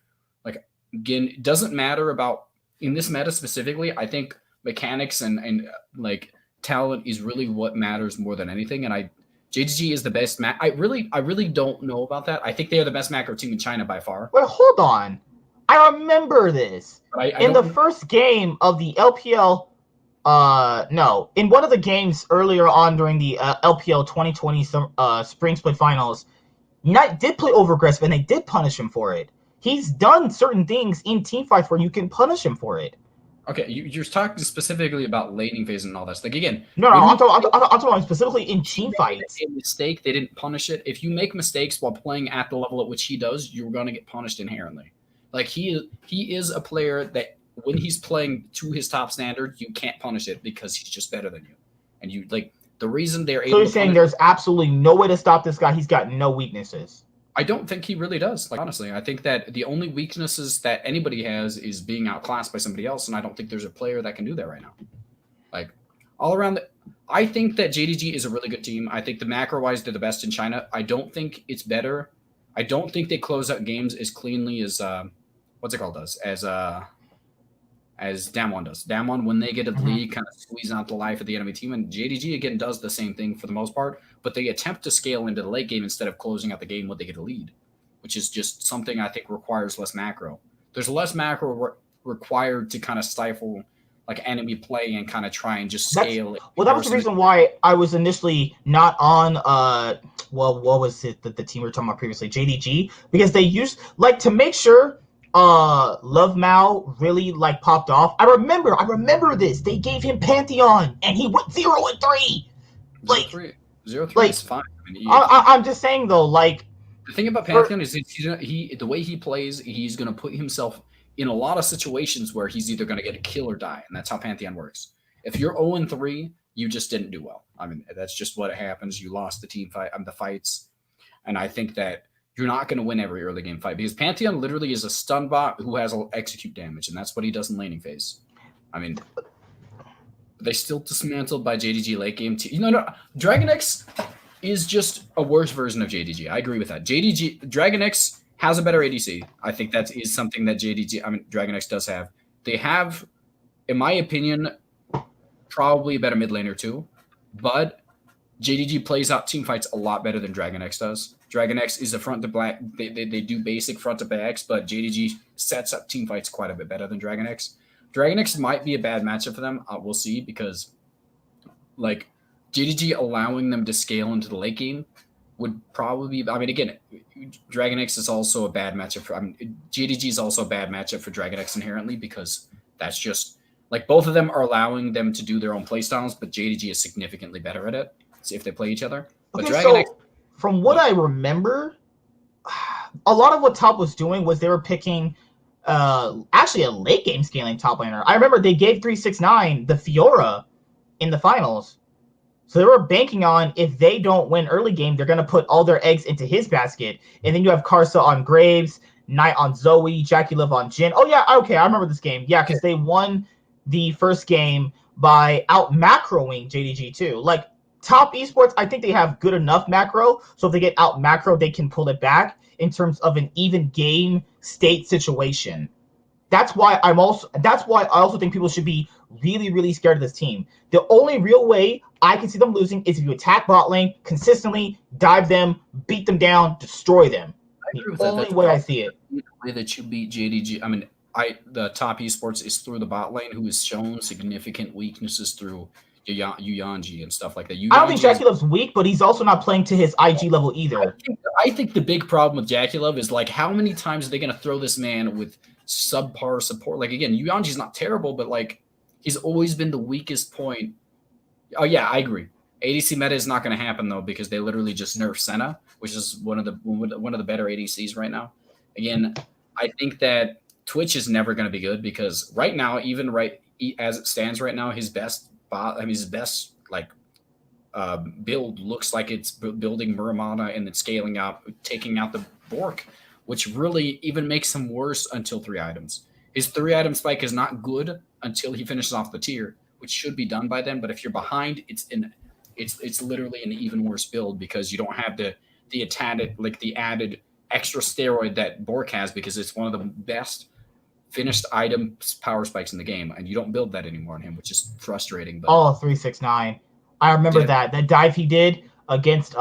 like, again, it doesn't matter about in this meta specifically. I think mechanics and like talent is really what matters more than anything. And JGG is the best. I really don't know about that. I think they are the best macro team in China by far. Wait, hold on. I remember this. But In the first game of the LPL, no, in one of the games earlier on during the LPL 2020 Spring Split Finals, Knight did play over aggressive and they did punish him for it. He's done certain things in team fights where you can punish him for it. Okay, you're talking specifically about laning phase and all that. Like again, no, I'm talking specifically in team fights. A mistake, they didn't punish it. If you make mistakes while playing at the level at which he does, you're going to get punished inherently. Like he is a player that when he's playing to his top standard, you can't punish it because he's just better than you. And you like the reason they're able. So you're saying there's absolutely no way to stop this guy. He's got no weaknesses. I don't think he really does. Like honestly, I think that the only weaknesses that anybody has is being outclassed by somebody else, and I don't think there's a player that can do that right now. Like all around, I think that JDG is a really good team. I think the macro-wise they're the best in China. I don't think it's better. I don't think they close out games as cleanly as what's it called does as Damwon does. Damwon, when they get a lead, kind of squeeze out the life of the enemy team, and JDG again does the same thing for the most part. But they attempt to scale into the late game instead of closing out the game when they get a lead, which is just something I think requires less macro. There's less macro required to kind of stifle like enemy play and kind of try and just scale it. Well, that was the reason why I was initially not on what was it that the team we were talking about previously, JDG, because they used like to make sure Love Mao really like popped off. I remember this. They gave him Pantheon and he went 0-3. Like 0-3 is fine. I mean, I'm just saying though, like the thing about Pantheon is the way he plays, he's going to put himself in a lot of situations where he's either going to get a kill or die, and that's how Pantheon works. If you're 0-3, you just didn't do well. I mean, that's just what happens. You lost the team fight, the fights, and I think that you're not going to win every early game fight because Pantheon literally is a stun bot who has execute damage, and that's what he does in laning phase. I mean, they still dismantled by JDG late game. No, Dragon X is just a worse version of JDG. I agree with that. Dragon X has a better ADC. I think that is something that Dragon X does have. They have, in my opinion, probably a better mid laner too, but JDG plays out team fights a lot better than Dragon X does. Dragon X is a front to back. They do basic front to backs, but JDG sets up team fights quite a bit better than Dragon X. Dragon X might be a bad matchup for them. We'll see because, like, JDG allowing them to scale into the late game would probably be. I mean, again, Dragon X is also a bad matchup for. JDG is also a bad matchup for Dragon X inherently because that's just like both of them are allowing them to do their own playstyles, but JDG is significantly better at it if they play each other. But Dragon X, from what I remember, a lot of what Top was doing was they were picking. Actually a late game scaling top laner. I remember they gave 369 the Fiora in the finals. So they were banking on if they don't win early game, they're going to put all their eggs into his basket. And then you have Karsa on Graves, Knight on Zoe, Jackie Liv on Jhin. Oh, yeah, okay, I remember this game. Yeah, because they won the first game by out-macroing JDG too. Like, Top Esports, I think they have good enough macro. So if they get out-macro, they can pull it back in terms of an even game state situation. That's why I also think people should be really, really scared of this team. The only real way I can see them losing is if you attack bot lane consistently, dive them, beat them down, destroy them. The only way I see it. The way that you beat JDG, I mean, the Top Esports is through the bot lane, who has shown significant weaknesses through Yuyanji and stuff like that. I don't think Jackie Love's weak, but he's also not playing to his IG level either. I think the big problem with Jackie Love is like how many times are they going to throw this man with subpar support? Like again, Yuyanji's not terrible, but like he's always been the weakest point. Oh yeah, I agree. ADC meta is not going to happen though because they literally just nerf Senna, which is one of the better ADCs right now. Again, I think that Twitch is never going to be good because right now, even right as it stands right now, his best build looks like it's building Muramana and then scaling up, taking out the Bork, which really even makes him worse until 3 items. His 3 item spike is not good until he finishes off the tier, which should be done by then. But if you're behind, it's it's literally an even worse build because you don't have the added extra steroid that Bork has because it's one of the best finished item power spikes in the game, and you don't build that anymore on him, which is frustrating. But Oh, 369. I remember that dive he did against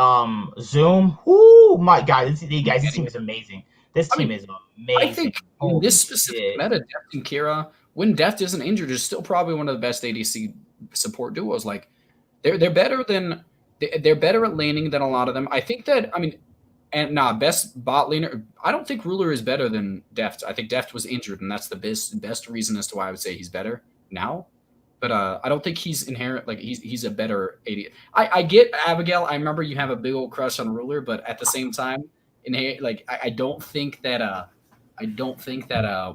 Zoom. Oh my god, this team is amazing. This team is amazing. I think in this specific meta, Deft and Kira, when Deft isn't injured, is still probably one of the best ADC support duos. Like they're better at laning than a lot of them. I think that best bot laner. I don't think Ruler is better than Deft. I think Deft was injured, and that's the best reason as to why I would say he's better now. But I don't think he's inherent. Like he's a better AD. I get Abigail. I remember you have a big old crush on Ruler, but at the same time, I don't think that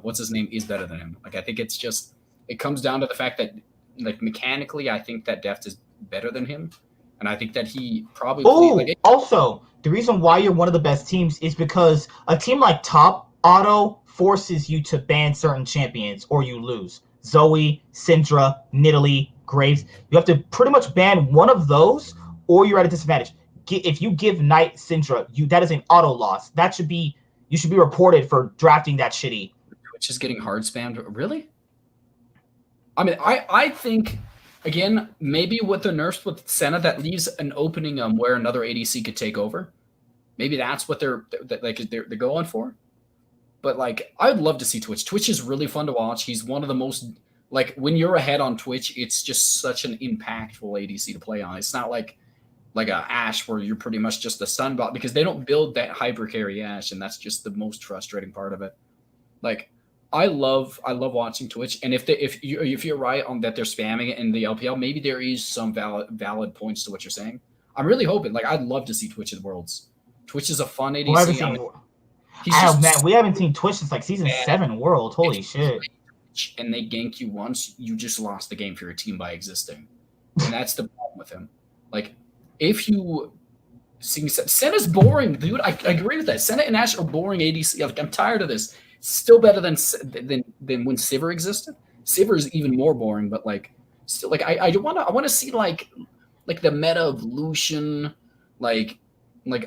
what's his name is better than him. Like I think it comes down to the fact that like mechanically, I think that Deft is better than him, and I think that he probably. Also, the reason why you're one of the best teams is because a team like Top Auto forces you to ban certain champions or you lose. Zoe, Syndra, Nidalee, Graves. You have to pretty much ban one of those or you're at a disadvantage. If you give Knight Syndra, that is an auto loss. You should be reported for drafting that shitty. Which is getting hard spammed. Really? I mean, I think, again, maybe with the nerfs with Senna, that leaves an opening where another ADC could take over. Maybe that's what they're going for. But like, I'd love to see Twitch. Twitch is really fun to watch. He's one of the most when you're ahead on Twitch, it's just such an impactful ADC to play on. It's not like a Ashe where you're pretty much just a stun bot because they don't build that hyper carry Ashe, and that's just the most frustrating part of it. Like, I love watching Twitch, and if you're right on that they're spamming it in the LPL, maybe there is some valid points to what you're saying. I'm really hoping. Like, I'd love to see Twitch at Worlds. Twitch is a fun ADC. We haven't seen Twitch since like season 7 World. Holy shit! And they gank you once, you just lost the game for your team by existing, and that's the problem with him. Like, if you see Senna's boring, dude. I agree with that. Senna and Ashe are boring ADC. Like, I'm tired of this. It's still better than when Sivir existed. Sivir is even more boring, but like still, like I want to see like the meta of Lucian, like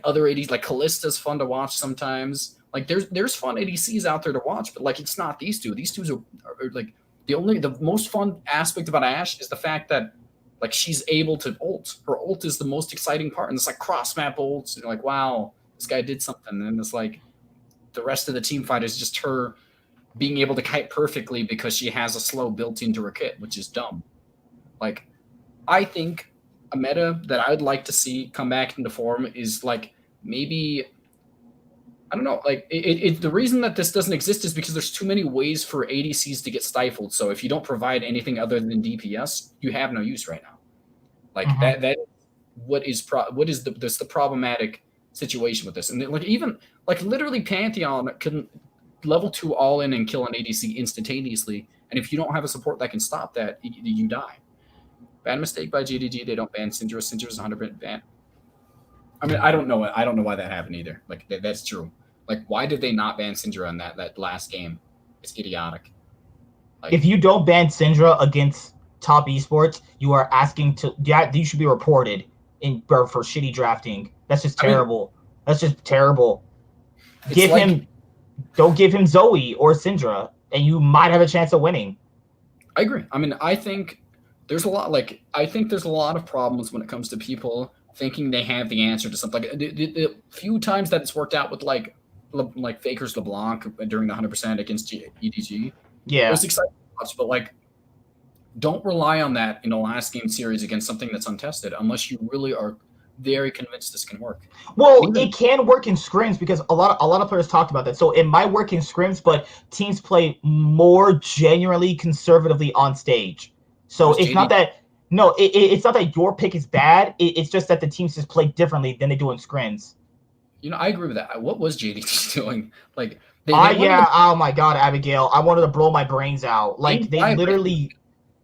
other ADCs. Like Kallista's fun to watch sometimes. Like there's fun ADCs out there to watch, but like it's not these two. These two are like the most fun aspect about Ashe is the fact that like she's able to ult. Her ult is the most exciting part, and it's like cross map ults. And you're like, wow, this guy did something. And it's like the rest of the team fight is just her being able to kite perfectly because she has a slow built into her kit, which is dumb. Like, I think a meta that I'd like to see come back into form is like maybe. I don't know, like the reason that this doesn't exist is because there's too many ways for ADCs to get stifled. So if you don't provide anything other than DPS, you have no use right now. Like that what is the problematic situation with this? And like even like literally Pantheon can level 2 all in and kill an ADC instantaneously, and if you don't have a support that can stop that, you die. Bad mistake by GDG. They don't ban Syndra. Syndra's 100% ban. I mean, I don't know why that happened either. Like that's true. Like, why did they not ban Syndra in that last game? It's idiotic. Like, if you don't ban Syndra against top esports, you are asking you should be reported for shitty drafting. That's just terrible. That's just terrible. Don't give him Zoe or Syndra, and you might have a chance of winning. I agree. I mean, I think there's a lot of problems when it comes to people thinking they have the answer to something. Like the few times that it's worked out with like Faker's LeBlanc during the 100% against EDG. Yeah. It was exciting to watch, but like, don't rely on that in a last game series against something that's untested unless you really are very convinced this can work. Well, it can work in scrims because a lot of players talked about that. So it might work in scrims, but teams play more genuinely conservatively on stage. So it's not that it's not that your pick is bad. It's just that the teams just play differently than they do in scrims. You know, I agree with that. What was JDG doing? Like, oh my god, Abigail, I wanted to blow my brains out. Like, they literally,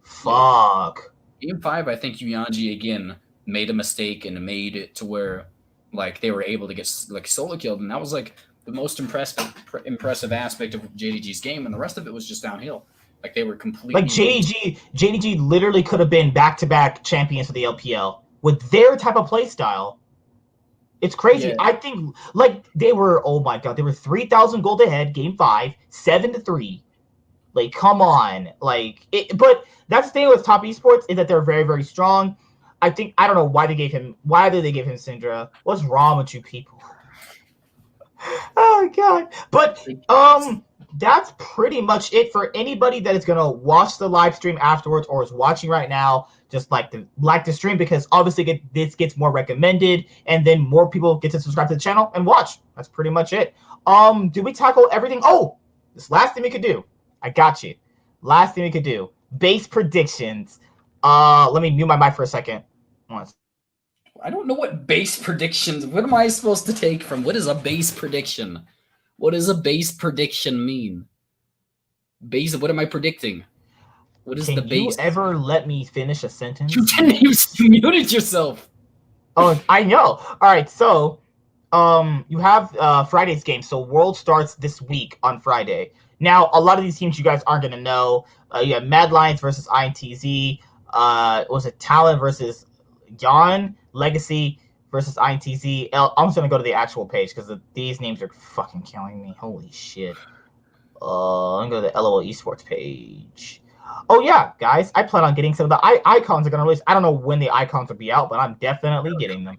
fuck. Game 5, I think Yuyanji again made a mistake and made it to where, like, they were able to get like solo killed, and that was like the most impressive aspect of JDG's game, and the rest of it was just downhill. Like, they were completely like JDG literally could have been back-to-back champions of the LPL. with their type of play style. It's crazy. Yeah. I think like they were, oh my god, they were 3,000 gold ahead, game 5, 7-3. Like, come on. But that's the thing with top esports is that they're very, very strong. I don't know why did they give him Syndra? What's wrong with you people? Oh god. But that's pretty much it for anybody that is gonna watch the live stream afterwards or is watching right now. Just like the stream, because obviously this gets more recommended, and then more people get to subscribe to the channel and watch. That's pretty much it. Did we tackle everything? Oh, this last thing we could do. I got you. Last thing we could do. Base predictions. Let me mute my mic for a second. I don't know what base predictions. What am I supposed to take from? What is a base prediction? What does a base prediction mean? Base. What am I predicting? What is the base? Can you ever let me finish a sentence? You didn't. You muted yourself. Oh, I know. All right, so you have Friday's game. So World starts this week on Friday. Now, a lot of these teams you guys aren't going to know. You have Mad Lions versus INTZ. Was it Talon versus Yon? Legacy versus INTZ. I'm just going to go to the actual page because these names are fucking killing me. Holy shit. I'm going to go to the LOL Esports page. Oh, yeah, guys. I plan on getting some of the icons are going to release. I don't know when the icons will be out, but I'm definitely getting them.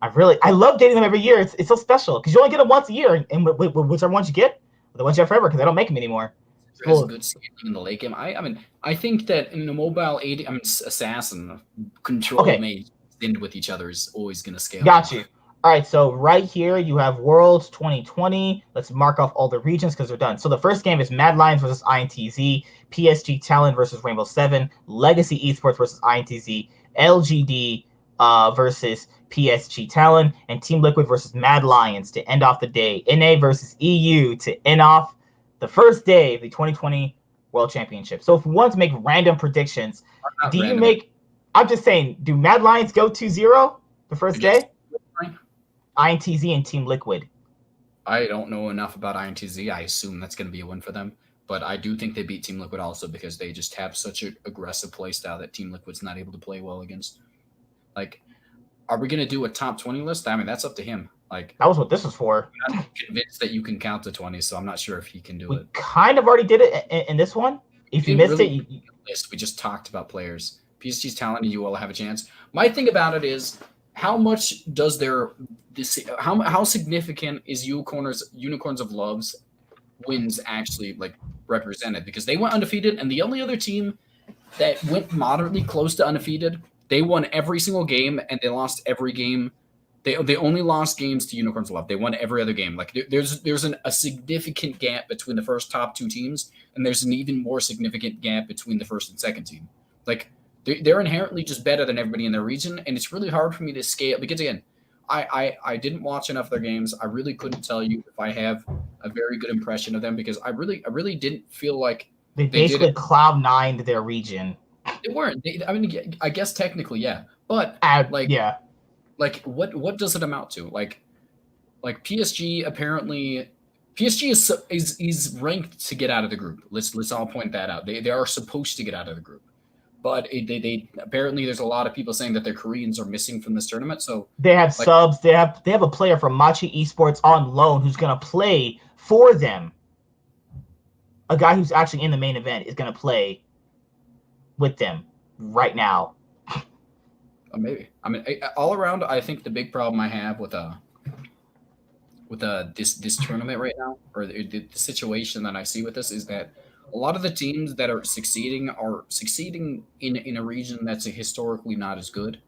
I love getting them every year. It's so special because you only get them once a year, and whichever ones you get, the ones you have forever, because they don't make them anymore. Has a good scaling in the late game. I mean, I think that in the mobile assassin control mage end with each other is always going to scale. Got you. All right, so right here you have Worlds 2020. Let's mark off all the regions because they're done. So the first game is Mad Lions versus INTZ, PSG Talent versus Rainbow 7, Legacy Esports versus INTZ, LGD versus PSG Talon, and Team Liquid versus Mad Lions to end off the day. NA versus EU to end off the first day of the 2020 World Championship. So if we want to make random predictions, I'm just saying, do Mad Lions go 2-0 the first day? INTZ and Team Liquid. I don't know enough about INTZ. I assume that's going to be a win for them. But I do think they beat Team Liquid also because they just have such an aggressive play style that Team Liquid's not able to play well against. Like, are we going to do a top 20 list? I mean, that's up to him. Like, that was what this was for. I'm not convinced that you can count to 20, so I'm not sure if he can do it. We kind of already did it in this one. If you missed it, we just talked about players. PSG's talent, and you all have a chance. My thing about it is, how much does how significant is Unicorns of Love's wins actually like represented? Because they went undefeated, and the only other team that went moderately close to undefeated, they won every single game, and they lost every game. They only lost games to Unicorns of Love. They won every other game. Like there's a significant gap between the first top two teams, and there's an even more significant gap between the first and second team. Like they're inherently just better than everybody in their region, and it's really hard for me to scale because again, I didn't watch enough of their games. I really couldn't tell you if I have a very good impression of them because I really didn't feel like they basically Cloud9 to their region. They weren't. I mean, I guess technically, yeah, but yeah. Like what does it amount to? Like PSG apparently is ranked to get out of the group. Let's all point that out. They are supposed to get out of the group, but they apparently there's a lot of people saying that their Koreans are missing from this tournament. So they have subs. They have a player from Machi Esports on loan who's gonna play for them. A guy who's actually in the main event is gonna play with them right now. Maybe. I mean, all around, I think the big problem I have with this tournament right now, or the situation that I see with this, is that a lot of the teams that are succeeding in a region that's historically not as good,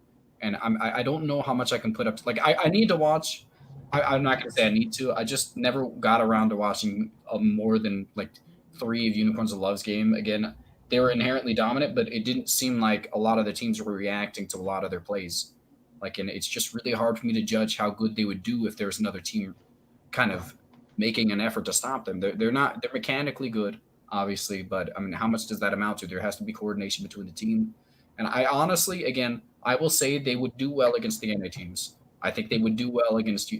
and I don't know how much I can put up. I need to watch. I'm not going to say I need to. I just never got around to watching more than like 3 of Unicorns of Love's game again. They were inherently dominant, but it didn't seem like a lot of the teams were reacting to a lot of their plays. And it's just really hard for me to judge how good they would do if there's another team kind of making an effort to stop them. They're mechanically good, obviously, but I mean, how much does that amount to? There has to be coordination between the team. And I honestly, again, I will say they would do well against the NA teams. I think they would do well against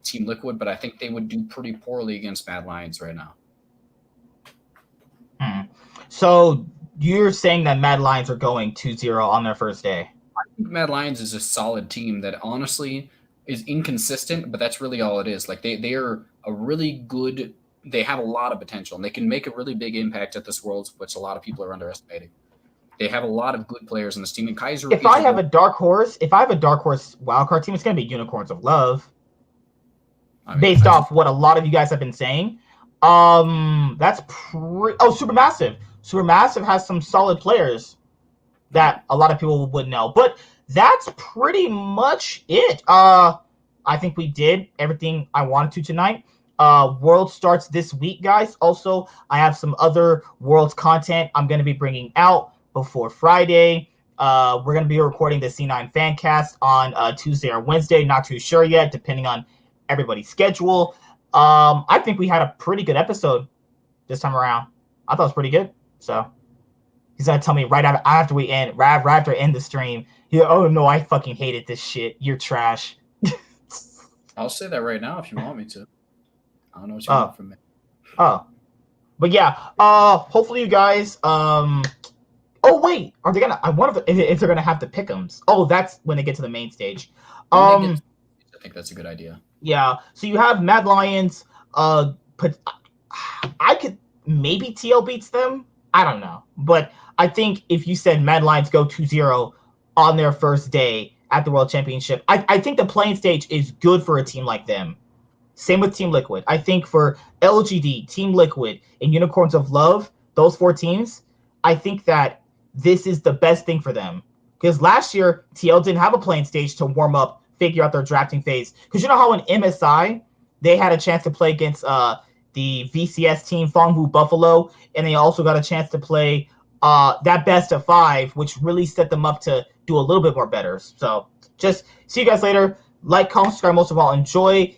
Team Liquid, but I think they would do pretty poorly against Mad Lions right now. So you're saying that Mad Lions are going 2-0 on their first day? think Mad Lions is a solid team that honestly is inconsistent, but that's really all it is. Like they are a really good. They have a lot of potential, and they can make a really big impact at this Worlds, which a lot of people are underestimating. They have a lot of good players in this team, and Kaiser. If I have a dark horse wildcard team, it's gonna be Unicorns of Love. I mean, based off what a lot of you guys have been saying. That's Supermassive. Supermassive has some solid players that a lot of people would know. But that's pretty much it. I think we did everything I wanted to tonight. World starts this week, guys. Also, I have some other Worlds content I'm going to be bringing out before Friday. We're going to be recording the C9 Fancast on Tuesday or Wednesday. Not too sure yet, depending on everybody's schedule. I think we had a pretty good episode this time around. I thought it was pretty good. So he's gonna tell me right after we end, right after end the stream. Oh no, I fucking hated this shit. You're trash. I'll say that right now if you want me to. I don't know what you want from me. Oh, but yeah. Hopefully you guys. Oh wait, are they gonna? I wonder if they're gonna have the pick'ems. Oh, that's when they get to the main stage. I think that's a good idea. Yeah. So you have Mad Lions. I could maybe TL beats them. I don't know. But I think if you said Mad Lions go 2-0 on their first day at the World Championship, I think the playing stage is good for a team like them. Same with Team Liquid. I think for LGD, Team Liquid, and Unicorns of Love, those 4 teams, I think that this is the best thing for them. Because last year, TL didn't have a playing stage to warm up, figure out their drafting phase. Because you know how in MSI, they had a chance to play against the VCS team, Fongwu Buffalo, and they also got a chance to play that best of 5, which really set them up to do a little bit more better. So just see you guys later. Like, comment, subscribe, most of all, enjoy.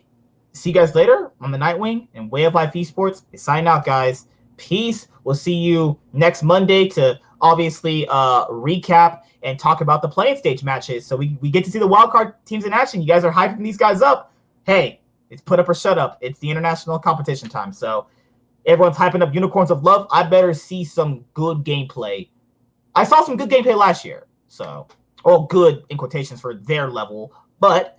See you guys later on the Nightwing and Way of Life Esports. Sign out, guys. Peace. We'll see you next Monday to obviously recap and talk about the playing stage matches. So we get to see the wildcard teams in action. You guys are hyping these guys up. Hey, it's put up or shut up. It's the international competition time. So everyone's hyping up Unicorns of Love. I better see some good gameplay. I saw some good gameplay last year. So, good in quotations for their level. But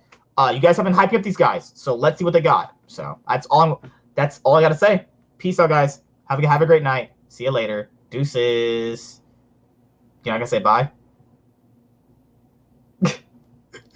you guys have been hyping up these guys. So let's see what they got. So that's all I got to say. Peace out, guys. Have a great night. See you later. Deuces. You're not going to say bye?